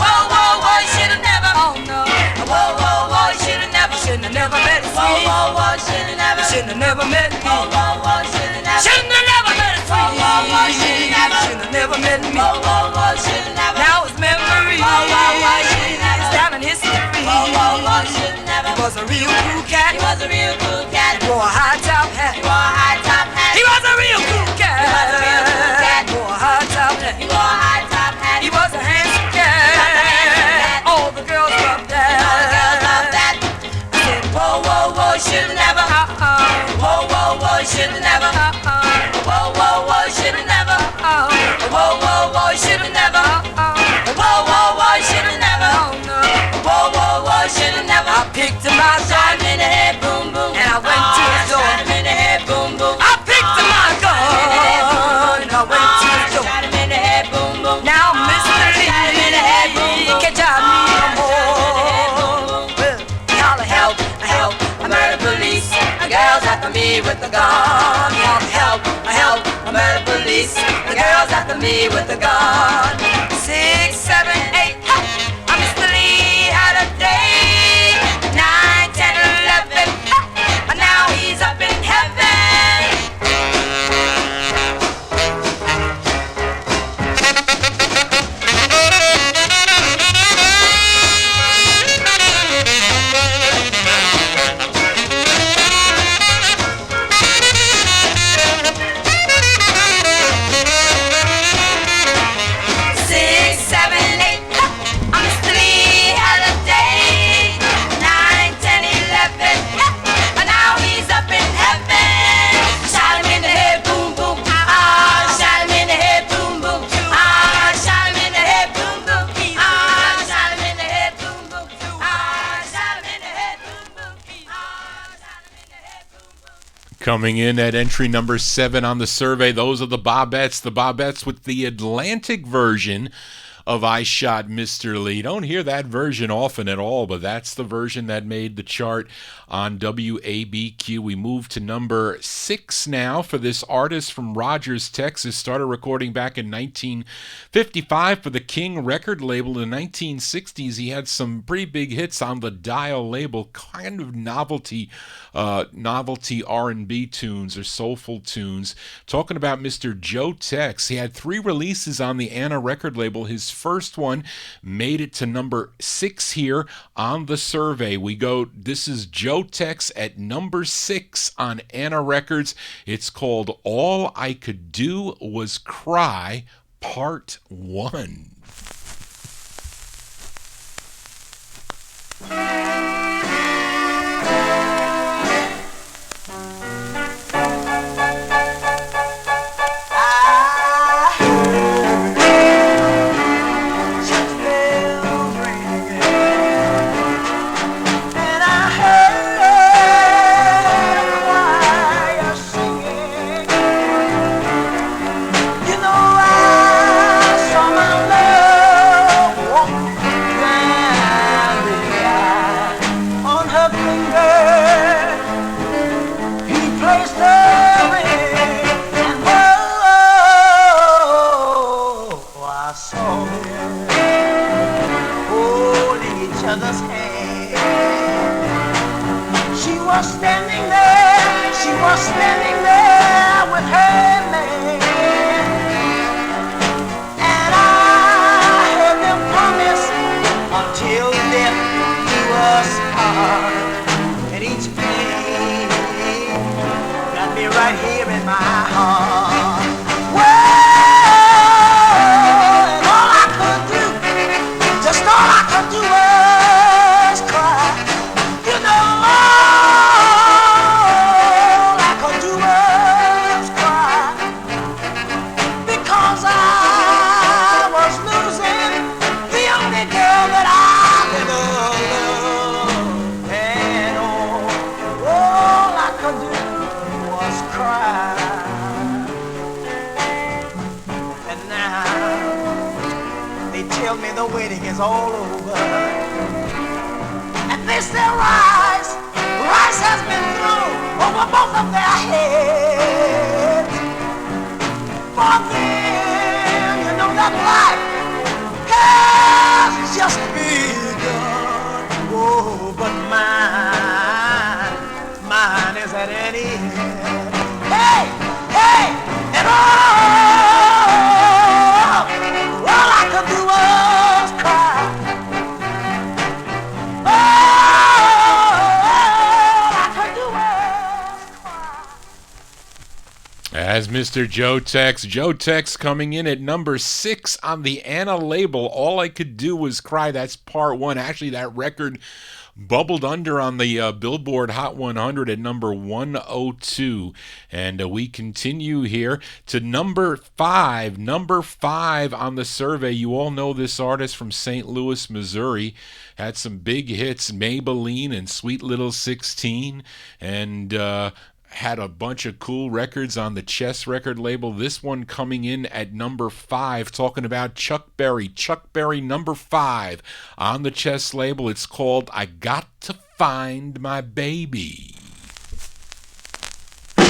Whoa, whoa, whoa, should've never. Oh no. Whoa, whoa, whoa, should've never. Shouldn't have never met me. Whoa, whoa, whoa, should've never. Shouldn't have never met me. Whoa, whoa, whoa, should've never. Shouldn't have never met me. Whoa, whoa, whoa, should've never. Shouldn't have never met me. Whoa, whoa, whoa, should've never. Now it's memory. Whoa, whoa, whoa, should've never. It's down in history. Whoa, whoa, whoa, should've never. He was a real cool cat. He was a real cool cat. He wore a high top hat. He wore a high top hat. He was a real cool cat. He was a real cool cat. He wore a high top hat. He wore a high top hat. He was a handsome cat. All the girls loved that. All the girls loved that. I said, whoa, whoa, whoa, should've never. Whoa, whoa, whoa, should've never. Whoa, whoa, whoa, should've never. Whoa, whoa, whoa, should've never. Whoa, whoa, whoa, should've never. Whoa, whoa, whoa, should've never. I picked him out, shot him in the head, boom, boom. And I went to his door. Shot him in the head, boom, boom. I picked him out, gun. And I went to his door. Shot him in the head, boom, boom. Now Mr. Lee, shot him in the head, boom, boom. Can't y'all need no more? Well, y'all help, help. I murder police. The girls after me with the gun. Y'all help, help. I murder police. The girls after me with the gun. 6, 7, 8. I'm Mr. Lee had a day. 9, 10, 11. Now Coming in at entry number 7 on the survey, those are the Bobettes. The Bobettes with the Atlantic version of I Shot Mr. Lee. Don't hear that version often at all, but that's the version that made the chart on WABQ. We move to number 6 now for this artist from Rogers, Texas. Started recording back in 1955 for the King record label. In the 1960s, he had some pretty big hits on the Dial label, kind of novelty R&B tunes or soulful tunes. Talking about Mr. Joe Tex. He had 3 releases on the Anna record label. His first one made it to number 6 here on the survey. This is Joe Tex at number 6 on Anna Records. It's called All I Could Do Was Cry, Part 1. All over, and they say rice has been thrown over both of their heads. For them, you know that life has just begun. Oh, but mine is at an end. Hey, and all I could do was cry. As Mr. Joe Tex coming in at number 6 on the Anna label. All I Could Do Was Cry. That's part 1. Actually, that record bubbled under on the Billboard Hot 100 at number 102. And we continue here to number 5. Number 5 on the survey. You all know this artist from St. Louis, Missouri. Had some big hits, Maybelline and Sweet Little 16. And had a bunch of cool records on the Chess record label. This one coming in at number 5, talking about Chuck Berry. Chuck Berry, number 5 on the Chess label. It's called I Got to Find My Baby. Oh,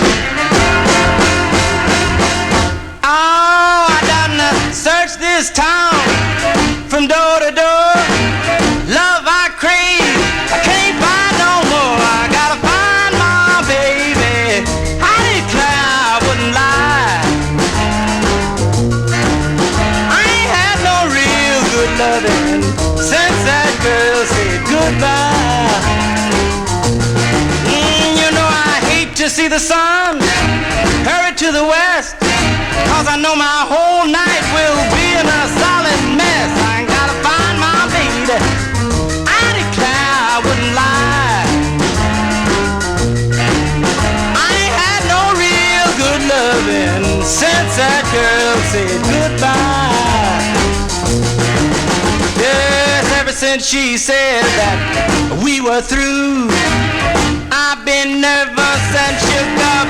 I done searched this town from door to door. Love I crave, I can't find no more. I gotta find my baby. I declare I wouldn't lie. I ain't had no real good loving since that girl said goodbye. You know I hate to see the sun hurry to the west, 'cause I know my whole night will be in a solid mess. I ain't gotta find my baby. I declare I wouldn't lie. I ain't had no real good loving since that girl said goodbye. Yes, ever since she said that we were through, I've been nervous and shook up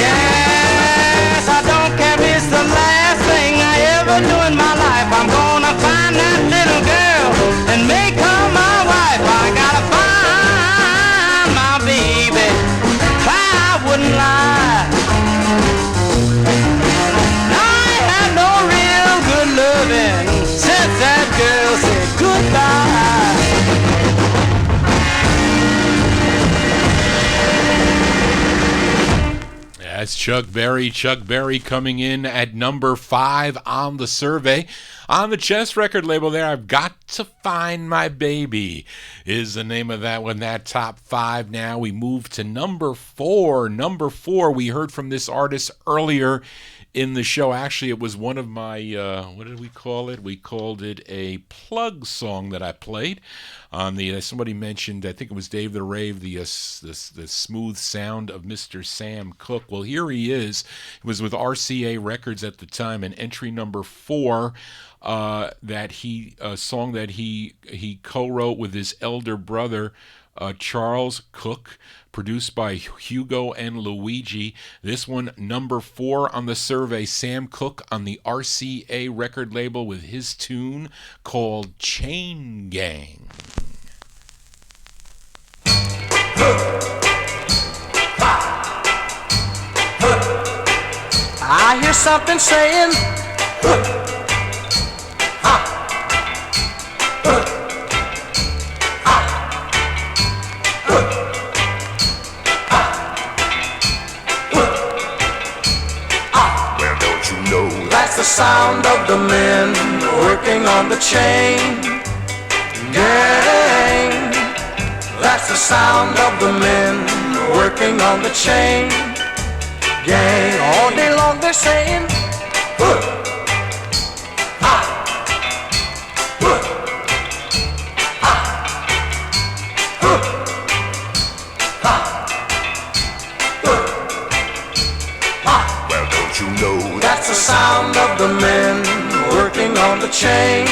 Yes, I don't care if it's the last thing I ever do in my life. I'm gonna find that little girl and make her my wife. I gotta find my baby. I wouldn't lie. I had no real good loving since that girl said goodbye. That's Chuck Berry. Chuck Berry coming in at number 5 on the survey. On the Chess record label there, I've Got to Find My Baby is the name of that one, that top 5. Now we move to number 4. Number 4, we heard from this artist earlier in the show. Actually, it was one of my, what did we call it? We called it a plug song that I played on the, somebody mentioned, I think it was Dave the Rave, the smooth sound of Mr. Sam Cooke. Well, here he is. It was with RCA Records at the time, and entry number 4, that he, a song that he co-wrote with his elder brother, Charles Cooke, produced by Hugo and Luigi. This one, number 4 on the survey, Sam Cooke on the RCA record label with his tune called Chain Gang. I hear something saying, that's the sound of the men working on the chain gang. That's the sound of the men working on the chain gang. All day long they're saying, that's the sound of the men working on the chain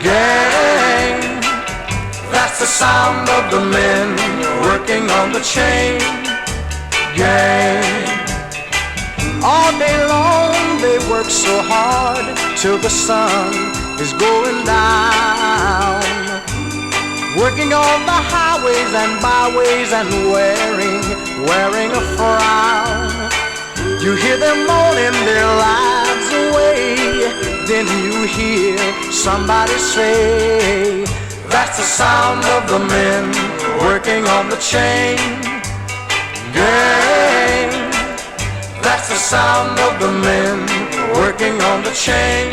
gang. That's the sound of the men working on the chain gang. All day long they work so hard till the sun is going down, working on the highways and byways and wearing a frown. You hear them moaning their lives away, then you hear somebody say, that's the sound of the men working on the chain gang. That's the sound of the men working on the chain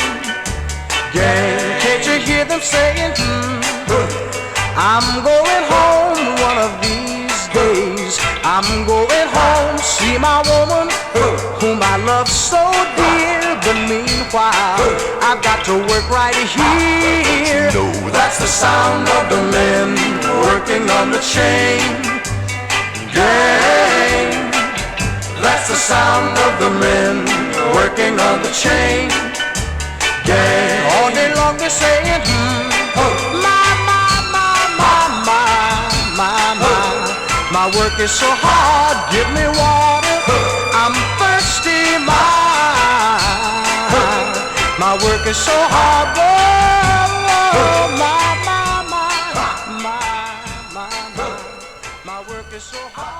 gang. Can't you hear them saying, I'm going home one of these days. I'm going home, see my woman whom I love so dear. But meanwhile, I've got to work right here. That's the sound of the men working on the chain gang. That's the sound of the men working on the chain gang. All day long they're saying, my work is so hard, give me water, I'm thirsty, my work is so hard, whoa, my work is so hard.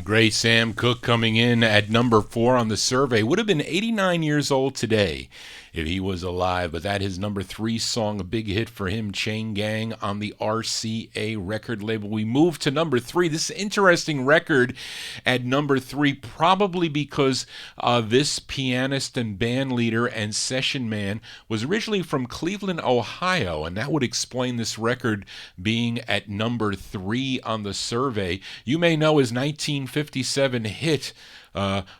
Great Sam Cooke coming in at number 4 on the survey. Would have been 89 years old today if he was alive, but that his number 3 song, a big hit for him, Chain Gang on the RCA record label. We move to number 3. This interesting record at number 3, probably because this pianist and band leader and session man was originally from Cleveland, Ohio, and that would explain this record being at number 3 on the survey. You may know his 1957 hit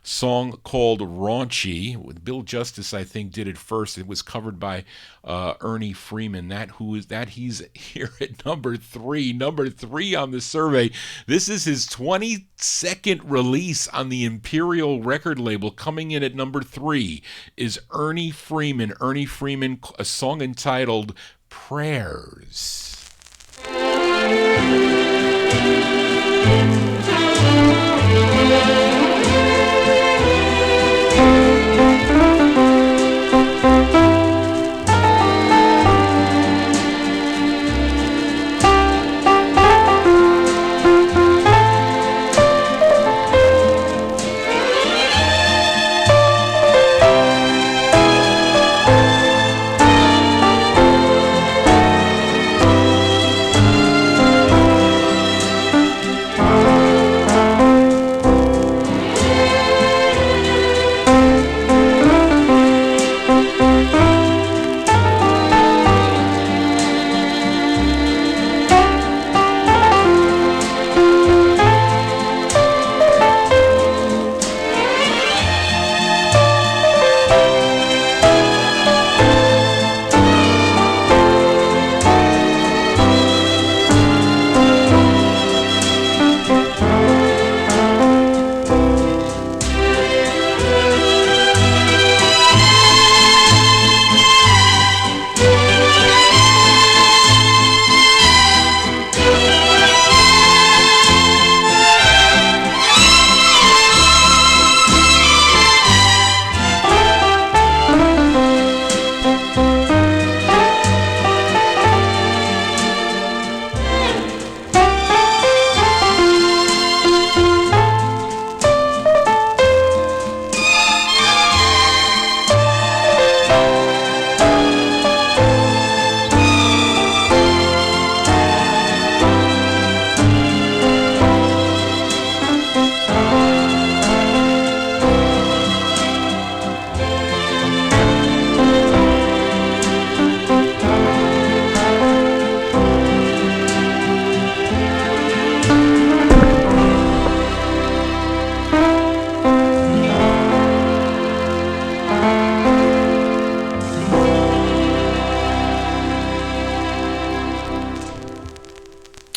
song called Raunchy. Bill Justice, I think, did it first. It was covered by Ernie Freeman. He's here at number three on the survey. This is his 22nd release on the Imperial record label. Coming in at number 3 is Ernie Freeman. Ernie Freeman, a song entitled Prayers.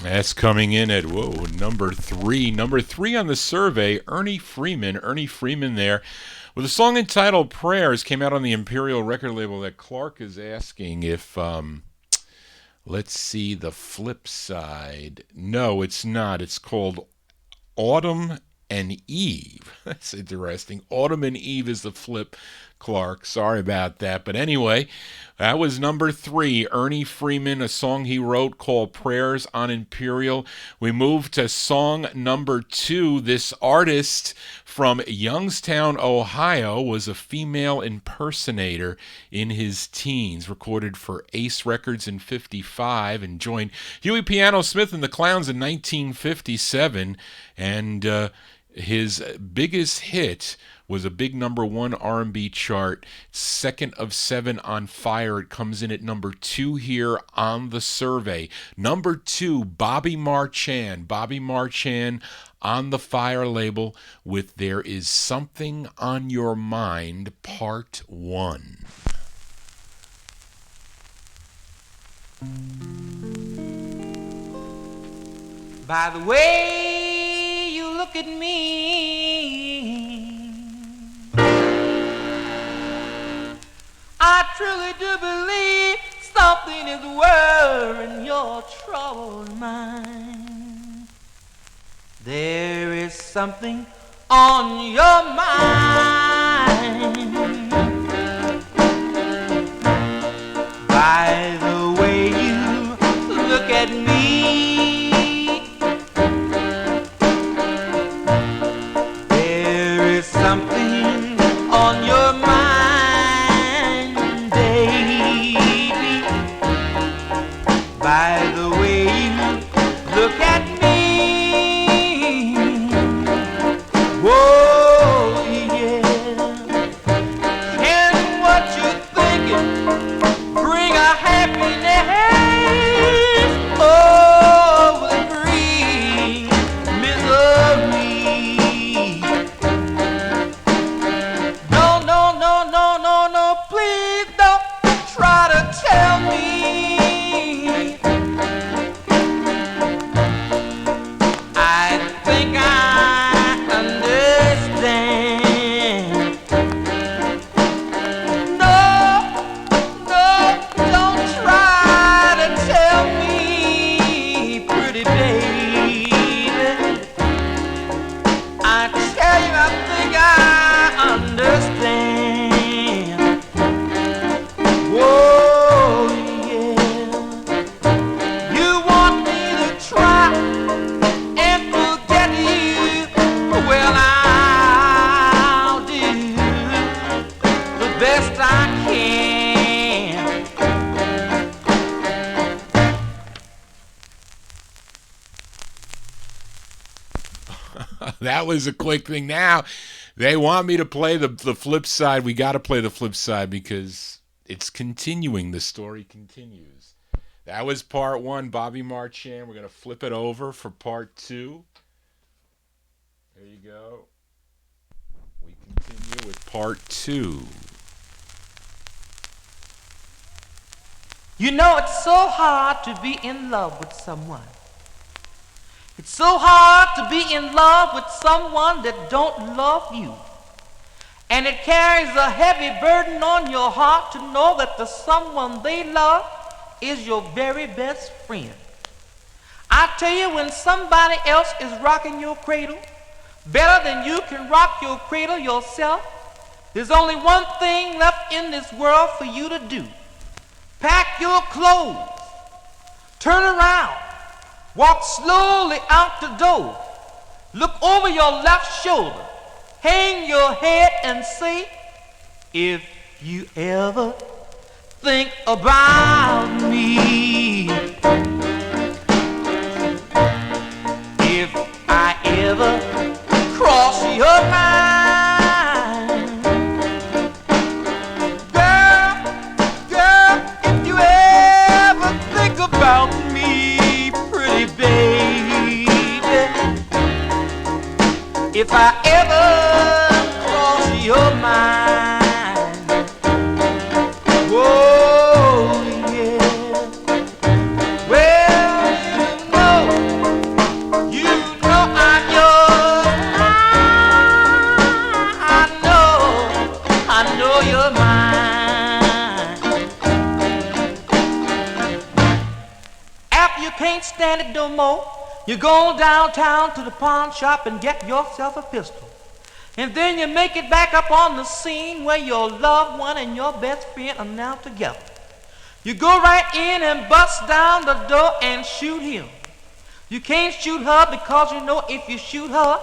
That's coming in at, number 3. Number 3 on the survey, Ernie Freeman. Ernie Freeman there with a song entitled Prayers. Came out on the Imperial record label. That Clark is asking if, let's see, the flip side. No, it's not. It's called Autumn and Eve. That's interesting. Autumn and Eve is the flip, Clark. Sorry about that. But anyway, that was number 3. Ernie Freeman, a song he wrote called Prayers on Imperial. We moved to song number 2. This artist from Youngstown, Ohio, was a female impersonator in his teens, recorded for Ace Records in 1955, and joined Huey Piano Smith and the Clowns in 1957. And his biggest hit was a big number 1 R&B chart, second of 7 on Fire. It comes in at number 2 here on the survey. Number 2, Bobby Marchand. Bobby Marchand on the Fire label with There Is Something on Your Mind, Part 1. By the way you look at me, I truly do believe something is worrying your troubled mind. There is something on your mind. By the way you look at me, there is something on your mind, baby. By the way you look at me, whoa, yes. That was a quick thing. Now, they want me to play the flip side. We got to play the flip side because it's continuing. The story continues. That was part one, Bobby Marchand. We're going to flip it over for part two. There you go. We continue with part two. You know, it's so hard to be in love with someone. It's so hard to be in love with someone that don't love you. And it carries a heavy burden on your heart to know that the someone they love is your very best friend. I tell you, when somebody else is rocking your cradle better than you can rock your cradle yourself, there's only one thing left in this world for you to do. Pack your clothes, turn around, walk slowly out the door, look over your left shoulder, hang your head and say, if you ever think about me, if I ever cross your mind, about me, pretty baby, if I ever cross your mind, oh yeah, well you know I'm yours, I know you're mine. Can't stand it no more, you go downtown to the pawn shop and get yourself a pistol. And then you make it back up on the scene where your loved one and your best friend are now together. You go right in and bust down the door and shoot him. You can't shoot her because you know if you shoot her,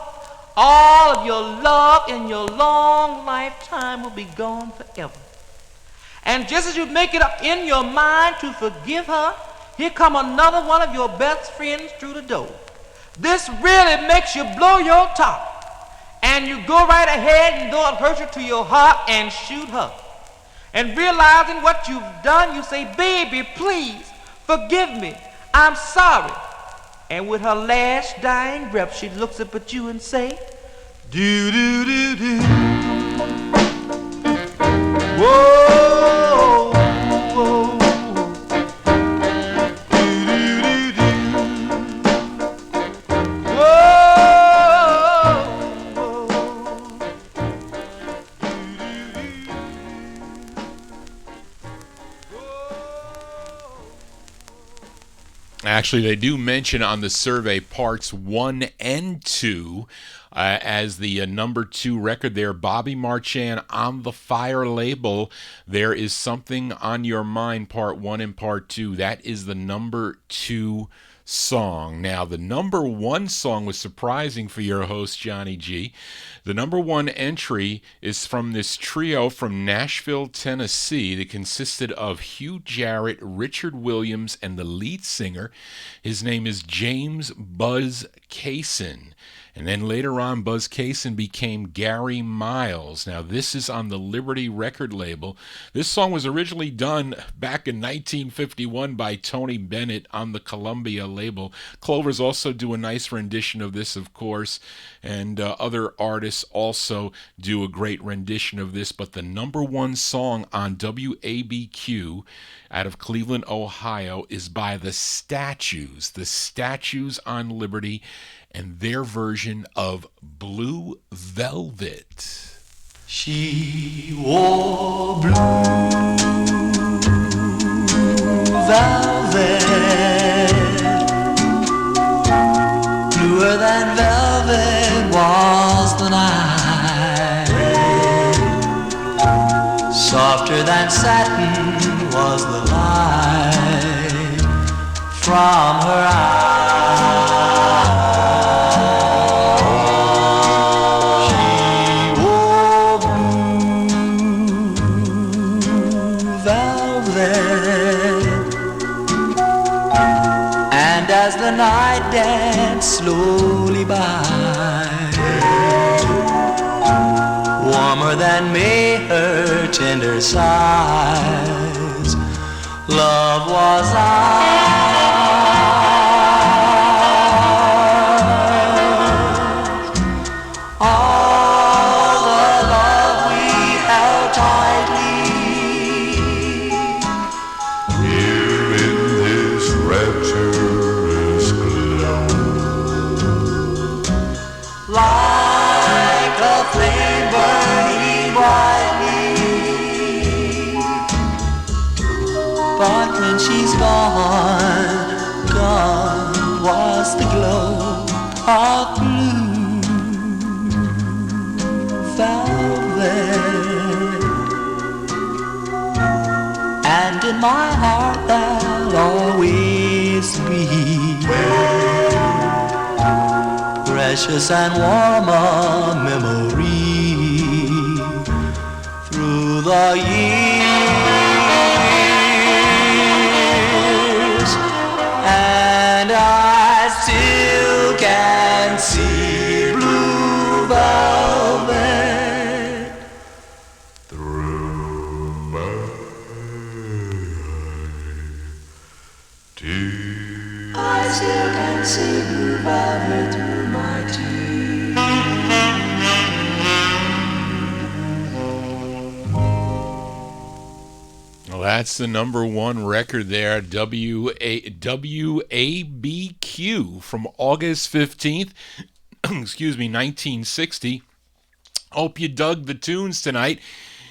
all of your love in your long lifetime will be gone forever. And just as you make it up in your mind to forgive her, here come another one of your best friends through the door. This really makes you blow your top. And you go right ahead and though it hurts you to your heart and shoot her. And realizing what you've done, you say, baby, please forgive me. I'm sorry. And with her last dying breath, she looks up at you and say, do do do do. Whoa, whoa. Actually, they do mention on the survey parts 1 and 2 as the number 2 record there. Bobby Marchand on the Fire label. There is Something on Your Mind, part 1 and part 2. That is the number 2 song. Now, the number 1 song was surprising for your host, Johnny G. The number 1 entry is from this trio from Nashville, Tennessee that consisted of Hugh Jarrett, Richard Williams, and the lead singer. His name is James Buzz Cason. And then later on, Buzz Cason became Gary Miles. Now, this is on the Liberty record label. This song was originally done back in 1951 by Tony Bennett on the Columbia label. Clovers also do a nice rendition of this, of course, and other artists also do a great rendition of this. But the number 1 song on WABQ out of Cleveland, Ohio, is by the Statues. The Statues on Liberty, and their version of Blue Velvet. She wore blue velvet, bluer than velvet was the night, softer than satin was the light from her eyes. As the night danced slowly by, and may her tender sighs. Love was ours. All the love we held tightly. Here in this rapturous glow, Like a flame burning brightly. But when she's gone, gone was the glow of blue velvet. And in my heart there'll always be precious and warm a memory through the years, and I still can see blue velvet through my tears. I still can see blue velvet through my tears. Well, that's the number one record there, WABQ from August 15th, excuse me, 1960. Hope you dug the tunes tonight.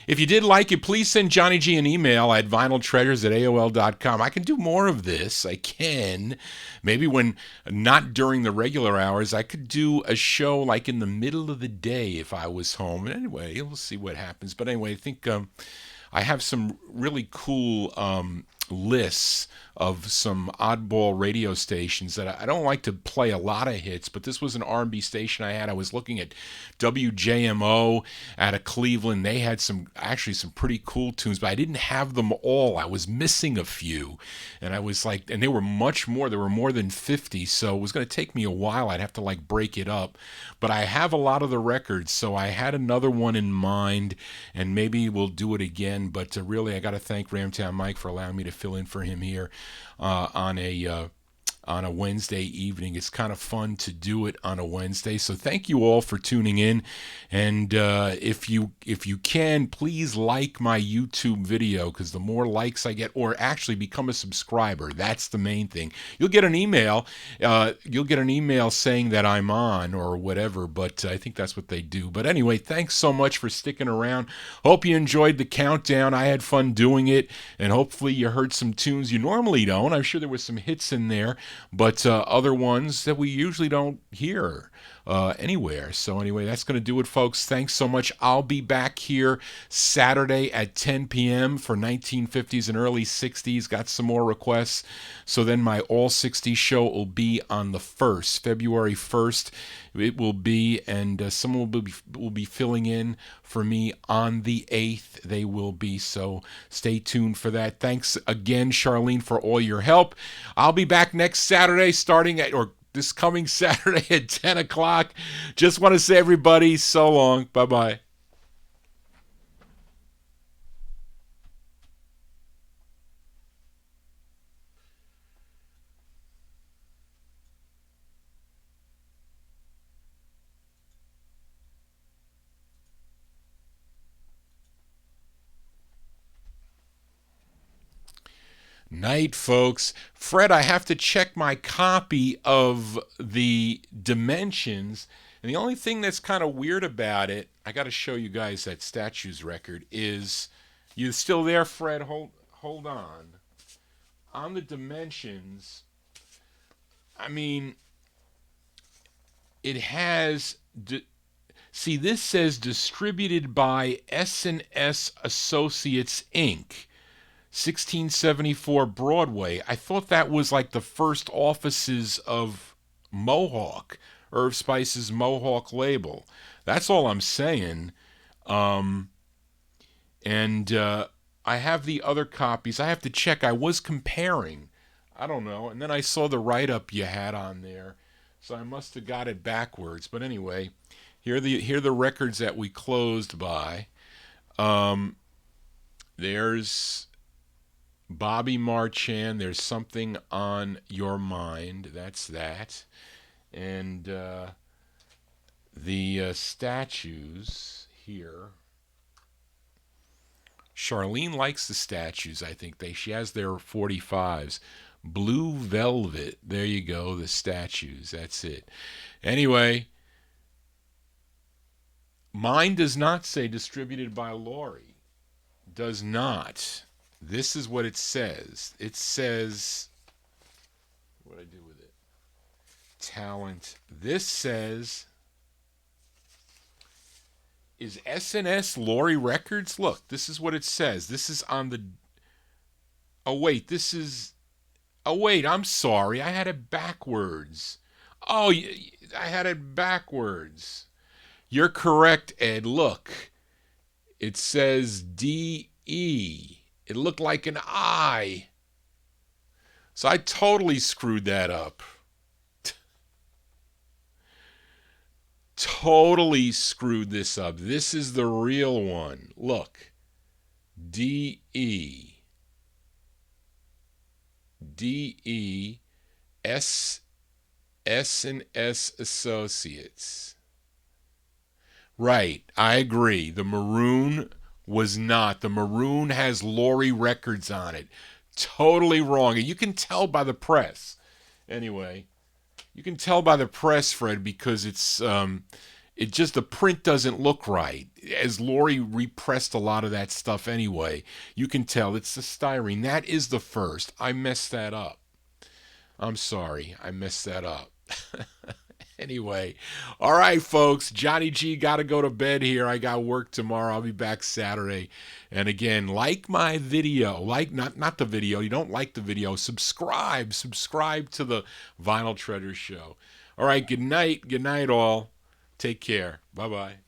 If you did like it, please send Johnny G an email at vinyltreasures@aol.com. I can do more of this. I can. Maybe when not during the regular hours, I could do a show like in the middle of the day if I was home. Anyway, we'll see what happens. But anyway, I think I have some really cool lists of some oddball radio stations that I don't like to play a lot of hits, but this was an R&B station I had. I was looking at WJMO out of Cleveland. They had some pretty cool tunes, but I didn't have them all. I was missing a few, and I was like, and they were much more. There were more than 50, so it was going to take me a while. I'd have to like break it up, but I have a lot of the records, so I had another one in mind, and maybe we'll do it again. But really, I got to thank Ramtown MIke for allowing me to fill in for him here on a Wednesday evening. It's kind of fun to do it on a Wednesday. So thank you all for tuning in. And if you can, please like my YouTube video, because the more likes I get, or actually become a subscriber, that's the main thing. You'll get an email. Saying that I'm on or whatever, but I think that's what they do. But anyway, thanks so much for sticking around. Hope you enjoyed the countdown. I had fun doing it, and hopefully you heard some tunes you normally don't. I'm sure there was some hits in there, but other ones that we usually don't hear anywhere. So anyway, that's going to do it, folks. Thanks so much. I'll be back here Saturday at 10 p.m. for 1950s and early 60s. Got some more requests. So then my All 60s show will be on the 1st, February 1st. It will be, and someone will be filling in for me on the 8th. They will be, so stay tuned for that. Thanks again, Charlene, for all your help. I'll be back next Saturday this coming Saturday at 10 o'clock. Just want to say, everybody, so long. Bye-bye. Night, folks. Fred, I have to check my copy of the Dimensions, and the only thing that's kind of weird about it, I got to show you guys that Statues record, is, you still there, Fred? Hold on. On the Dimensions, I mean, it has, see, this says distributed by S&S Associates, Inc., 1674 Broadway. I thought that was like the first offices of Mohawk, Irv Spice's Mohawk label. That's all I'm saying. And I have the other copies. I have to check. I was comparing. I don't know. And then I saw the write-up you had on there, so I must have got it backwards. But anyway, here are the records that we closed by. There's Bobby Marchand. There's Something on Your Mind. That's that. And the statues here. Charlene likes the statues, I think. She has their 45s. Blue Velvet. There you go, the statues. That's it. Anyway, mine does not say distributed by Laurie. Does not. This is what it says. It says, what do I do with it? Talent. This says, is SNS Laurie Records? Look, this is what it says. This is on the... Oh, wait, this is... Oh, wait, I'm sorry. I had it backwards. Oh, I had it backwards. You're correct, Ed. Look. It says D-E. It looked like an I. So I totally screwed that up. Totally screwed this up. This is the real one. Look. D-E. D-E. S&S Associates. Right, I agree. The maroon was not. The maroon has Laurie Records on it. Totally wrong. And you can tell by the press. Anyway, you can tell by the press, Fred, because it's it just, the print doesn't look right. As Laurie repressed a lot of that stuff anyway, you can tell it's the styrene. That is the first. I messed that up. I'm sorry. I messed that up. Anyway, all right, folks. Johnny G got to go to bed here. I got work tomorrow. I'll be back Saturday. And again, like my video. Like, not the video. You don't like the video. Subscribe. Subscribe to the Vinyltreasure Show. All right, good night. Good night, all. Take care. Bye-bye.